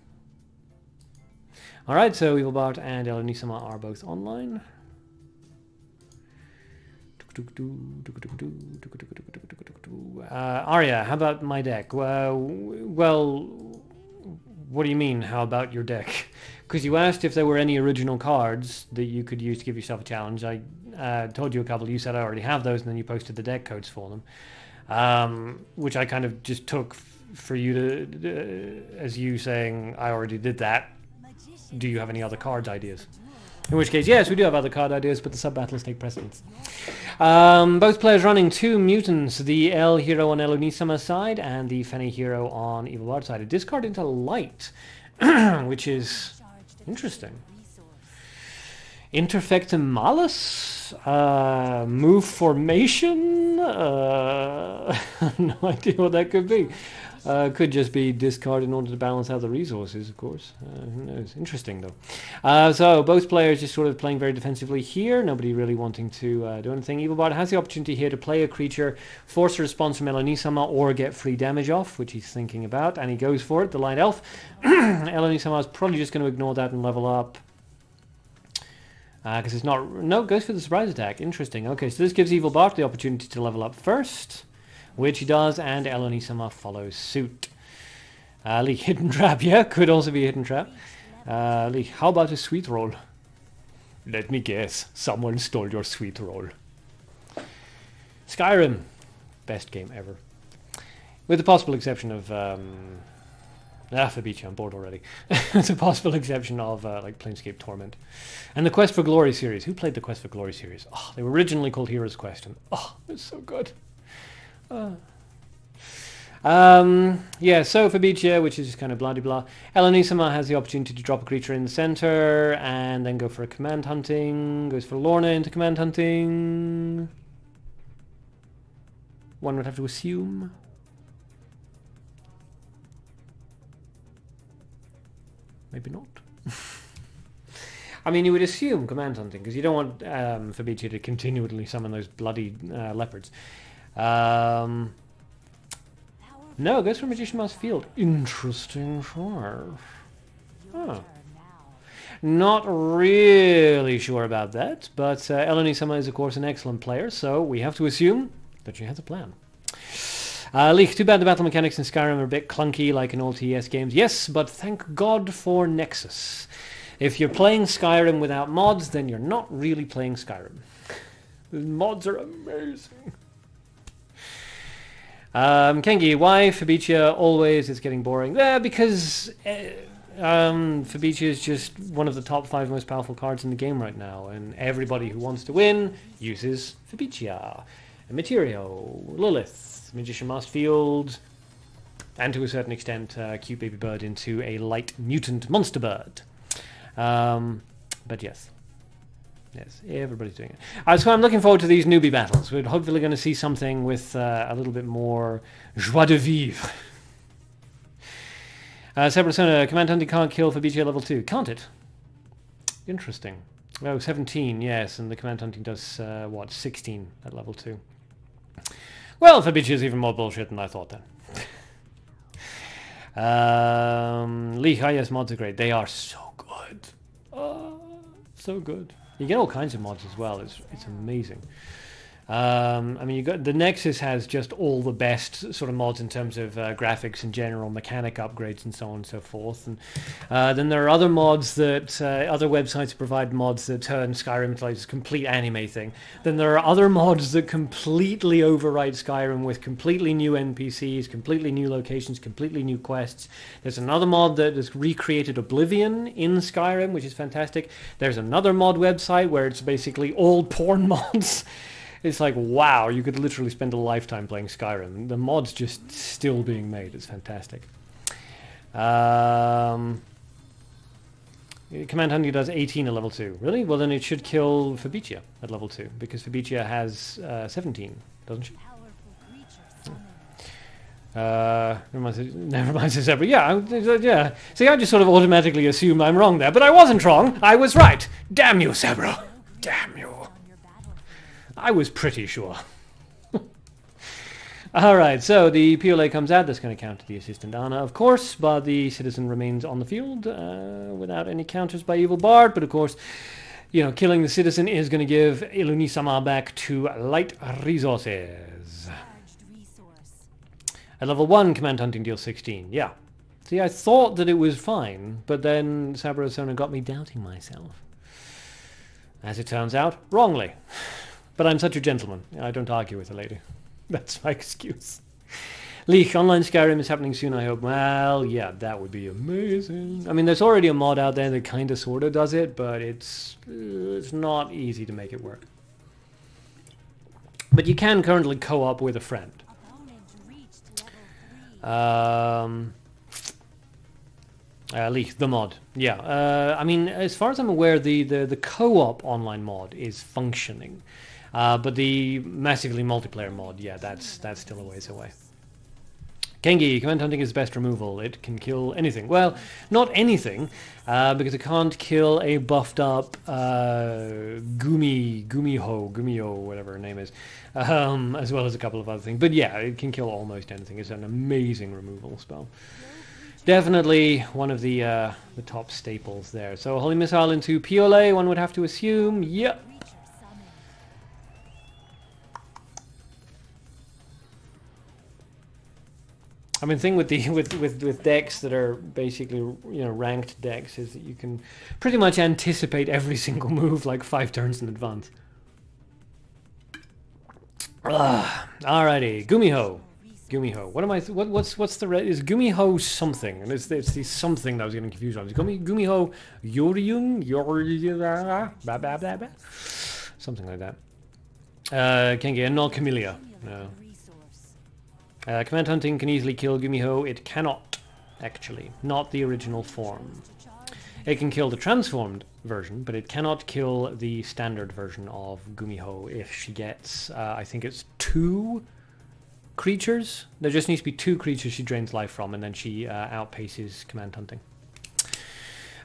Alright, so Evilbot and Elonisama are both online. Arya, how about my deck? Well, what do you mean, how about your deck? Because you asked if there were any original cards that you could use to give yourself a challenge. I told you a couple, you said I already have those, and then you posted the deck codes for them. Which I kind of just took for you to, as you saying, I already did that. Do you have any other cards ideas? In which case, yes, we do have other card ideas, but the sub-battles take precedence. Both players running 2 mutants, the L hero on Elonisama's side and the Fenny hero on Evil Bard's side. A discard into light, which is interesting. Interfectum Malus? Move formation? No idea what that could be. Could just be discard in order to balance out the resources, of course. Who knows? Interesting, though. So both players just sort of playing very defensively here. Nobody really wanting to do anything. Evilbard has the opportunity here to play a creature, force a response from Elonisama, or get free damage off, which he's thinking about, and he goes for it. The Light Elf. Elonisama is probably just going to ignore that and level up. Because it's not... No, goes for the surprise attack. Interesting. Okay, so this gives Evilbard the opportunity to level up first, which he does, and Elonisama follows suit. Lee, hidden trap. Yeah, could also be a hidden trap. Lee, how about a sweet roll? Let me guess. Someone stole your sweet roll. Skyrim. Best game ever. With the possible exception of... Fabici, I'm bored already. It's a possible exception of like Planescape Torment. And the Quest for Glory series. Who played the Quest for Glory series? Oh, they were originally called Heroes Quest. And, oh, it's so good. Yeah, so Fabicia, which is just kind of blah-de-blah. Elonisama has the opportunity to drop a creature in the center and then go for a command hunting. Goes for Lorna into command hunting. One would have to assume. Maybe not. I mean, you would assume command hunting, because you don't want Fabicia to continually summon those bloody leopards. No, it goes for Magician Mouse Field. Interesting choice. Huh. Not really sure about that, but Elonisama is, of course, an excellent player, so we have to assume that she has a plan. Leek, too bad the battle mechanics in Skyrim are a bit clunky like in all TES games. Yes, but thank God for Nexus. If you're playing Skyrim without mods, then you're not really playing Skyrim. The mods are amazing. Kengi, why Fabicia always is getting boring? Because Fabicia is just one of the top 5 most powerful cards in the game right now, and everybody who wants to win uses Fabicia. And Materio, Lilith, Magician Mask Field, and to a certain extent Cute Baby Bird into a light mutant monster bird. But yes. Yes, everybody's doing it. So I'm looking forward to these newbie battles. We're hopefully going to see something with a little bit more joie de vivre. Sebrasona, command hunting can't kill Fabicia level 2. Can't it? Interesting. Oh, 17, yes, and the command hunting does, what, 16 at level 2. Well, Fabicia is even more bullshit than I thought then. Lee, yes, mods are great. They are so good. Oh, so good. You get all kinds of mods as well. It's amazing. I mean, you got the Nexus has just all the best sort of mods in terms of graphics and general mechanic upgrades and so on and so forth. And then there are other mods that other websites provide mods that turn Skyrim into like this complete anime thing. Then there are other mods that completely override Skyrim with completely new NPCs, completely new locations, completely new quests. There's another mod that has recreated Oblivion in Skyrim, which is fantastic. There's another mod website where it's basically all porn mods. It's like, wow, you could literally spend a lifetime playing Skyrim. The mod's just still being made. It's fantastic. Command Hunting does 18 at level 2. Really? Well, then it should kill Fabicia at level 2, because Fabicia has 17, doesn't she? Never mind, Zebra. Yeah. See, I just sort of automatically assumed I'm wrong there, but I wasn't wrong. I was right. Damn you, Zebra. Damn you. I was pretty sure. Alright, so the PLA comes out. That's going to counter the Assistant Ana, of course, but the Citizen remains on the field without any counters by Evil Bard. But of course, you know, killing the Citizen is going to give Elonisama back to light resources. At level 1, Command Hunting deals 16. Yeah. See, I thought that it was fine, but then Sabrosona got me doubting myself. As it turns out, wrongly. But I'm such a gentleman. I don't argue with a lady. That's my excuse. Leech, online Skyrim is happening soon, I hope. Well, yeah, that would be amazing. I mean, there's already a mod out there that kind of sort of does it, but it's not easy to make it work. But you can currently co-op with a friend. Leech, the mod. Yeah, I mean, as far as I'm aware, the co-op online mod is functioning. But the massively multiplayer mod, yeah, that's still a ways away. Kengi, command hunting is best removal. It can kill anything. Well, not anything, because it can't kill a buffed up Gumio, whatever her name is, as well as a couple of other things. But yeah, it can kill almost anything. It's an amazing removal spell. Definitely one of the top staples there. So Holy Missile into Piole, one would have to assume. Yep. I mean, the thing with the with decks that are basically, you know, ranked decks is that you can pretty much anticipate every single move like 5 turns in advance. Alrighty, Gumiho. What am I? What's the red? Is Gumiho something? And it's the something that I was getting confused on. Is Gumiho Yoryung? Something like that. Kengi, and not Camellia. No. Command hunting can easily kill Gumiho. It cannot, actually. Not the original form. It can kill the transformed version, but it cannot kill the standard version of Gumiho if she gets, I think it's 2 creatures. There just needs to be 2 creatures she drains life from, and then she outpaces command hunting.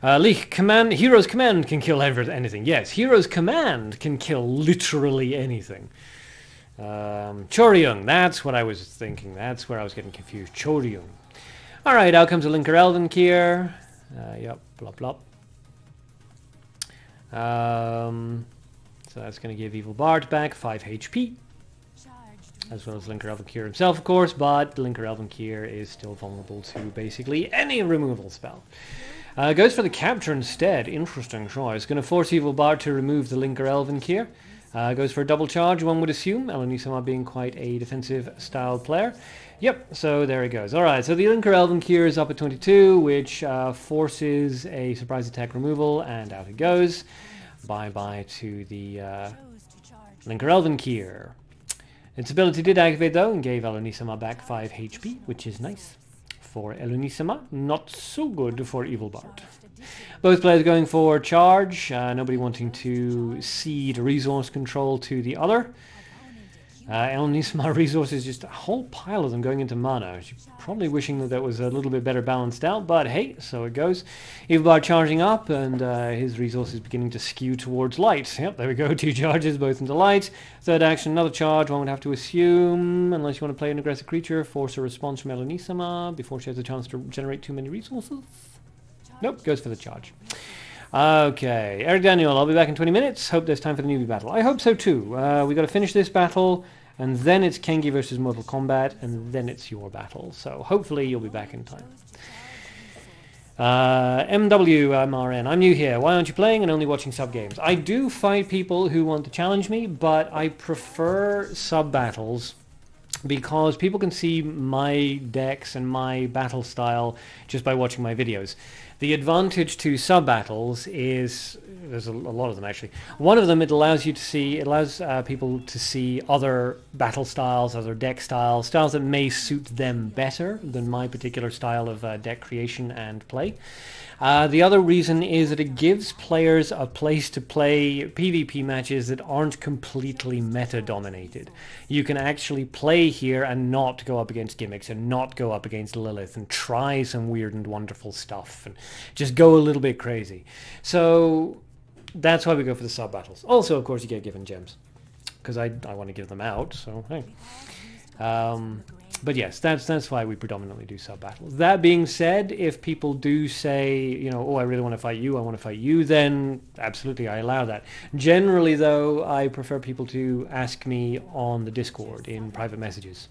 Leek, Hero's Command can kill anything. Yes, Hero's Command can kill literally anything. Choryung, that's what I was thinking. That's where I was getting confused. Choryung. Alright, out comes a Linker Elvenkier. Yep, blop blop. So that's going to give Evil Bard back 5 HP. As well as Linker Elvenkier himself, of course, but Linker Elvenkier is still vulnerable to basically any removal spell. Goes for the capture instead. Interesting choice. Going to force Evil Bard to remove the Linker Elvenkier. Goes for a double charge, one would assume. Elanisama being quite a defensive style player. Yep, so there it goes. Alright, so the Linker Elvenkier is up at 22, which forces a surprise attack removal, and out it goes. Bye-bye to the Linker Elvenkier. Its ability did activate though, and gave Elanisama back 5 HP, which is nice for Elanisama. Not so good for Evil Bard. Both players going for charge, nobody wanting to cede resource control to the other. Elanisama resources, just a whole pile of them going into mana. She's probably wishing that that was a little bit better balanced out, but hey, so it goes. Evil Bard charging up, and his resources beginning to skew towards light. Yep, there we go, 2 charges, both into light. Third action, another charge, one would have to assume, unless you want to play an aggressive creature, force a response from Elanisama before she has a chance to generate too many resources. Nope, goes for the charge. Okay, Eric Daniel, I'll be back in 20 minutes. Hope there's time for the newbie battle. I hope so too. We got to finish this battle, and then it's Kengi versus Mortal Kombat, and then it's your battle. So hopefully you'll be back in time. MWMRN, I'm new here. Why aren't you playing and only watching sub games? I do fight people who want to challenge me, but I prefer sub battles because people can see my decks and my battle style just by watching my videos. The advantage to sub battles is, there's a lot of them actually. One of them, it allows people to see other battle styles, other deck styles that may suit them better than my particular style of deck creation and play. The other reason is that it gives players a place to play PvP matches that aren't completely meta-dominated. You can actually play here and not go up against gimmicks and not go up against Lilith and try some weird and wonderful stuff and just go a little bit crazy. So that's why we go for the sub-battles. Also, of course, you get given gems because I want to give them out, so hey. But yes, that's why we predominantly do sub-battles. That being said, if people do say, you know, oh, I really want to fight you, then absolutely I allow that. Generally, though, I prefer people to ask me on the Discord in private messages.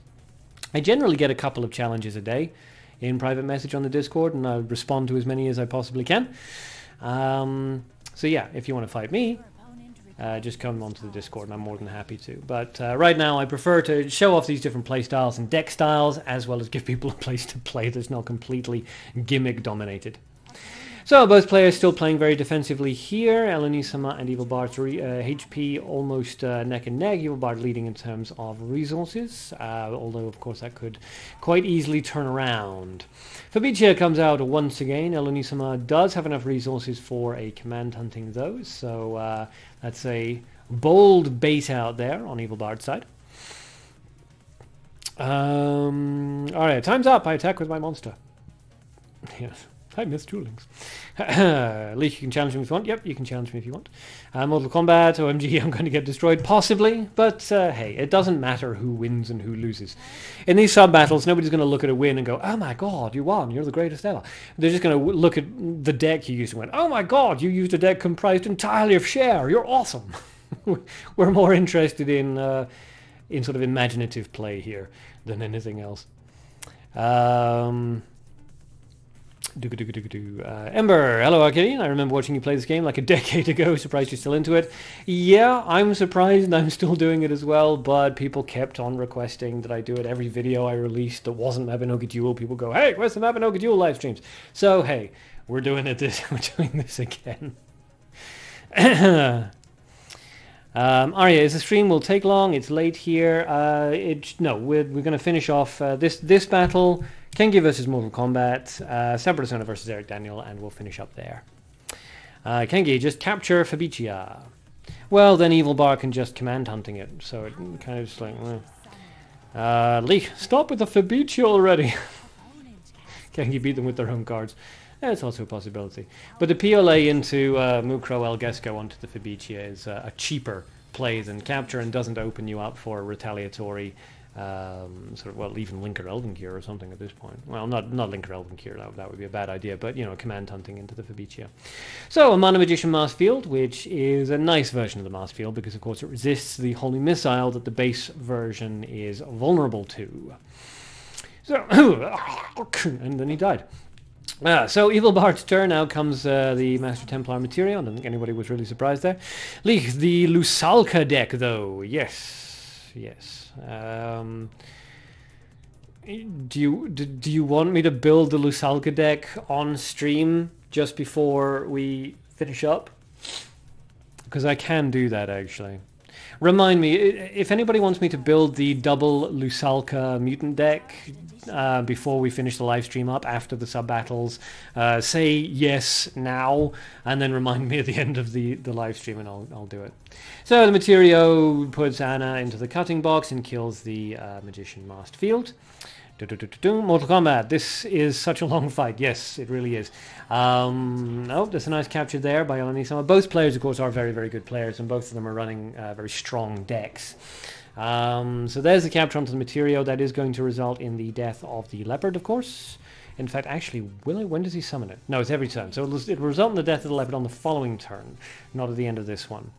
I generally get a couple of challenges a day in private message on the Discord, and I respond to as many as I possibly can. So yeah, if you want to fight me, just come onto the Discord and I'm more than happy to. But right now I prefer to show off these different play styles and deck styles, as well as give people a place to play that's not completely gimmick dominated. So both players still playing very defensively here. Elanisama and Evil Bard's HP almost neck and neck. Evil Bard leading in terms of resources, although of course that could quite easily turn around. Fabicia comes out once again. Elanisama does have enough resources for a command hunting though, so that's a bold bait out there on Evil Bard's side. Alright, time's up. I attack with my monster. Yes. I miss Duelings. Leech, you can challenge me if you want. Yep, you can challenge me if you want. Mortal Kombat, OMG, I'm going to get destroyed, possibly. But, hey, it doesn't matter who wins and who loses. In these sub-battles, nobody's going to look at a win and go, oh my god, you won, you're the greatest ever. They're just going to look at the deck you used and went, oh my god, you used a deck comprised entirely of Cher, you're awesome. We're more interested in sort of imaginative play here than anything else. Ember, hello Arcadean. I remember watching you play this game like a decade ago. Surprised you're still into it. Yeah, I'm surprised and I'm still doing it as well, but people kept on requesting that I do it. Every video I released that wasn't Mabinogi Duel, people go, hey, where's the Mabinogi Duel live streams? So, hey, we're doing this again. Arya, is the stream will take long? It's late here. No, we're going to finish off this battle. Kengi versus Mortal Kombat, Sabrosona versus Eric Daniel, and we'll finish up there. Kengi, just capture Fabicia. Well, then Evil Bar can just command hunting it, so it kind of just like... Lee, stop with the Fabicia already! Kengi beat them with their own cards. It's also a possibility. But the PLA into Mukro El Gesco onto the Fabicia is a cheaper play than capture and doesn't open you up for retaliatory... sort of, well, even Linker Elvengear or something at this point. Well, not Linker Elvengear, that would be a bad idea, but, you know, command hunting into the Fabicia. So, a Mana Magician Mass Field, which is a nice version of the Mass Field, because, of course, it resists the Holy Missile that the base version is vulnerable to. So, and then he died. So, Evil Bard's turn. Now comes the Master Templar Materia. I don't think anybody was really surprised there. Leek, the Lusalka deck, though. Yes. Do you want me to build the Lusalka deck on stream just before we finish up? Because I can do that, actually. Remind me, if anybody wants me to build the double Lusalka mutant deck before we finish the live stream up after the sub battles, say yes now, and then remind me at the end of the live stream, and I'll do it. So the Materio puts Anna into the cutting box and kills the Magician Masked Field. Mortal Kombat, this is such a long fight. Yes, it really is. Oh, there's a nice capture there by Olanisama. Both players, of course, are very, very good players, and both of them are running very strong decks. So there's the capture onto the Materio. That is going to result in the death of the Leopard, of course. In fact, actually, when does he summon it? No, it's every turn. So it will result in the death of the Leopard on the following turn, not at the end of this one.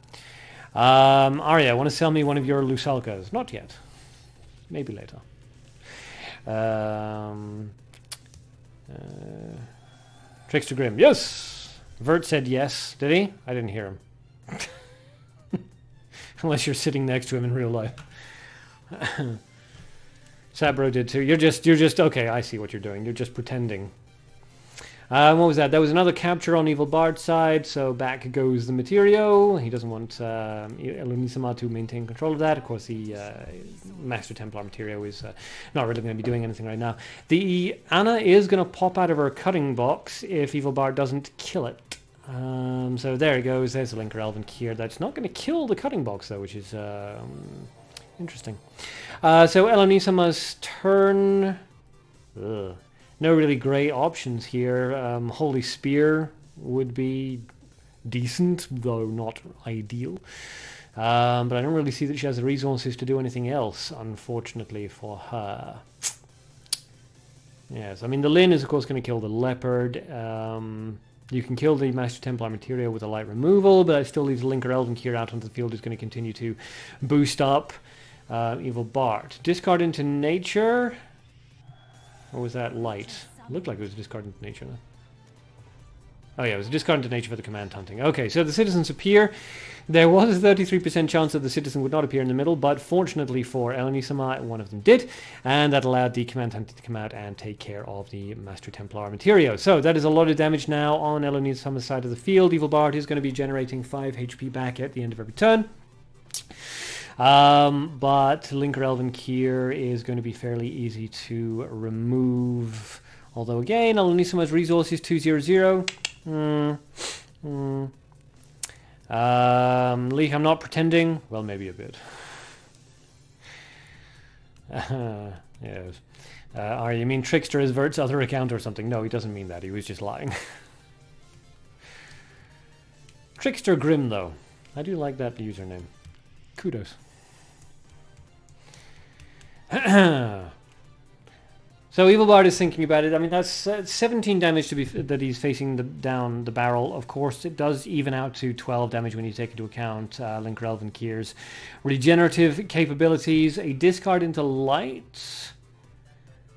Arya, want to sell me one of your Lusalkas? Not yet. Maybe later. Trickster Grim, yes! Vert said yes. Did he? I didn't hear him. Unless you're sitting next to him in real life. Sabro did too. You're just okay, I see what you're doing. You're just pretending. What was that? There was another capture on Evil Bard's side, so back goes the Materio. He doesn't want Elunisama to maintain control of that. Of course, the Master Templar Materio is not really going to be doing anything right now. The Anna is going to pop out of her cutting box if Evil Bard doesn't kill it. So there it goes. There's the Linker Elvengear. That's not going to kill the cutting box, though, which is interesting. So Elunisama's turn... Ugh. No really great options here. Holy Spear would be decent, though not ideal. But I don't really see that she has the resources to do anything else, unfortunately, for her. Yes, I mean, the Lin is, of course, going to kill the Leopard. You can kill the Master Templar Materia with a light removal, but it still leaves Linker Elvengear out onto the field, who's going to continue to boost up Evil Bard. Discard into Nature... Or was that light? It looked like it was a discard into nature. Though. Oh yeah, it was a discard into nature for the command hunting. Okay, so the citizens appear. There was a 33% chance that the citizen would not appear in the middle, but fortunately for Elunisama, one of them did, and that allowed the command hunter to come out and take care of the Master Templar Materio. So that is a lot of damage now on Elunisama's side of the field. Evil Bard is going to be generating 5 HP back at the end of every turn. But Linker Elvengear is going to be fairly easy to remove. Although again, Elunisama's resources 200. Leek, I'm not pretending. Well, maybe a bit. Yes. You mean Trickster is Vert's other account or something? No, he doesn't mean that. He was just lying. Trickster Grim, though. I do like that username. Kudos. So Evil Bard is thinking about it. I mean, that's 17 damage that he's facing down the barrel. Of course, it does even out to 12 damage when you take into account Linker Elven Kier's regenerative capabilities. A discard into light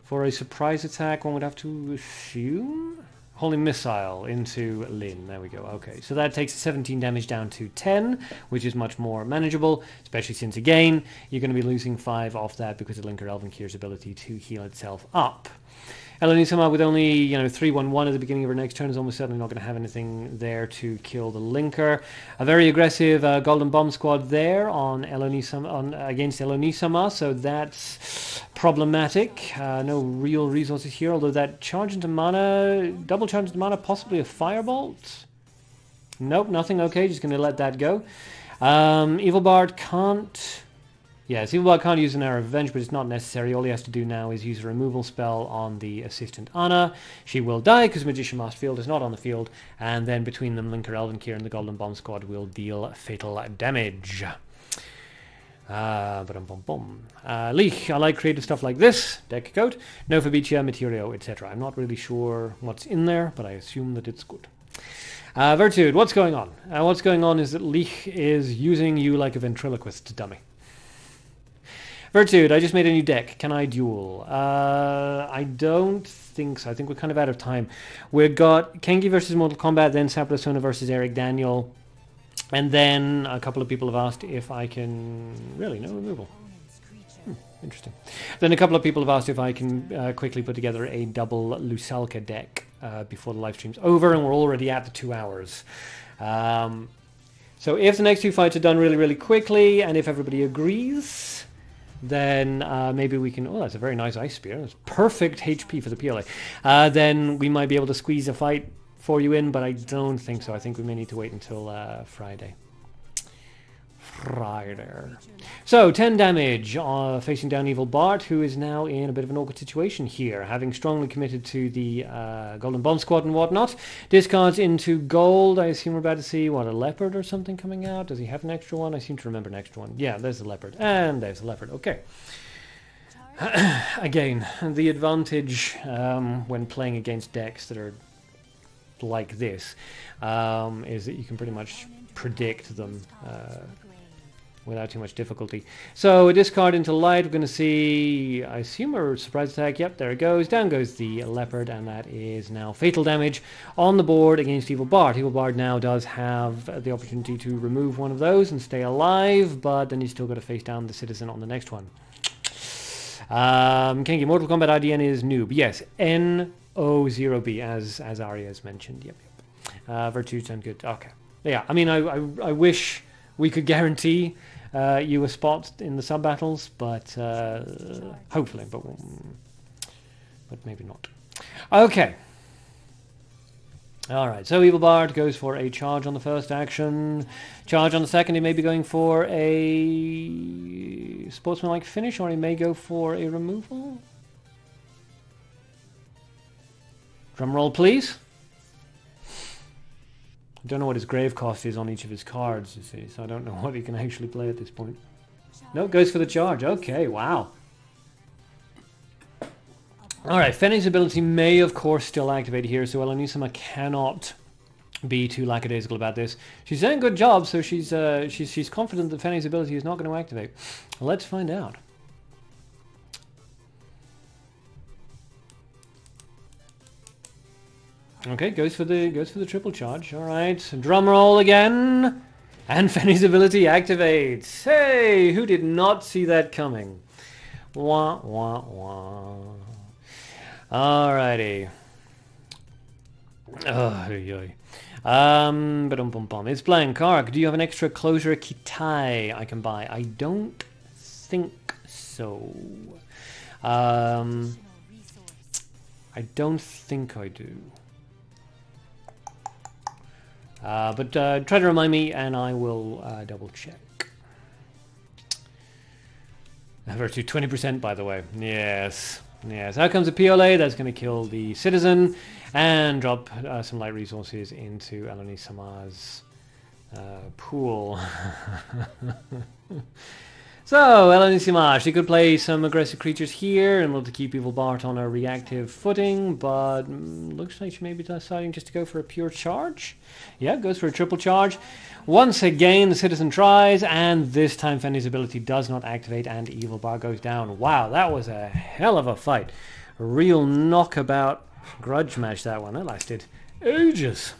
for a surprise attack. One would have to assume Holy Missile into Lin. There we go. Okay, so that takes 17 damage down to 10, which is much more manageable, especially since, again, you're going to be losing 5 off that because of Linker Elven Kier's ability to heal itself up. Elonisama with only 3/1/1 at the beginning of her next turn is almost certainly not going to have anything there to kill the Linker. A very aggressive Golden Bomb Squad there on against Elonisama, so that's problematic. No real resources here, although that charge into mana, double charge into mana, possibly a Firebolt. Nope, nothing. Okay, just going to let that go. Evil Bard can't... Yes, Evil Bard can't use an Hour of Revenge, but it's not necessary. All he has to do now is use a removal spell on the assistant Anna. She will die because Magician Master Field is not on the field, and then between them, Linker Elven Kier and the Golden Bomb Squad will deal fatal damage. Leech, I like creative stuff like this. Deck Coat, No Fabricia, Materio, etc. I'm not really sure what's in there, but I assume that it's good. Virtude, what's going on? What's going on is that Leech is using you like a ventriloquist dummy. Virtude, I just made a new deck. Can I duel? I don't think so. I think we're kind of out of time. We've got Kengi versus Mortal Kombat, then Saprasona versus Eric Daniel. And then a couple of people have asked if I can... Really, no removal. Interesting. Then a couple of people have asked if I can quickly put together a double Lusalka deck before the live stream's over, and we're already at the 2 hours. So if the next 2 fights are done really, really quickly, and if everybody agrees... then maybe we can... Oh, that's a very nice Ice Spear. That's perfect HP for the PLA. Then we might be able to squeeze a fight for you in, but I don't think so. I think we may need to wait until Friday. So, 10 damage facing down Evil Bart, who is now in a bit of an awkward situation here, having strongly committed to the Golden Bomb Squad and whatnot. Discards into gold. I assume we're about to see, what, a leopard or something coming out? Does he have an extra one? I seem to remember an extra one. Yeah, there's the leopard. And there's the leopard. Okay. Again, the advantage when playing against decks that are like this is that you can pretty much predict them without too much difficulty. So a discard into light, we're going to see, I assume, a surprise attack. Yep, there it goes. Down goes the leopard, and that is now fatal damage on the board against Evil Bard. Evil Bard now does have the opportunity to remove one of those and stay alive, but then he's still got to face down the citizen on the next one. Kengi, Mortal Kombat IDN is noob. Yes, N-O-0-B, as Arya has mentioned. Yep, yep. Virtue sound good. Okay. Yeah, I mean, I wish we could guarantee you a spot in the sub-battles, but hopefully, but maybe not. Okay. Alright, so Evil Bard goes for a charge on the first action. Charge on the second, he may be going for a sportsmanlike finish, or he may go for a removal. Drum roll, please. I don't know what his grave cost is on each of his cards, you see, so I don't know what he can actually play at this point. No, goes for the charge. Okay, wow. Alright, Fenning's ability may, of course, still activate here, so Elonisama cannot be too lackadaisical about this. She's doing a good job, so she's confident that Fenning's ability is not going to activate. Let's find out. Okay, goes for the triple charge. All right, drum roll again, and Fenning's ability activates. Hey, who did not see that coming? Wah wah wah. Alrighty. It's blank. Arc, do you have an extra closure Kitai I can buy? I don't think so. I don't think I do. But try to remind me and I will double check. Virtue 20%, by the way. Yes. Yes. Out comes a PLA. That's going to kill the citizen and drop some light resources into Eleni Sama's pool. So, Eleni Sama, she could play some aggressive creatures here in order to keep Evil Bart on a reactive footing, but looks like she may be deciding just to go for a pure charge. Yeah, goes for a triple charge. Once again, the citizen tries, and this time Fendy's ability does not activate, and Evil Bart goes down. Wow, that was a hell of a fight. A real knockabout grudge match, that one. That lasted ages.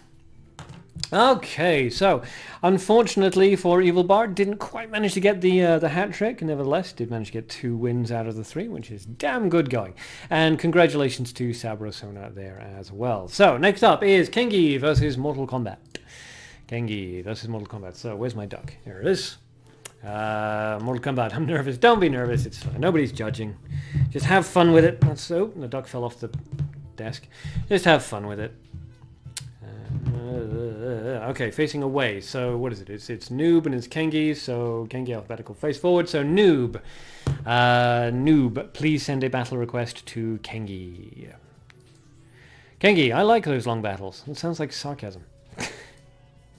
Okay, so unfortunately for Evil Bart, didn't quite manage to get the hat trick. Nevertheless, did manage to get 2 wins out of the 3, which is damn good going. And congratulations to Sabrosona there as well. So next up is Kengi versus Mortal Kombat. Kengi versus Mortal Kombat. So where's my duck? Here it is. Mortal Kombat. I'm nervous. Don't be nervous. It's nobody's judging. Just have fun with it. That's so. The duck fell off the desk. Just have fun with it. Okay, facing away. So what is it? It's Noob and it's Kengi. So Kengi alphabetical face forward. So Noob. Noob, please send a battle request to Kengi. Kengi, I like those long battles. It sounds like sarcasm.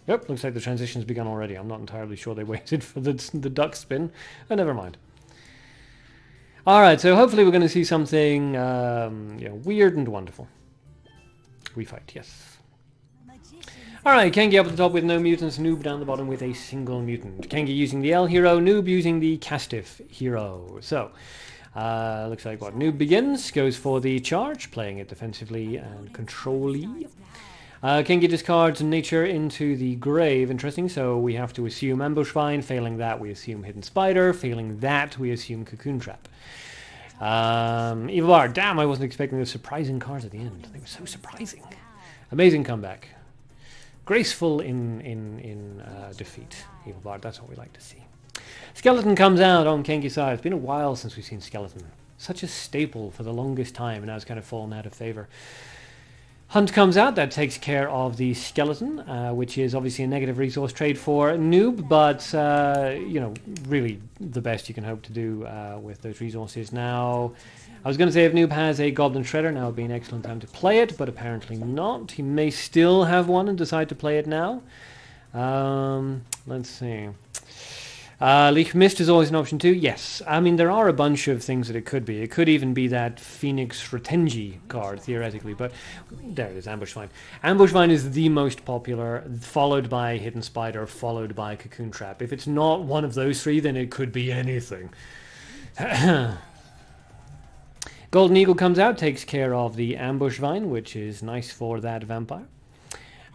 Yep, looks like the transition's begun already. I'm not entirely sure they waited for the duck spin. Oh, never mind. Alright, so hopefully we're going to see something weird and wonderful. We fight, yes. Alright, Kengi up at the top with no mutants, Noob down the bottom with a single mutant. Kengi using the L hero, Noob using the Castiff hero. So, looks like what? Noob begins, goes for the charge, playing it defensively and control-y. Kengi discards Nature into the grave, interesting, so we have to assume Ambush Vine, failing that we assume Hidden Spider, failing that we assume Cocoon Trap. Evil Bart, damn, I wasn't expecting those surprising cards at the end. They were so surprising. Amazing comeback. Graceful in defeat. Evil Bart, that's what we like to see. Skeleton comes out on Kengi's side. It's been a while since we've seen Skeleton. Such a staple for the longest time, and now it's kind of fallen out of favor. Hunt comes out, that takes care of the Skeleton, which is obviously a negative resource trade for Noob, but, really the best you can hope to do with those resources. Now, I was going to say if Noob has a Goblin Shredder, now would be an excellent time to play it, but apparently not. He may still have one and decide to play it now. Let's see. Leech Mist is always an option too. Yes, I mean there are a bunch of things that it could be. It could even be that Phoenix Retenji card theoretically, but there it is, Ambush Vine. Ambush Vine is the most popular, followed by Hidden Spider, followed by Cocoon Trap. If it's not one of those 3, then it could be anything. Golden Eagle comes out, takes care of the Ambush Vine, which is nice for that vampire.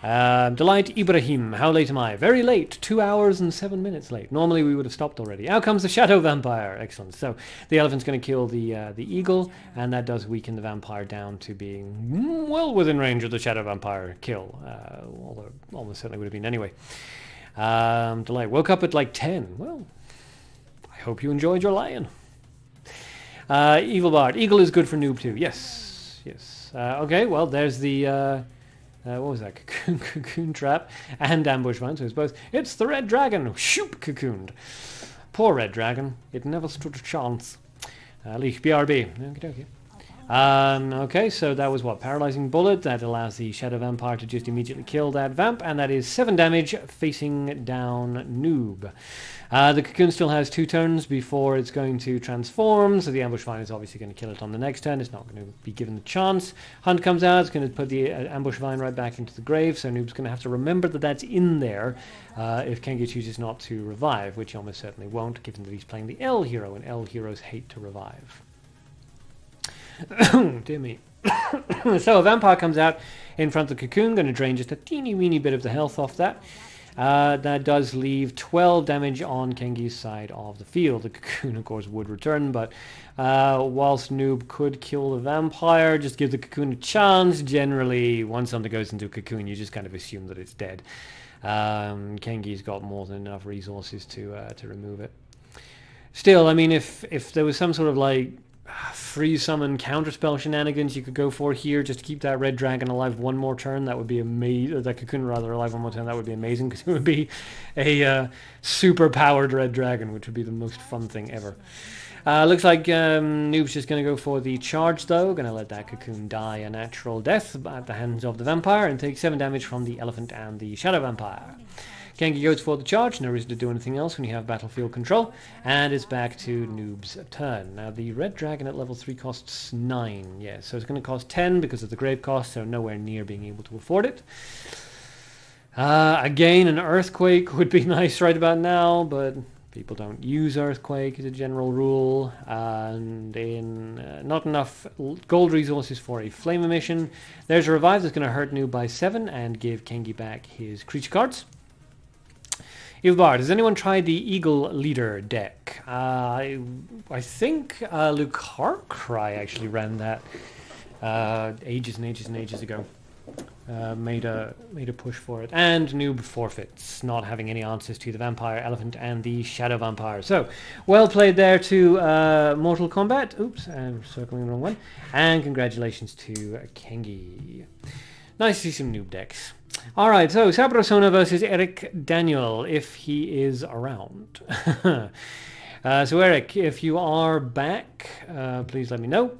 Delight Ibrahim, how late am I? Very late, 2 hours and 7 minutes late. Normally we would have stopped already. Out comes the Shadow Vampire, excellent. So the elephant's going to kill the eagle, and that does weaken the vampire down to being well within range of the Shadow Vampire kill. Although almost certainly would have been anyway. Delight woke up at like 10. Well, I hope you enjoyed your lion. Evil Bart, Eagle is good for Noob too. Yes, yes. Okay, well there's the... what was that? Cocoon Trap and Ambush Vine, so it's both. It's the Red Dragon! Shoop! Cocooned. Poor Red Dragon. It never stood a chance. Leech BRB. Okay, so that was what? Paralyzing Bullet. That allows the Shadow Vampire to just immediately kill that vamp, and that is 7 damage facing down Noob. The Cocoon still has 2 turns before it's going to transform, so the Ambush Vine is obviously going to kill it on the next turn. It's not going to be given the chance. Hunt comes out, it's going to put the Ambush Vine right back into the grave, so Noob's going to have to remember that that's in there if Kengi chooses not to revive, which he almost certainly won't, given that he's playing the L hero, and L heroes hate to revive. Dear me. So a vampire comes out in front of the Cocoon, going to drain just a teeny weeny bit of the health off that. That does leave 12 damage on Kengi's side of the field. The Cocoon, of course, would return, but whilst Noob could kill the vampire, just give the Cocoon a chance. Generally, once something goes into a Cocoon, you just kind of assume that it's dead. Kengi's got more than enough resources to remove it. Still, I mean, if there was some sort of like free summon counterspell shenanigans you could go for here just to keep that Red Dragon alive one more turn, that would be amazing. That Cocoon rather alive one more turn, that would be amazing, because it would be a super powered Red Dragon, which would be the most fun thing ever. Looks like Noob's just going to go for the charge, though. Going to let that cocoon die a natural death at the hands of the vampire and take 7 damage from the elephant and the shadow vampire. Kengi goes for the charge, no reason to do anything else when you have battlefield control, and it's back to Noob's turn. Now the red dragon at level 3 costs 9, yes, so it's going to cost 10 because of the grave cost, so nowhere near being able to afford it. Again, an earthquake would be nice right about now, but people don't use earthquake as a general rule, and not enough gold resources for a flame emission. There's a revive that's going to hurt Noob by 7 and give Kengi back his creature cards. Ilbard, has anyone tried the Eagle Leader deck? I think Luke Harcry actually ran that ages and ages and ages ago. Made a push for it. And Noob forfeits, not having any answers to the Vampire, Elephant, and the Shadow Vampire. So, well played there to Mortal Kombat. Oops, I'm circling the wrong one. And congratulations to Kengi. Nice to see some Noob decks. Alright, so Sabrosona versus Eric Daniel, if he is around. So Eric, if you are back, please let me know,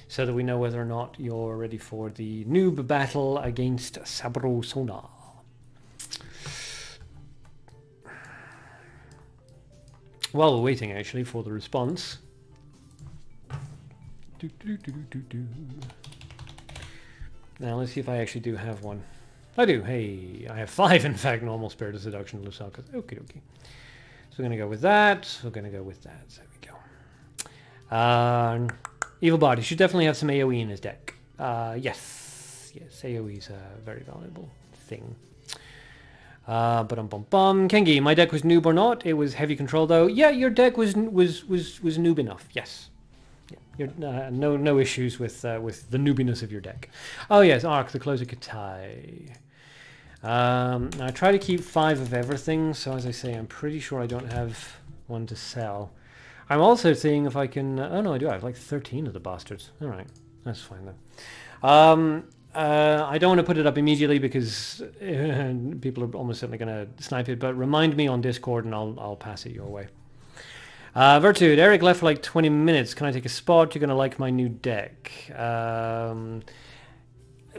so that we know whether or not you're ready for the noob battle against Sabrosona. While we're waiting, actually, for the response. Now, let's see if I actually do have one. I do. Hey, I have 5, in fact, normal Spirit of Seduction, Lusaka. Okie dokie. So we're going to go with that. We're going to go with that. There we go. Evil Bard, he should definitely have some AoE in his deck. Yes. Yes, AoE is a very valuable thing. Kengi, my deck was noob or not? It was heavy control, though. Yeah, your deck was noob enough. Yes. No issues with the noobiness of your deck. Oh yes, Ark, the closer Katai. I try to keep 5 of everything, so as I say, I'm pretty sure I don't have one to sell. I'm also seeing if I can... oh no, I do. I have like 13 of the bastards. Alright, that's fine then. I don't want to put it up immediately because people are almost certainly going to snipe it, but remind me on Discord and I'll pass it your way. Virtude, Eric left for like 20 minutes. Can I take a spot? You're going to like my new deck.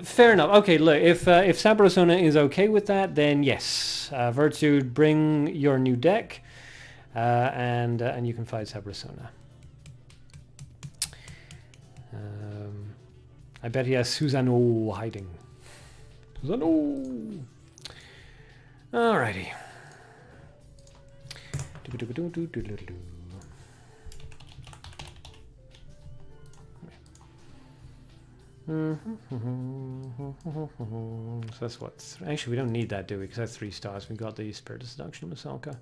Fair enough. Okay, look, if Sabrosona is okay with that, then yes. Virtude, bring your new deck, and you can fight Sabrosona. I bet he has Susano hiding. Susano! Alrighty. So that's what. Actually, we don't need that, do we? Because I have 3 stars. We got the Spirit of Seduction, Masalka.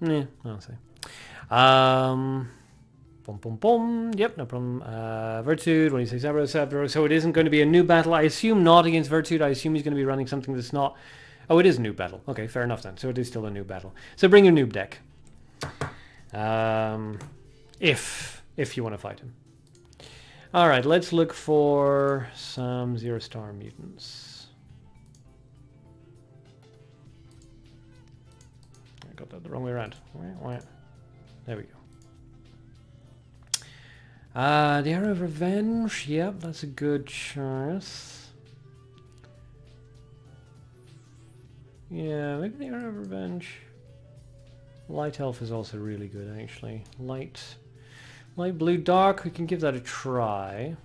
Yeah, I'll say. Yep, no problem. Virtude, when you say Sabro, so it isn't going to be a new battle. I assume not against Virtude. I assume he's going to be running something that's not. Oh, it is a new battle. Okay, fair enough then. So it is still a new battle. So bring your noob deck. If you want to fight him. Alright, let's look for some 0-star mutants. I got that the wrong way around. There we go. The Arrow of Revenge. Yep, that's a good choice. Yeah, maybe the Arrow of Revenge. Light Elf is also really good, actually. Light Blue Dark, we can give that a try.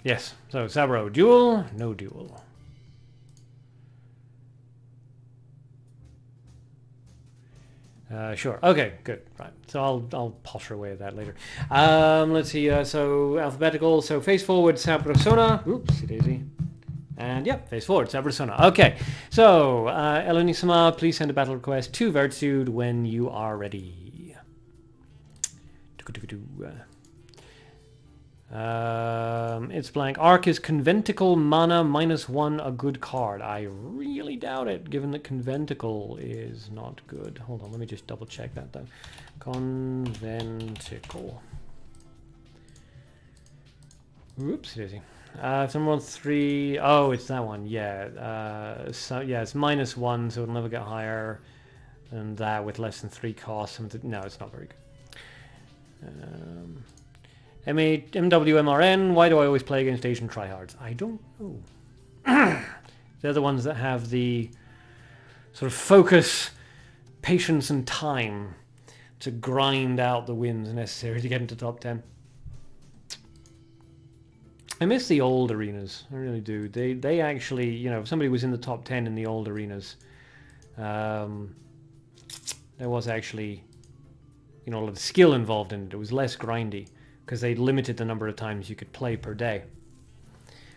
Yes, so Sabro, duel? No duel. Sure. Okay, good. Right. So I'll potter away at that later. Let's see. So alphabetical. So face forward, Sabrosona. Oops, daisy. And yep, face forward, Sabrosona. Okay. So Elonisama, please send a battle request to Virtude when you are ready. It's blank. Arc is Conventicle mana -1, a good card. I really doubt it, given that Conventicle is not good. Hold on, let me just double check that though. Conventicle. Oops, daisy. If someone wants 3... Oh, it's that one, yeah. So, yeah, it's -1, so it'll never get higher than that with less than 3 costs. No, it's not very good. MWMRN, why do I always play against Asian tryhards? I don't know. They're the ones that have the sort of focus, patience, and time to grind out the wins necessary to get into top 10. I miss the old arenas. I really do. They actually, you know, if somebody was in the top 10 in the old arenas, there was actually, you know, a lot of skill involved in it. It was less grindy because they limited the number of times you could play per day.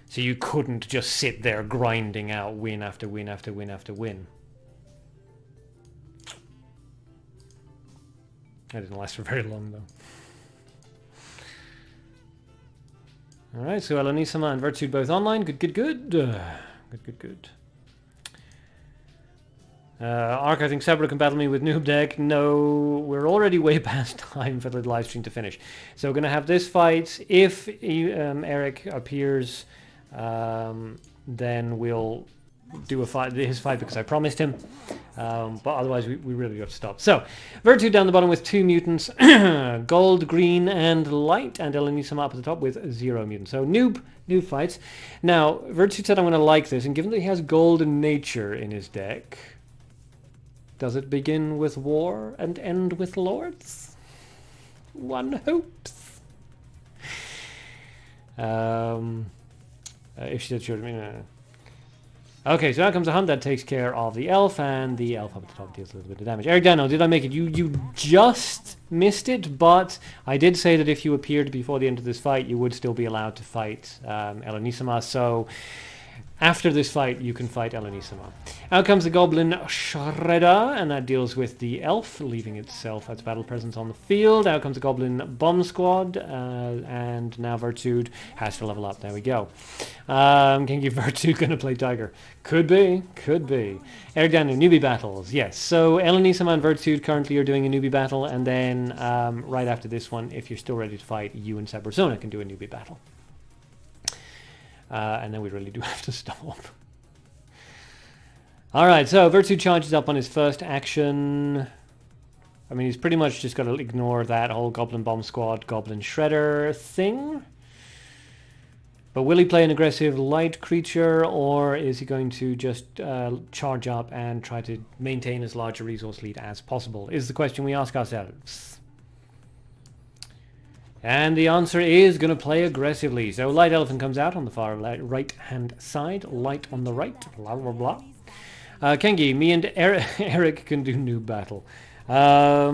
So you couldn't just sit there grinding out win after win after win after win. That didn't last for very long, though. Alright, so Elanisama and Virtude both online. Good, good, good. Good. Arc, I think Sabra can battle me with noob deck. No, we're already way past time for the live stream to finish. So we're going to have this fight. If Eric appears, then we'll do his fight because I promised him. But otherwise, we really have to stop. So, Virtue down the bottom with 2 mutants, gold, green, and light, and Elanisama up at the top with 0 mutants. So, noob fights. Now, Virtue said I'm going to like this, and given that he has golden nature in his deck, does it begin with war and end with lords? One hopes. If she said she would mean. Okay, so now comes the hunt that takes care of the elf, and the elf up at the top deals a little bit of damage. Eric Daniel, did I make it? You just missed it, but I did say that if you appeared before the end of this fight, you would still be allowed to fight Elanisama, so after this fight, you can fight Elanisama. Out comes the Goblin Shredder, and that deals with the elf, leaving itself as battle presence on the field. Out comes the Goblin Bomb Squad, and now Virtude has to level up. There we go. Kinky Virtude going to play Tiger. Could be. Eric Daniel, newbie battles. Yes, so Elanisama and Virtude currently are doing a newbie battle, and then right after this one, if you're still ready to fight, you and Sabrosona can do a newbie battle. And then we really do have to stop. Alright, so Virtue charges up on his first action. I mean, he's pretty much just got to ignore that whole Goblin Bomb Squad, Goblin Shredder thing. But will he play an aggressive light creature, or is he going to just charge up and try to maintain as large a resource lead as possible? Is the question we ask ourselves. And the answer is going to play aggressively. So Light Elephant comes out on the far right-hand side. Light on the right. Blah, blah, blah. Kengi, me and Eric can do new battle. I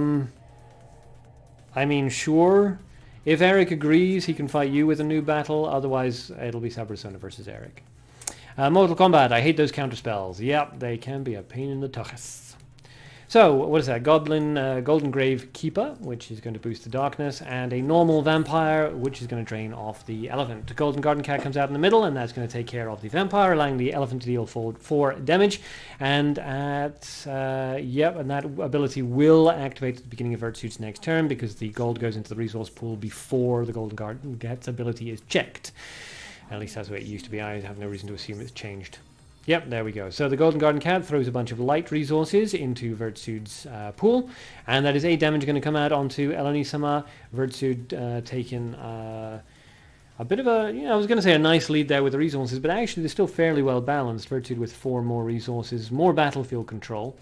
mean, sure. If Eric agrees, he can fight you with a new battle. Otherwise, it'll be Sabrosona versus Eric. Mortal Kombat, I hate those counterspells. Yep, they can be a pain in the tuchus. So, what is that? Golden Grave Keeper, which is going to boost the darkness, and a normal vampire, which is going to drain off the elephant. The Golden Garden Cat comes out in the middle, and that's going to take care of the vampire, allowing the elephant to deal 4 damage. And and that ability will activate at the beginning of Virtue's next turn, because the gold goes into the resource pool before the Golden Garden Cat's ability is checked. At least that's the way it used to be. I have no reason to assume it's changed. Yep, there we go. So the Golden Garden Cat throws a bunch of light resources into Virtude's pool, and that is 8 damage going to come out onto Elanisama. Virtude taking a bit of a, I was going to say a nice lead there with the resources, but actually they're still fairly well balanced. Virtude with 4 more resources, more battlefield control.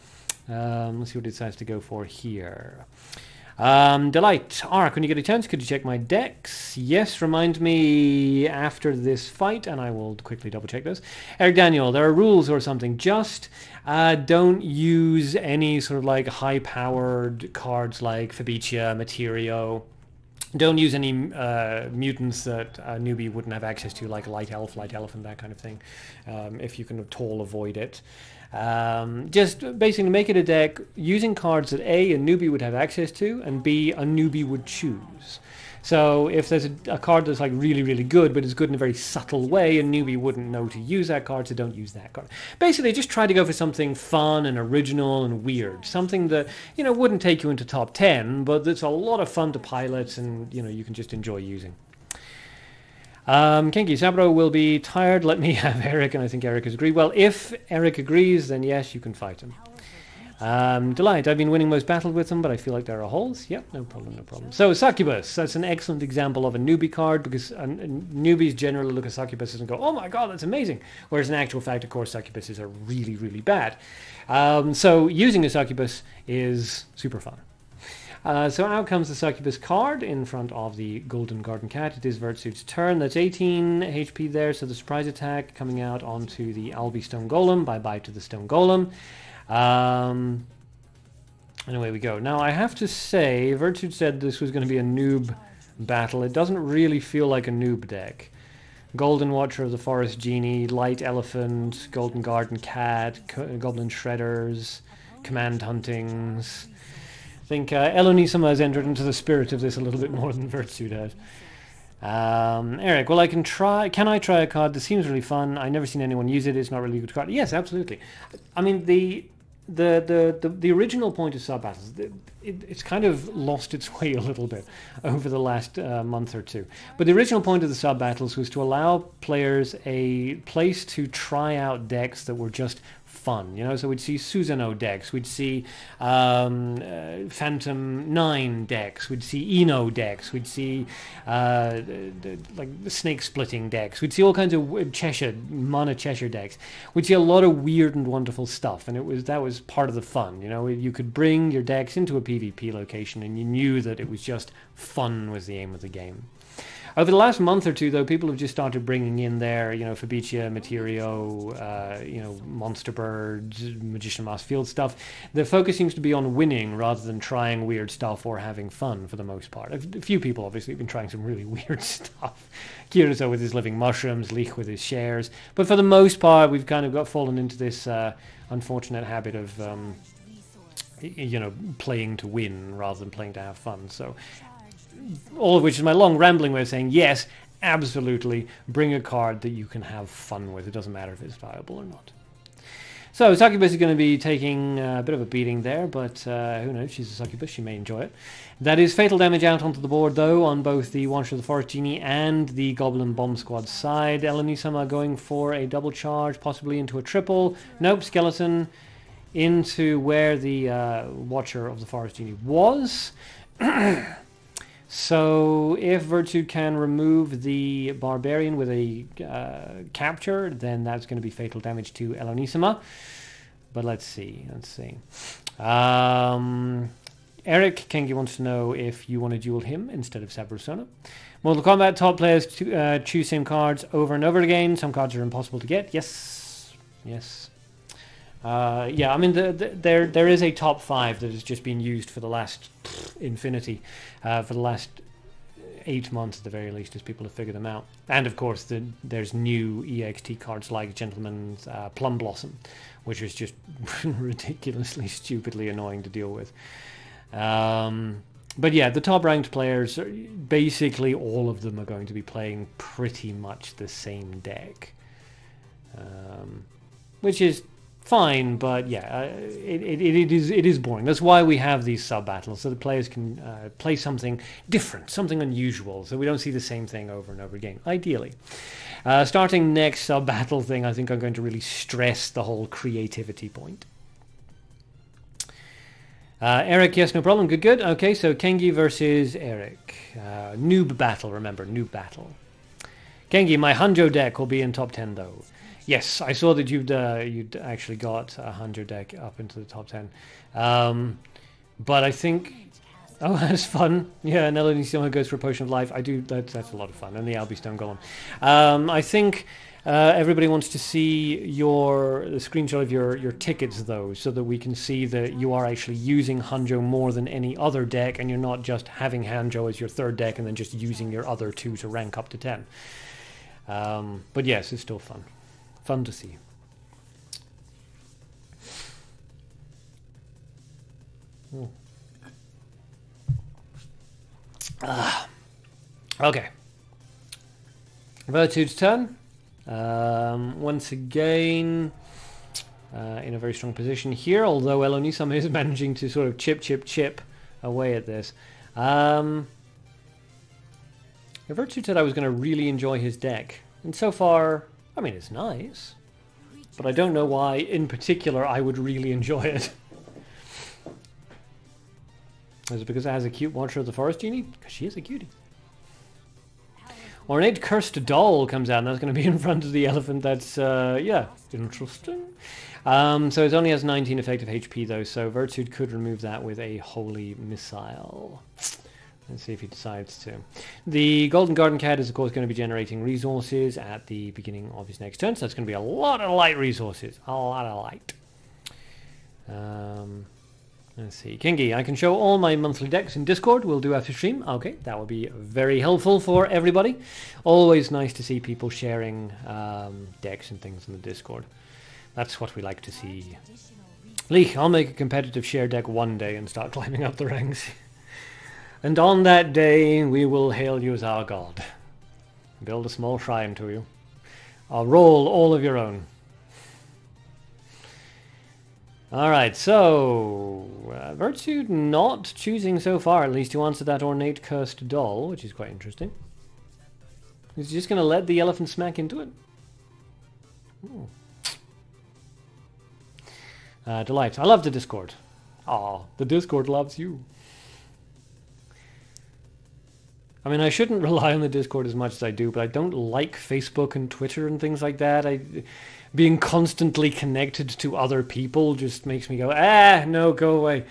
Let's see what it decides to go for here. Delight. Arc, when you get a chance, could you check my decks? Yes, remind me after this fight, and I will quickly double check those. Eric Daniel, there are rules or something. Just don't use any sort of like high-powered cards like Fabicia, Materio. Don't use any mutants that a newbie wouldn't have access to, like Light Elf, Light Elephant, that kind of thing, if you can at all avoid it. Just basically make it a deck using cards that A, a newbie would have access to, and B, a newbie would choose. So if there's a card that's like really, really good, but it's good in a very subtle way, a newbie wouldn't know to use that card, so don't use that card. Basically, just try to go for something fun and original and weird. Something that, wouldn't take you into top 10, but that's a lot of fun to pilot and, you can just enjoy using. Kenki Sabro will be tired. Let me have Eric, and I think Eric has agreed. Well, if Eric agrees, then yes, you can fight him. Delight, I've been winning most battles with them, but I feel like there are holes. Yep, no problem, no problem. So, Succubus, that's an excellent example of a newbie card, because newbies generally look at Succubuses and go, oh my god, that's amazing. Whereas in actual fact, of course, Succubuses are really, really bad. So, using a Succubus is super fun. So out comes the Succubus card in front of the Golden Garden Cat. It is Vertsuit's turn. That's 18 HP there, so the surprise attack coming out onto the Albi Stone Golem. Bye-bye to the Stone Golem. And away we go. Now, I have to say, Vertsuit said this was going to be a noob battle. It doesn't really feel like a noob deck. Golden Watcher of the Forest Genie, Light Elephant, Golden Garden Cat, Goblin Shredders, Command Huntings. I think Elonisama has entered into the spirit of this a little bit more than Vertsuit has. Eric, well, can I try a card? This seems really fun. I've never seen anyone use it. It's not really a good card. Yes, absolutely. I mean, the original point of sub battles, it's kind of lost its way a little bit over the last month or two. But the original point of the sub battles was to allow players a place to try out decks that were just fun, you know. So we'd see Susanoo decks, we'd see Phantom 9 decks, we'd see Eno decks, we'd see like snake splitting decks, we'd see all kinds of Mana Cheshire decks. We'd see a lot of weird and wonderful stuff, and that was part of the fun, you know. You could bring your decks into a PvP location and you knew that it was just fun was the aim of the game. Over the last month or two, though, people have just started bringing in their, you know, Fabricia, Materio, you know, Monster Birds, Magician Mask Field stuff. The focus seems to be on winning rather than trying weird stuff or having fun for the most part. A few people, obviously, have been trying some really weird stuff. Kiriso with his living mushrooms, Leech with his shares. But for the most part, we've kind of fallen into this unfortunate habit of, you know, playing to win rather than playing to have fun. So all of which is my long rambling way of saying, yes, absolutely, bring a card that you can have fun with. It doesn't matter if it's viable or not. So Succubus is going to be taking a bit of a beating there, but who knows, she's a Succubus, she may enjoy it. That is fatal damage out onto the board, though, on both the Watcher of the Forest Genie and the Goblin Bomb Squad side. Elonisama going for a double charge, possibly into a triple. Nope, Skeleton into where the Watcher of the Forest Genie was. So if Vertsuit can remove the Barbarian with a capture, then that's going to be fatal damage to Elonisama. But let's see. Eric Kengi wants to know if you want to duel him instead of Sabrosona. Mortal Kombat top players choose same cards over and over again. Some cards are impossible to get. Yes. Yeah, I mean, there is a top 5 that has just been used for the last infinity, for the last 8 months at the very least, as people have figured them out. And of course, there's new EXT cards like Gentleman's Plum Blossom, which is just ridiculously, stupidly annoying to deal with. But yeah, the top ranked players, basically all of them are going to be playing pretty much the same deck, which is fine, but yeah, it is boring. That's why we have these sub battles, so the players can play something different, something unusual, so we don't see the same thing over and over again, ideally. Starting next sub battle thing, I think I'm going to really stress the whole creativity point. Eric, yes, no problem, good. Okay, so Kengi versus Eric. Noob battle, remember, noob battle. Kengi, my Hanjo deck will be in top 10 though. Yes, I saw that you'd actually got a Hanjo deck up into the top 10. But I think... Oh, that's fun. Yeah, and Elonisama goes for a Potion of Life. I do, that's a lot of fun. And the Albi Stone Golem. I think everybody wants to see the screenshot of your tickets, though, so that we can see that you are actually using Hanjo more than any other deck, and you're not just having Hanjo as your third deck and then just using your other 2 to rank up to 10. But yes, it's still fun. Fun to see. Okay. Vertsuit's turn. Once again, in a very strong position here, although Elonisama is managing to sort of chip away at this. Virtue said I was going to really enjoy his deck. And so far, I mean, it's nice. But I don't know why, in particular, I would really enjoy it. Is it because it has a cute Watcher of the Forest genie? Because she is a cutie. Ornate Cursed Doll comes out, and that's going to be in front of the elephant. That's, yeah, interesting. So it only has 19 effective HP, though, so Virtue could remove that with a Holy Missile. Let's see if he decides to. The Golden Garden Cat is, of course, going to be generating resources at the beginning of his next turn, so that's going to be a lot of light resources. A lot of light. Let's see. Kingi, I can show all my monthly decks in Discord. We'll do after stream. Okay, that will be very helpful for everybody. Always nice to see people sharing decks and things in the Discord. That's what we like to see. Leek, I'll make a competitive share deck one day and start climbing up the ranks. And on that day, we will hail you as our god. Build a small shrine to you. I'll roll all of your own. Alright, so... Virtue not choosing so far, at least, to answer that Ornate Cursed Doll, which is quite interesting. He's just going to let the elephant smack into it. Ooh. Delight. I love the Discord. Aw, the Discord loves you. I mean, I shouldn't rely on the Discord as much as I do, but I don't like Facebook and Twitter and things like that. Being constantly connected to other people just makes me go, no, go away.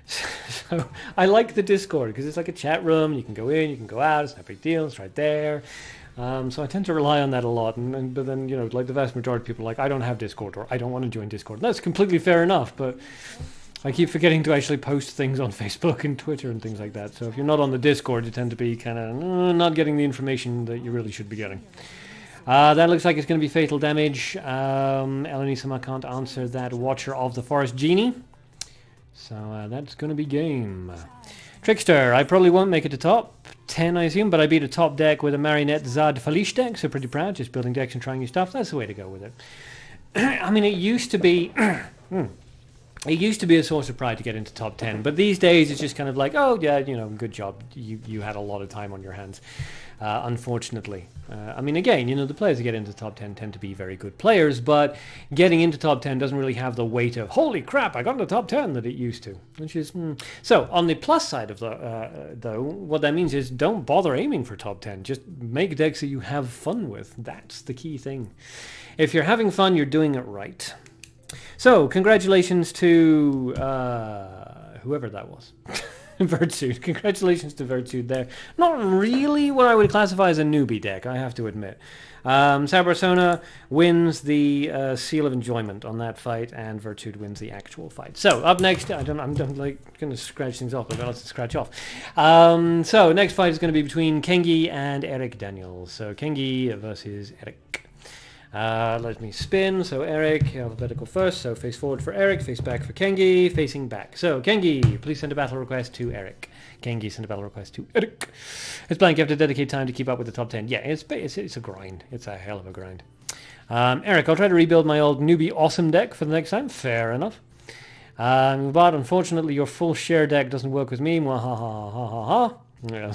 So I like the Discord because it's like a chat room. You can go in, you can go out. It's no big deal. It's right there. So I tend to rely on that a lot. But then, you know, like the vast majority of people are like, I don't have Discord or I don't want to join Discord. And that's completely fair enough, but I keep forgetting to actually post things on Facebook and Twitter and things like that. So if you're not on the Discord, you tend to be kind of not getting the information that you really should be getting. That looks like it's going to be fatal damage. Eleni-sama can't answer that Watcher of the Forest Genie. So that's going to be game. Trickster, I probably won't make it to top 10, I assume, but I beat a top deck with a Marionette Zad Falish deck, so pretty proud. Just building decks and trying new stuff. That's the way to go with it. I mean, it used to be... It used to be a source of pride to get into top 10, but these days it's just kind of like, oh yeah, you know, good job. You had a lot of time on your hands, unfortunately. I mean, again, you know, the players that get into top 10 tend to be very good players, but getting into top 10 doesn't really have the weight of, holy crap, I got into top 10 that it used to, which is... So, on the plus side of the, though, what that means is don't bother aiming for top 10. Just make decks that you have fun with. That's the key thing. If you're having fun, you're doing it right. So, congratulations to whoever that was. Virtue. Congratulations to Virtue there. Not really what I would classify as a newbie deck, I have to admit. Sabrosona wins the Seal of Enjoyment on that fight, and Virtue wins the actual fight. So, up next, I'm like going to scratch things off, but let's scratch off. So, next fight is going to be between Kengi and Eric Daniels. So, Kengi versus Eric. Let me spin. So Eric, alphabetical first. So face forward for Eric, face back for Kengi, facing back. So Kengi, please send a battle request to Eric. Kengi, send a battle request to Eric. It's blank. You have to dedicate time to keep up with the top 10. Yeah, it's a grind. It's a hell of a grind. Eric, I'll try to rebuild my old newbie awesome deck for the next time. Fair enough. But unfortunately, your full share deck doesn't work with me. Mwahahahaha. Yeah.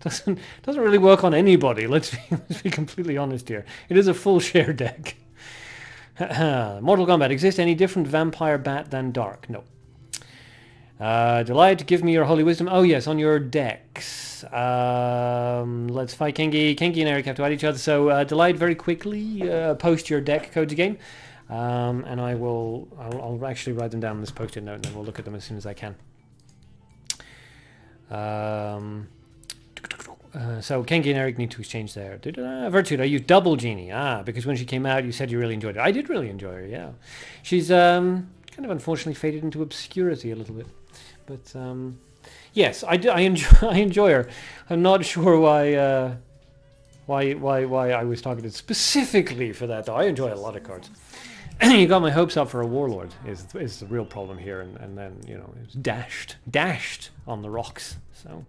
Doesn't really work on anybody. Let's be completely honest here. It is a full share deck. Mortal Kombat. Exists any different vampire bat than dark? No. Delight, give me your holy wisdom. Oh yes, on your decks. Let's fight Kengi. Kengi and Eric have to add each other. So Delight, very quickly post your deck codes again, and I'll actually write them down on this post-it note, and then we'll look at them as soon as I can. So Kengi and Eric need to exchange there. Virtue, I used double Genie. Because when she came out, you said you really enjoyed it. I did really enjoy her, yeah. She's kind of unfortunately faded into obscurity a little bit. But yes, I enjoy her. I'm not sure why I was targeted specifically for that, though. I enjoy a lot of cards. You got my hopes up for a Warlord is the real problem here, and then, you know, it's dashed on the rocks. So...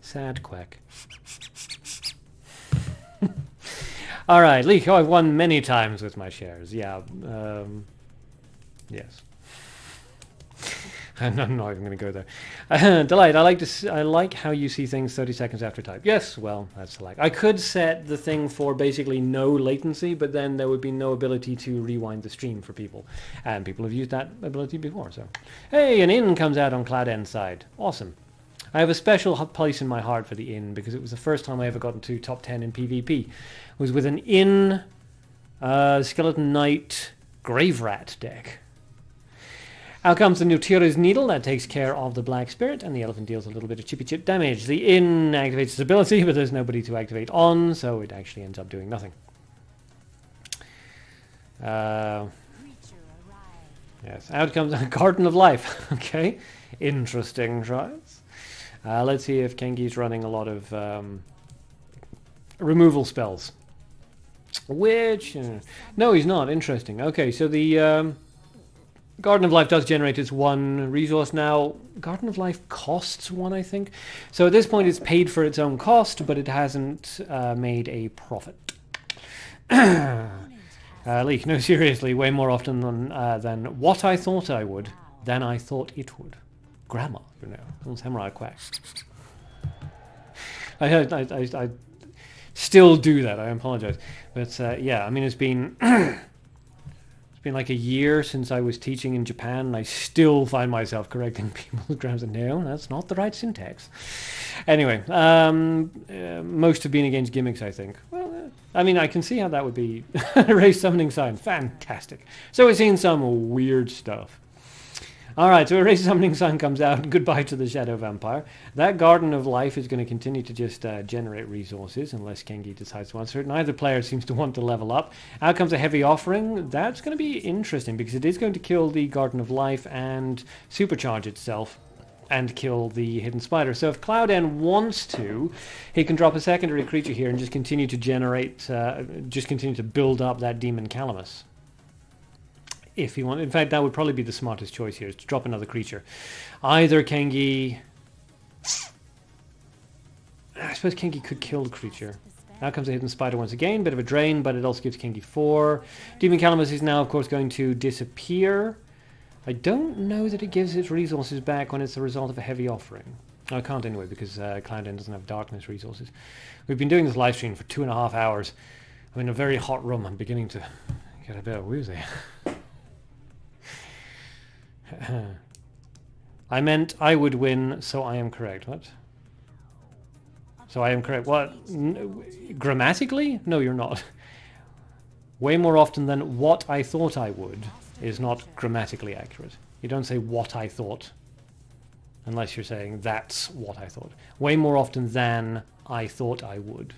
sad quack. All right, Leek. Oh, I've won many times with my shares. Yeah. Yes. I'm not even going to go there. Delight, I like how you see things 30 seconds after type. Yes, well, that's the like. I could set the thing for basically no latency, but then there would be no ability to rewind the stream for people. And people have used that ability before, so. Hey, an inn comes out on Cloud side. Awesome. I have a special place in my heart for the inn, because it was the first time I ever got into top 10 in PvP. It was with an inn, Skeleton Knight, Grave Rat deck. Out comes the Nutira's Needle, that takes care of the Black Spirit, and the Elephant deals a little bit of chippy chip damage. The Inn activates its ability, but there's nobody to activate on, so it actually ends up doing nothing. Yes, out comes a Garden of Life. Okay, interesting choice. Let's see if Kengi's running a lot of removal spells. Which... no, he's not. Interesting. Okay, so the... Garden of Life does generate its one resource now. Garden of Life costs one, I think. So at this point it's paid for its own cost, but it hasn't made a profit. Leak, no, seriously, way more often than what I thought I would, than I thought it would. Grammar, you know, on Samurai Quack. I still do that, I apologize. But yeah, I mean, it's been... It's been like a year since I was teaching in Japan, and I still find myself correcting people's grammars. No, that's not the right syntax. Anyway, most have been against gimmicks, I think. Well, I mean, I can see how that would be. Raise summoning sign. Fantastic. So we're seeing some weird stuff. Alright, so a raise summoning sign comes out. Goodbye to the Shadow Vampire. That Garden of Life is going to continue to just generate resources unless Kengi decides to answer it. Neither player seems to want to level up. Out comes a Heavy Offering. That's going to be interesting because it is going to kill the Garden of Life and supercharge itself and kill the Hidden Spider. So if Cloud wants to, he can drop a secondary creature here and just continue to generate, just continue to build up that Demon Calamus. If you want, in fact, that would probably be the smartest choice here, is to drop another creature. Either Kengi... I suppose Kengi could kill the creature. Now comes the Hidden Spider once again, bit of a drain, but it also gives Kengi 4. Demon Calamus is now, of course, going to disappear. I don't know that it gives its resources back when it's the result of a Heavy Offering. No, I can't anyway, because Cloud doesn't have darkness resources. We've been doing this live stream for 2.5 hours. I'm in a very hot room. I'm beginning to get a bit woozy. I meant I would win, so I am correct. What? So I am correct. What? Grammatically? No, you're not. Way more often than what I thought I would is not grammatically accurate. You don't say what I thought unless you're saying that's what I thought. Way more often than I thought I would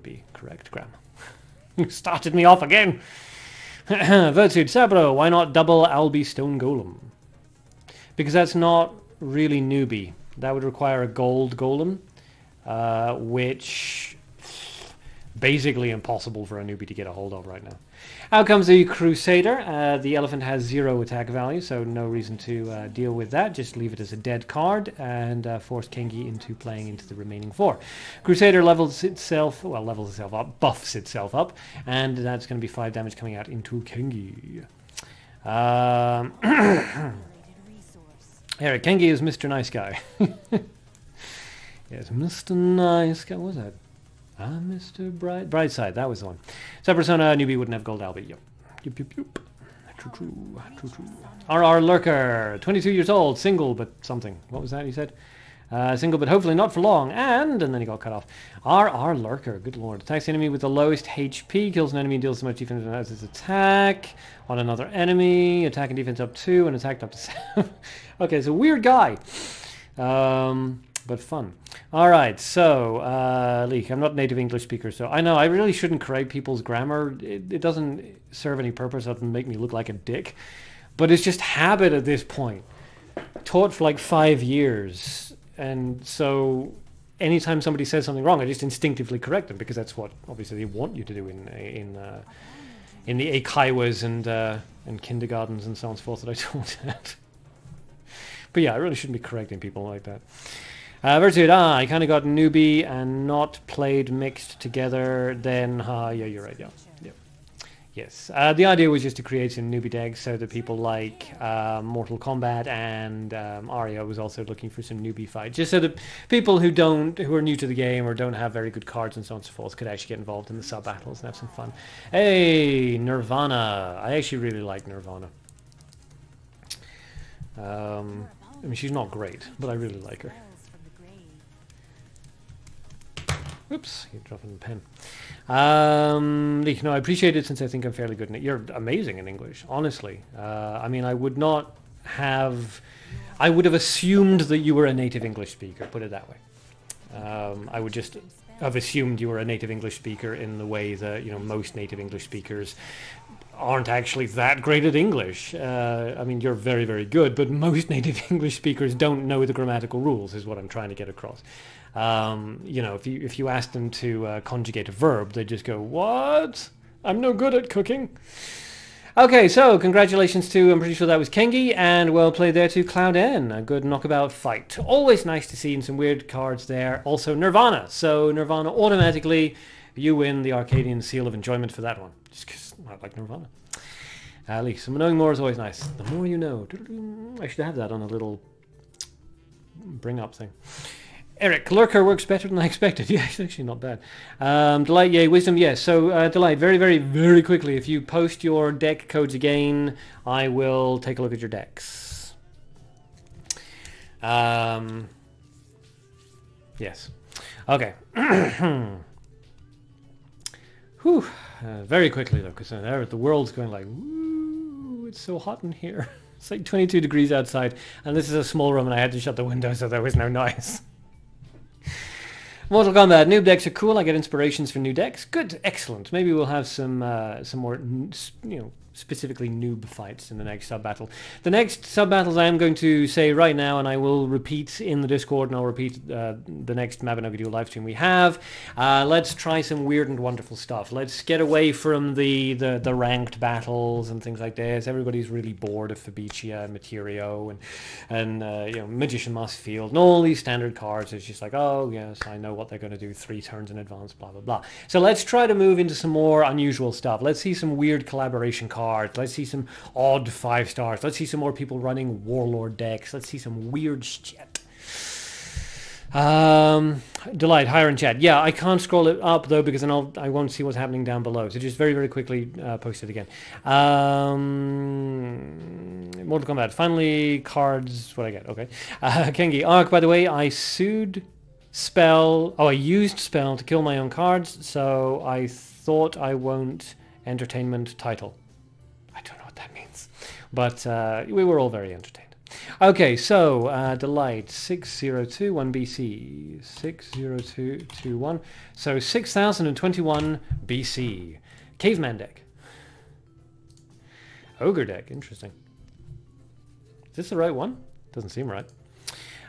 be correct grammar. You started me off again. Virtude Sabro, why not double Albi Stone Golem? Because that's not really newbie. That would require a gold golem, which basically impossible for a newbie to get a hold of right now. Out comes the Crusader. The elephant has 0 attack value, so no reason to deal with that. Just leave it as a dead card and force Kengi into playing into the remaining 4. Crusader levels itself up, buffs itself up, and that's going to be 5 damage coming out into Kengi. Eric, Kengi is Mr. Nice Guy. Yes, Mr. Nice Guy. What was that? Mr. Brightside, that was the one. Sub-Persona newbie wouldn't have gold Albi. Yep. Yup. True. RR Lurker, 22 years old, single but something. What was that he said? Single but hopefully not for long. And then he got cut off. RR Lurker, good lord. Attacks the enemy with the lowest HP, kills an enemy and deals so much defense as its attack. On another enemy, attack and defense up 2 and attack up to 7. Okay, it's a weird guy. But fun. Alright, so, Leek, I'm not a native English speaker, so I know I really shouldn't correct people's grammar. It doesn't serve any purpose other than make me look like a dick. But it's just habit at this point. Taught for like 5 years, and so anytime somebody says something wrong, I just instinctively correct them, because that's what, obviously, they want you to do in the eikaiwas and kindergartens and so on and so forth that I taught at. But yeah, I really shouldn't be correcting people like that. Virtude, I kind of got newbie and not played mixed together, then, yeah, you're right, yeah. Yes, the idea was just to create some newbie decks so that people like Mortal Kombat and Arya was also looking for some newbie fights, just so that people who are new to the game or don't have very good cards and so on and so forth could actually get involved in the sub battles and have some fun. Hey, Nirvana! I actually really like Nirvana. I mean, she's not great, but I really like her. Oops, you're dropping the pen. Leek, no, I appreciate it since I think I'm fairly good in it. You're amazing in English, honestly. I mean, I would have assumed that you were a native English speaker, put it that way. I would just have assumed you were a native English speaker in the way that, you know, most native English speakers aren't actually that great at English. I mean, you're very, very good, but most native English speakers don't know the grammatical rules, is what I'm trying to get across. You know, if you ask them to conjugate a verb, they just go, "What? I'm no good at cooking." Okay, so congratulations to, I'm pretty sure that was Kengi, and well played there to Cloud N. A good knockabout fight. Always nice to see some weird cards there. Also Nirvana. So Nirvana automatically, you win the Arcadian Seal of Enjoyment for that one. Just because I like Nirvana. At least, knowing more is always nice. The more you know. I should have that on a little bring up thing. Eric, Lurker works better than I expected. Yeah, it's actually not bad. Delight, yay, Wisdom, yes. So, Delight, very, very, very quickly, if you post your deck codes again, I will take a look at your decks. Yes. Okay. Whew. Very quickly, though, because the world's going like, woo, it's so hot in here. It's like 22 degrees outside, and this is a small room, and I had to shut the window so there was no noise. Mortal Kombat, noob decks are cool. I get inspirations for new decks. Good, excellent. Maybe we'll have some more, you know, specifically noob fights in the next sub-battle. The next sub-battles I am going to say right now, and I will repeat in the Discord, and I'll repeat the next Mabinogi Duel live stream we have. Let's try some weird and wonderful stuff. Let's get away from the ranked battles and things like this. Everybody's really bored of Fabicia and Materio and you know, Magician Mask Field and all these standard cards. It's just like, oh yes, I know what they're going to do 3 turns in advance, blah blah blah. So let's try to move into some more unusual stuff. Let's see some weird collaboration cards. Let's see some odd 5 stars. Let's see some more people running Warlord decks. Let's see some weird shit. Delight, higher in chat. Yeah, I can't scroll it up though because then I won't see what's happening down below. So just very, very quickly post it again. Mortal Kombat. Finally, cards. What I get? Okay. Kengi. Arc, by the way, I used spell to kill my own cards, so I thought I won't entertainment title. I don't know what that means, but we were all very entertained. Okay, so Delight 6021 BC 60221, so 6021 BC. Caveman deck, Ogre deck. Interesting. Is this the right one? Doesn't seem right.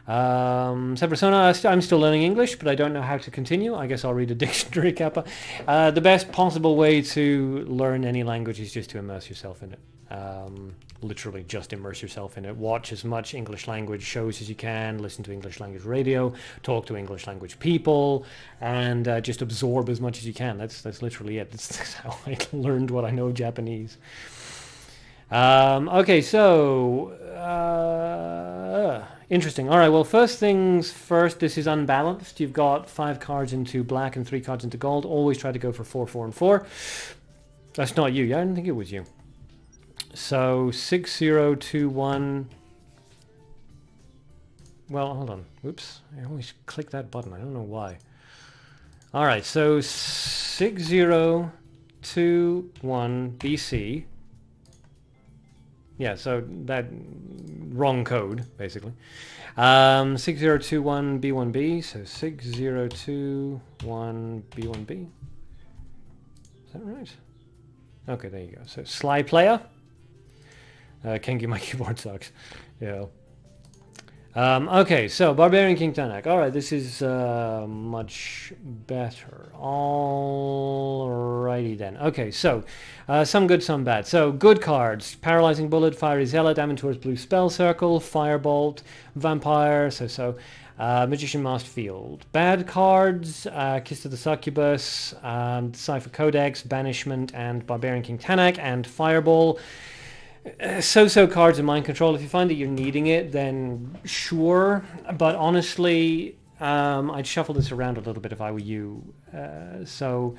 Persona, I'm still learning English, but I don't know how to continue. I guess I'll read a dictionary, Kappa. The best possible way to learn any language is just to immerse yourself in it. Literally just immerse yourself in it. Watch as much English language shows as you can, listen to English language radio, talk to English language people, and just absorb as much as you can. That's literally it. That's how I learned what I know of Japanese. Okay, so interesting. All right, well, first things first, this is unbalanced. You've got 5 cards into black and 3 cards into gold. Always try to go for 4, 4, and 4. That's not you. Yeah, I didn't think it was you. So 6021. Well, hold on. Oops. I always click that button. I don't know why. All right, so 6021 BC. Yeah, so that wrong code, basically. 6021 B1B, so 6021 B1B. Is that right? Okay, there you go. So Sly Player. Kengi, my keyboard sucks. Yeah. Okay, so Barbarian King Tanak. Alright, this is much better. Alrighty then. Okay, so some good, some bad. So good cards: Paralyzing Bullet, Fiery Zealot, Aventur's Blue Spell Circle, Firebolt, Vampire. So Magician Masked Field. Bad cards, Kiss of the Succubus, Decipher Codex, Banishment, and Barbarian King Tanak, and Fireball. So-so cards in Mind Control. If you find that you're needing it, then sure. But honestly, I'd shuffle this around a little bit if I were you. So...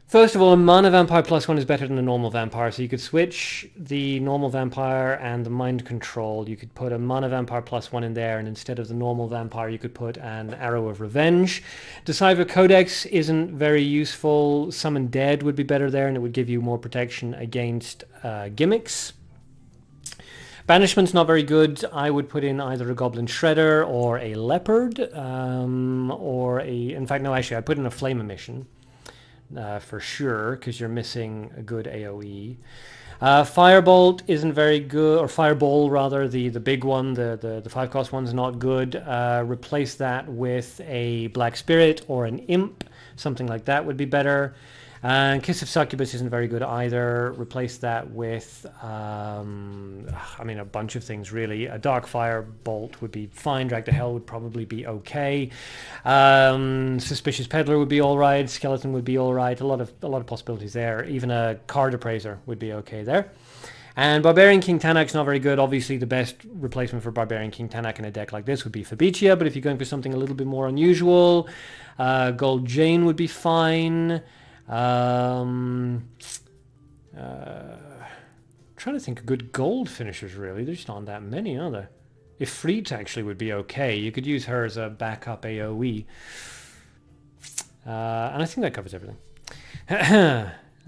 First of all, a Mana Vampire +1 is better than a normal Vampire, so you could switch the normal Vampire and the Mind Control. You could put a Mana Vampire +1 in there, and instead of the normal Vampire, you could put an Arrow of Revenge. Decipher Codex isn't very useful. Summon Dead would be better there, and it would give you more protection against gimmicks. Banishment's not very good. I would put in either a Goblin Shredder or a Leopard, or a... In fact, no, actually, I'd put in a Flame Emission. For sure, because you're missing a good AoE. Firebolt isn't very good, or Fireball rather, the big one, the 5-cost one's not good. Replace that with a Black Spirit or an Imp, something like that would be better. And Kiss of Succubus isn't very good either. Replace that with, I mean, a bunch of things really. A Dark Firebolt would be fine. Drag to Hell would probably be okay. Suspicious Peddler would be all right. Skeleton would be all right. A lot of possibilities there. Even a Card Appraiser would be okay there. And Barbarian King Tanak's not very good. Obviously, the best replacement for Barbarian King Tanak in a deck like this would be Fabicia. But if you're going for something a little bit more unusual, Gold Jane would be fine. Trying to think of good gold finishers, really. There's not that many, are there? Ifrit actually would be okay. You could use her as a backup AoE. And I think that covers everything.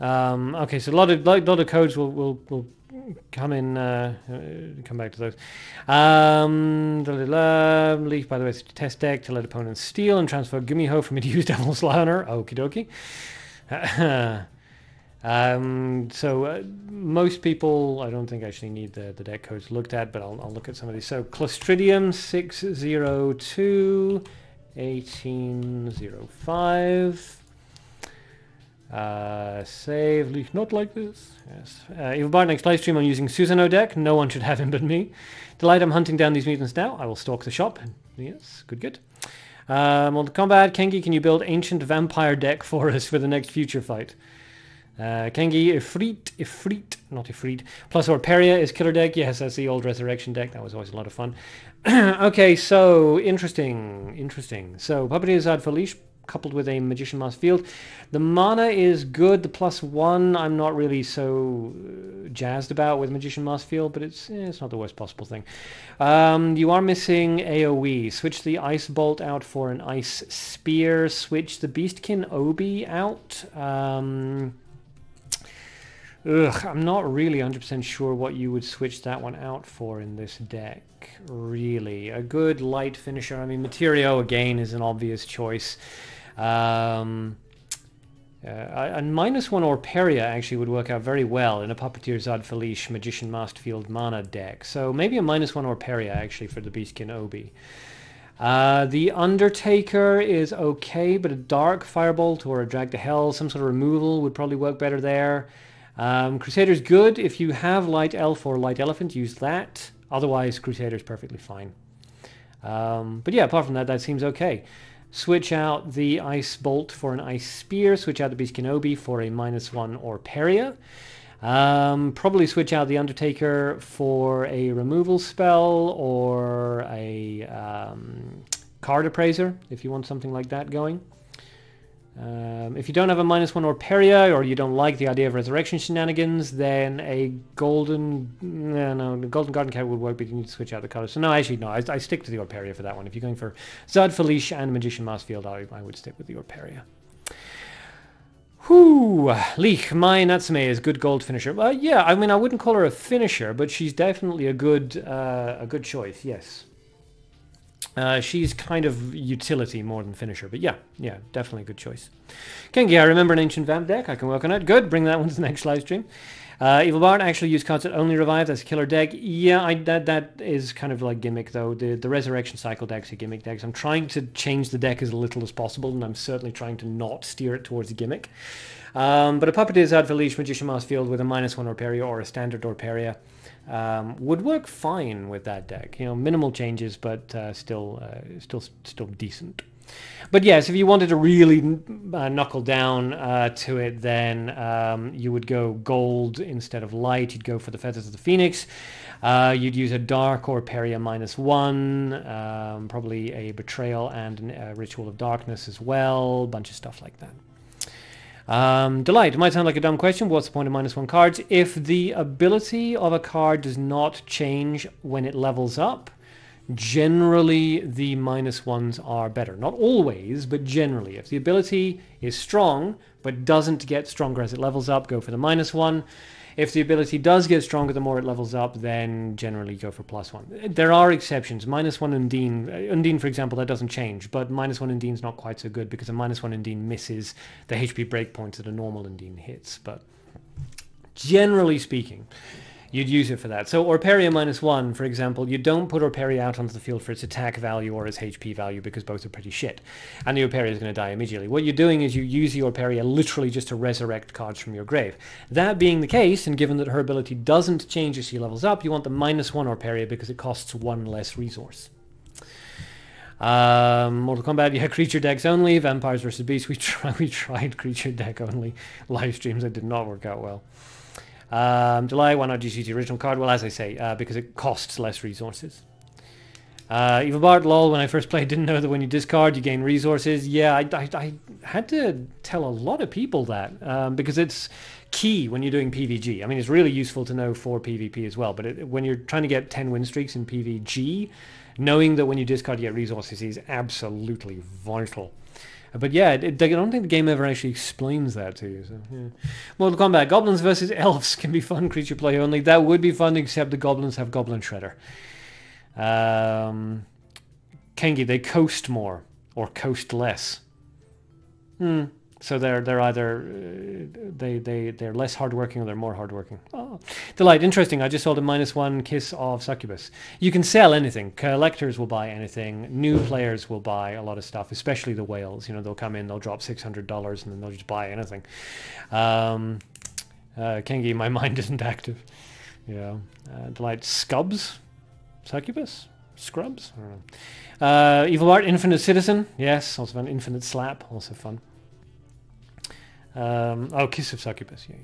Okay, so a lot of codes will come in, come back to those. Leaf, by the way, is a test deck to let opponents steal and transfer Gumiho from a used Devil's Liner. Okie dokie. Most people, I don't think actually need the deck codes looked at, but I'll look at some of these. So Clostridium 602 1805. Save leak not like this. Yes. Evil Bard next live stream I'm using Susano deck. No one should have him but me. Delight, I'm hunting down these mutants now. I will stalk the shop. Yes, good. On the combat, Kengi, can you build ancient vampire deck for us for the next future fight? Kengi, Ifrit, not Ifrit. Plus Orperia is killer deck. Yes, that's the old Resurrection deck. That was always a lot of fun. Okay, so interesting. So Puppeteer Zad Felish coupled with a Magician Masked Field. The mana is good. The +1 I'm not really so jazzed about with Magician Masked Field, but it's not the worst possible thing. You are missing AoE. Switch the Ice Bolt out for an Ice Spear. Switch the Beastkin Obi out. I'm not really 100% sure what you would switch that one out for in this deck, really. A good light finisher. I mean, Materio, again, is an obvious choice. A -1 Orperia actually would work out very well in a Puppeteer Zad Felish Magician Masked Field mana deck. So maybe a -1 Orperia actually for the Beastkin Obi. The Undertaker is okay, but a Dark Firebolt or a Drag to Hell, some sort of removal would probably work better there. Crusader's good. If you have Light Elf or Light Elephant, use that. Otherwise, Crusader's perfectly fine. But yeah, apart from that, that seems okay. Switch out the Ice Bolt for an Ice Spear. Switch out the Beastkin Obi for a -1 Orperia. Probably switch out the Undertaker for a removal spell or a Card Appraiser if you want something like that going. If you don't have a -1 Orperia, or you don't like the idea of Resurrection shenanigans, then a Golden Garden Cat would work, but you need to switch out the colors. So no, actually no, I stick to the Orperia for that one. If you're going for Zad Felish and Magician Masked Field, I would stick with the Orperia. Whew, Leek, my Natsume is good gold finisher. Well, yeah, I mean, I wouldn't call her a finisher, but she's definitely a good choice, yes. She's kind of utility more than finisher, but yeah, definitely a good choice. Kengi, I remember an ancient vamp deck. I can work on it. Good, bring that one to the next live stream. Evil Bard actually use cards that only revive. That's a killer deck. Yeah, that is kind of like gimmick though. The Resurrection Cycle decks are gimmick decks. I'm trying to change the deck as little as possible, and I'm certainly trying to not steer it towards a gimmick. But a Puppeteer Zad Felish Magician Masked Field with a -1 Orperia or a standard Orperia. would work fine with that deck. You know, minimal changes, but still decent. But yes, if you wanted to really knuckle down to it, then you would go gold instead of light. You'd go for the Feathers of the Phoenix. You'd use a Dark or Peria -1, probably a Betrayal and a Ritual of Darkness as well. A bunch of stuff like that. Delight, it might sound like a dumb question. What's the point of -1 cards? If the ability of a card does not change when it levels up, generally the -1s are better. Not always, but generally. If the ability is strong but doesn't get stronger as it levels up, go for the -1. If the ability does get stronger the more it levels up, then generally go for +1. There are exceptions. -1 Undine, Undine for example, that doesn't change, but -1 Undine's not quite so good because a -1 Undine misses the HP breakpoints that a normal Undine hits. But generally speaking, you'd use it for that. So Orperia -1, for example, you don't put Orperia out onto the field for its attack value or its HP value because both are pretty shit. And the Orperia is going to die immediately. What you're doing is you use the Orperia literally just to resurrect cards from your grave. That being the case, and given that her ability doesn't change as she levels up, you want the -1 Orperia because it costs 1 less resource. Mortal Kombat, yeah, creature decks only. Vampires versus Beasts, we tried creature deck only live streams. That did not work out well. July, why not just use the original card? Well, as I say, because it costs less resources. Evil Bart, lol, when I first played, didn't know that when you discard, you gain resources. Yeah, I had to tell a lot of people that, because it's key when you're doing PvG. I mean, it's really useful to know for PvP as well, but when you're trying to get 10 win streaks in PvG, knowing that when you discard, you get resources is absolutely vital. But yeah, I don't think the game ever actually explains that to you. So, yeah. Mortal Kombat, goblins versus elves can be fun, creature play only. That would be fun, except the goblins have Goblin Shredder. Kengi, they coast more or coast less. So they're either they're less hardworking or they're more hardworking. Oh, Delight, interesting. I just sold a -1 Kiss of Succubus. You can sell anything. Collectors will buy anything. New players will buy a lot of stuff, especially the whales. You know, they'll come in, they'll drop $600, and then they'll just buy anything. Kengi, my mind isn't active. Yeah. Delight, Scubs, Succubus, Scrubs. I don't know. Evil Art, Infinite Citizen. Yes, also fun. Infinite Slap, also fun. Oh, Kiss of Succubus, yeah.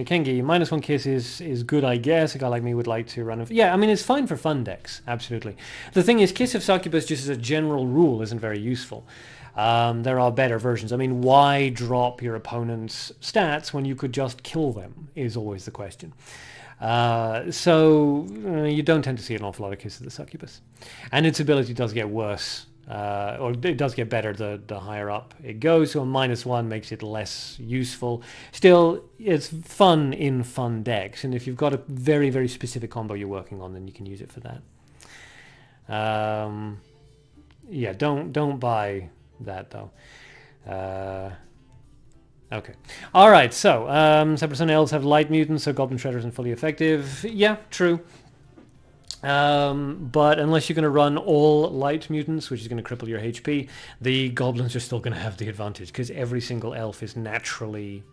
Kengi, -1 Kiss is good, I guess. A guy like me would like to run it. Yeah, I mean, it's fine for fun decks, absolutely. The thing is, Kiss of Succubus, just as a general rule, isn't very useful. There are better versions. I mean, why drop your opponent's stats when you could just kill them, is always the question. So you don't tend to see an awful lot of Kiss of the Succubus. And its ability does get worse, or it does get better the higher up it goes, so a -1 makes it less useful. Still, it's fun in fun decks, and if you've got a very, very specific combo you're working on, then you can use it for that. Yeah, don't buy that, though. Okay. Alright, so, Separate Sun Elves have light mutants, so Goblin Shredder isn't fully effective. Yeah, true. But unless you're going to run all light mutants, which is going to cripple your HP, the Goblins are still going to have the advantage, because every single elf is naturally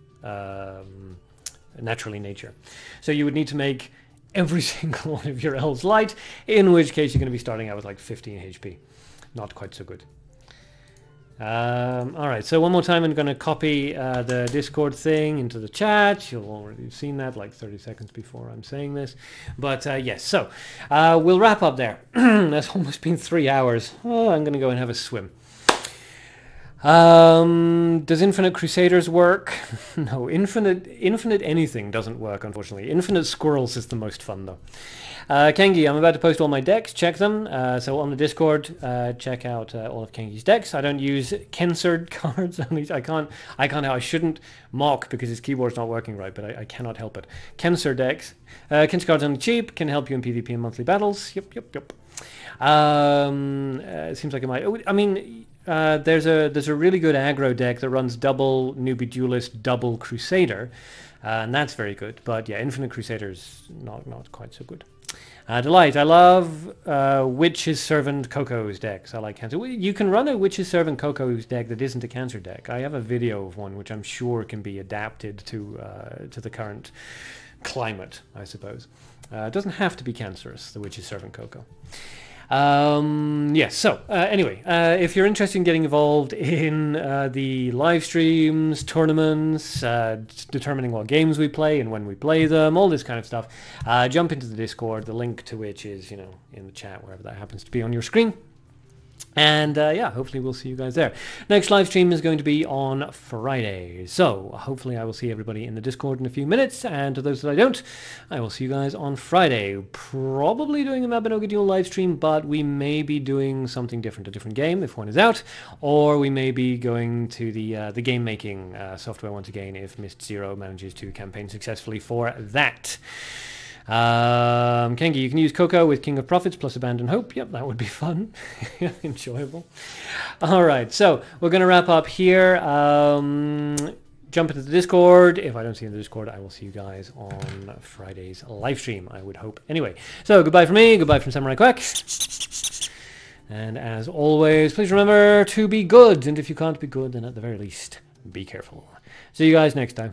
nature. So you would need to make every single one of your elves light, in which case you're going to be starting out with like 15 HP. Not quite so good. Alright, so one more time I'm going to copy the Discord thing into the chat. You'll already have seen that like 30 seconds before I'm saying this. But yes, so we'll wrap up there. That's almost been 3 hours. Oh, I'm going to go and have a swim. Does Infinite Crusaders work? No, Infinite anything doesn't work, unfortunately. Infinite Squirrels is the most fun, though. Kengi, I'm about to post all my decks. Check them. So on the Discord, check out all of Kengi's decks. I don't use Kensard cards. I shouldn't mock because his keyboard's not working right, but I cannot help it. Kensard decks. Kensard cards only cheap. Can help you in PvP and monthly battles. Yep. It seems like it might. I mean, there's a really good aggro deck that runs double Newbie Duelist, double Crusader, and that's very good. But yeah, Infinite Crusader's not quite so good. Delight, I love Witch's Servant Coco's decks. I like Cancer. You can run a Witch's Servant Coco's deck that isn't a Cancer deck. I have a video of one which I'm sure can be adapted to the current climate, I suppose. It doesn't have to be cancerous, the Witch's Servant Coco. Yes, so anyway, if you're interested in getting involved in the live streams, tournaments, determining what games we play and when we play them, all this kind of stuff, jump into the Discord, the link to which is, you know, in the chat, wherever that happens to be on your screen. And yeah, hopefully we'll see you guys there. Next live stream is going to be on Friday. So hopefully I will see everybody in the Discord in a few minutes. And to those that I don't, I will see you guys on Friday. Probably doing a Mabinogi Duel live stream, but we may be doing something different, a different game if one is out. Or we may be going to the game making software once again if Mist Zero manages to campaign successfully for that. Kengi, you can use Coco with King of Profits plus Abandon Hope. Yep, that would be fun. Enjoyable. All right, so we're going to wrap up here. Jump into the Discord. If I don't see you in the Discord, I will see you guys on Friday's live stream, I would hope. Anyway, so goodbye from me. Goodbye from Samurai Quack. And as always, please remember to be good. And if you can't be good, then at the very least, be careful. See you guys next time.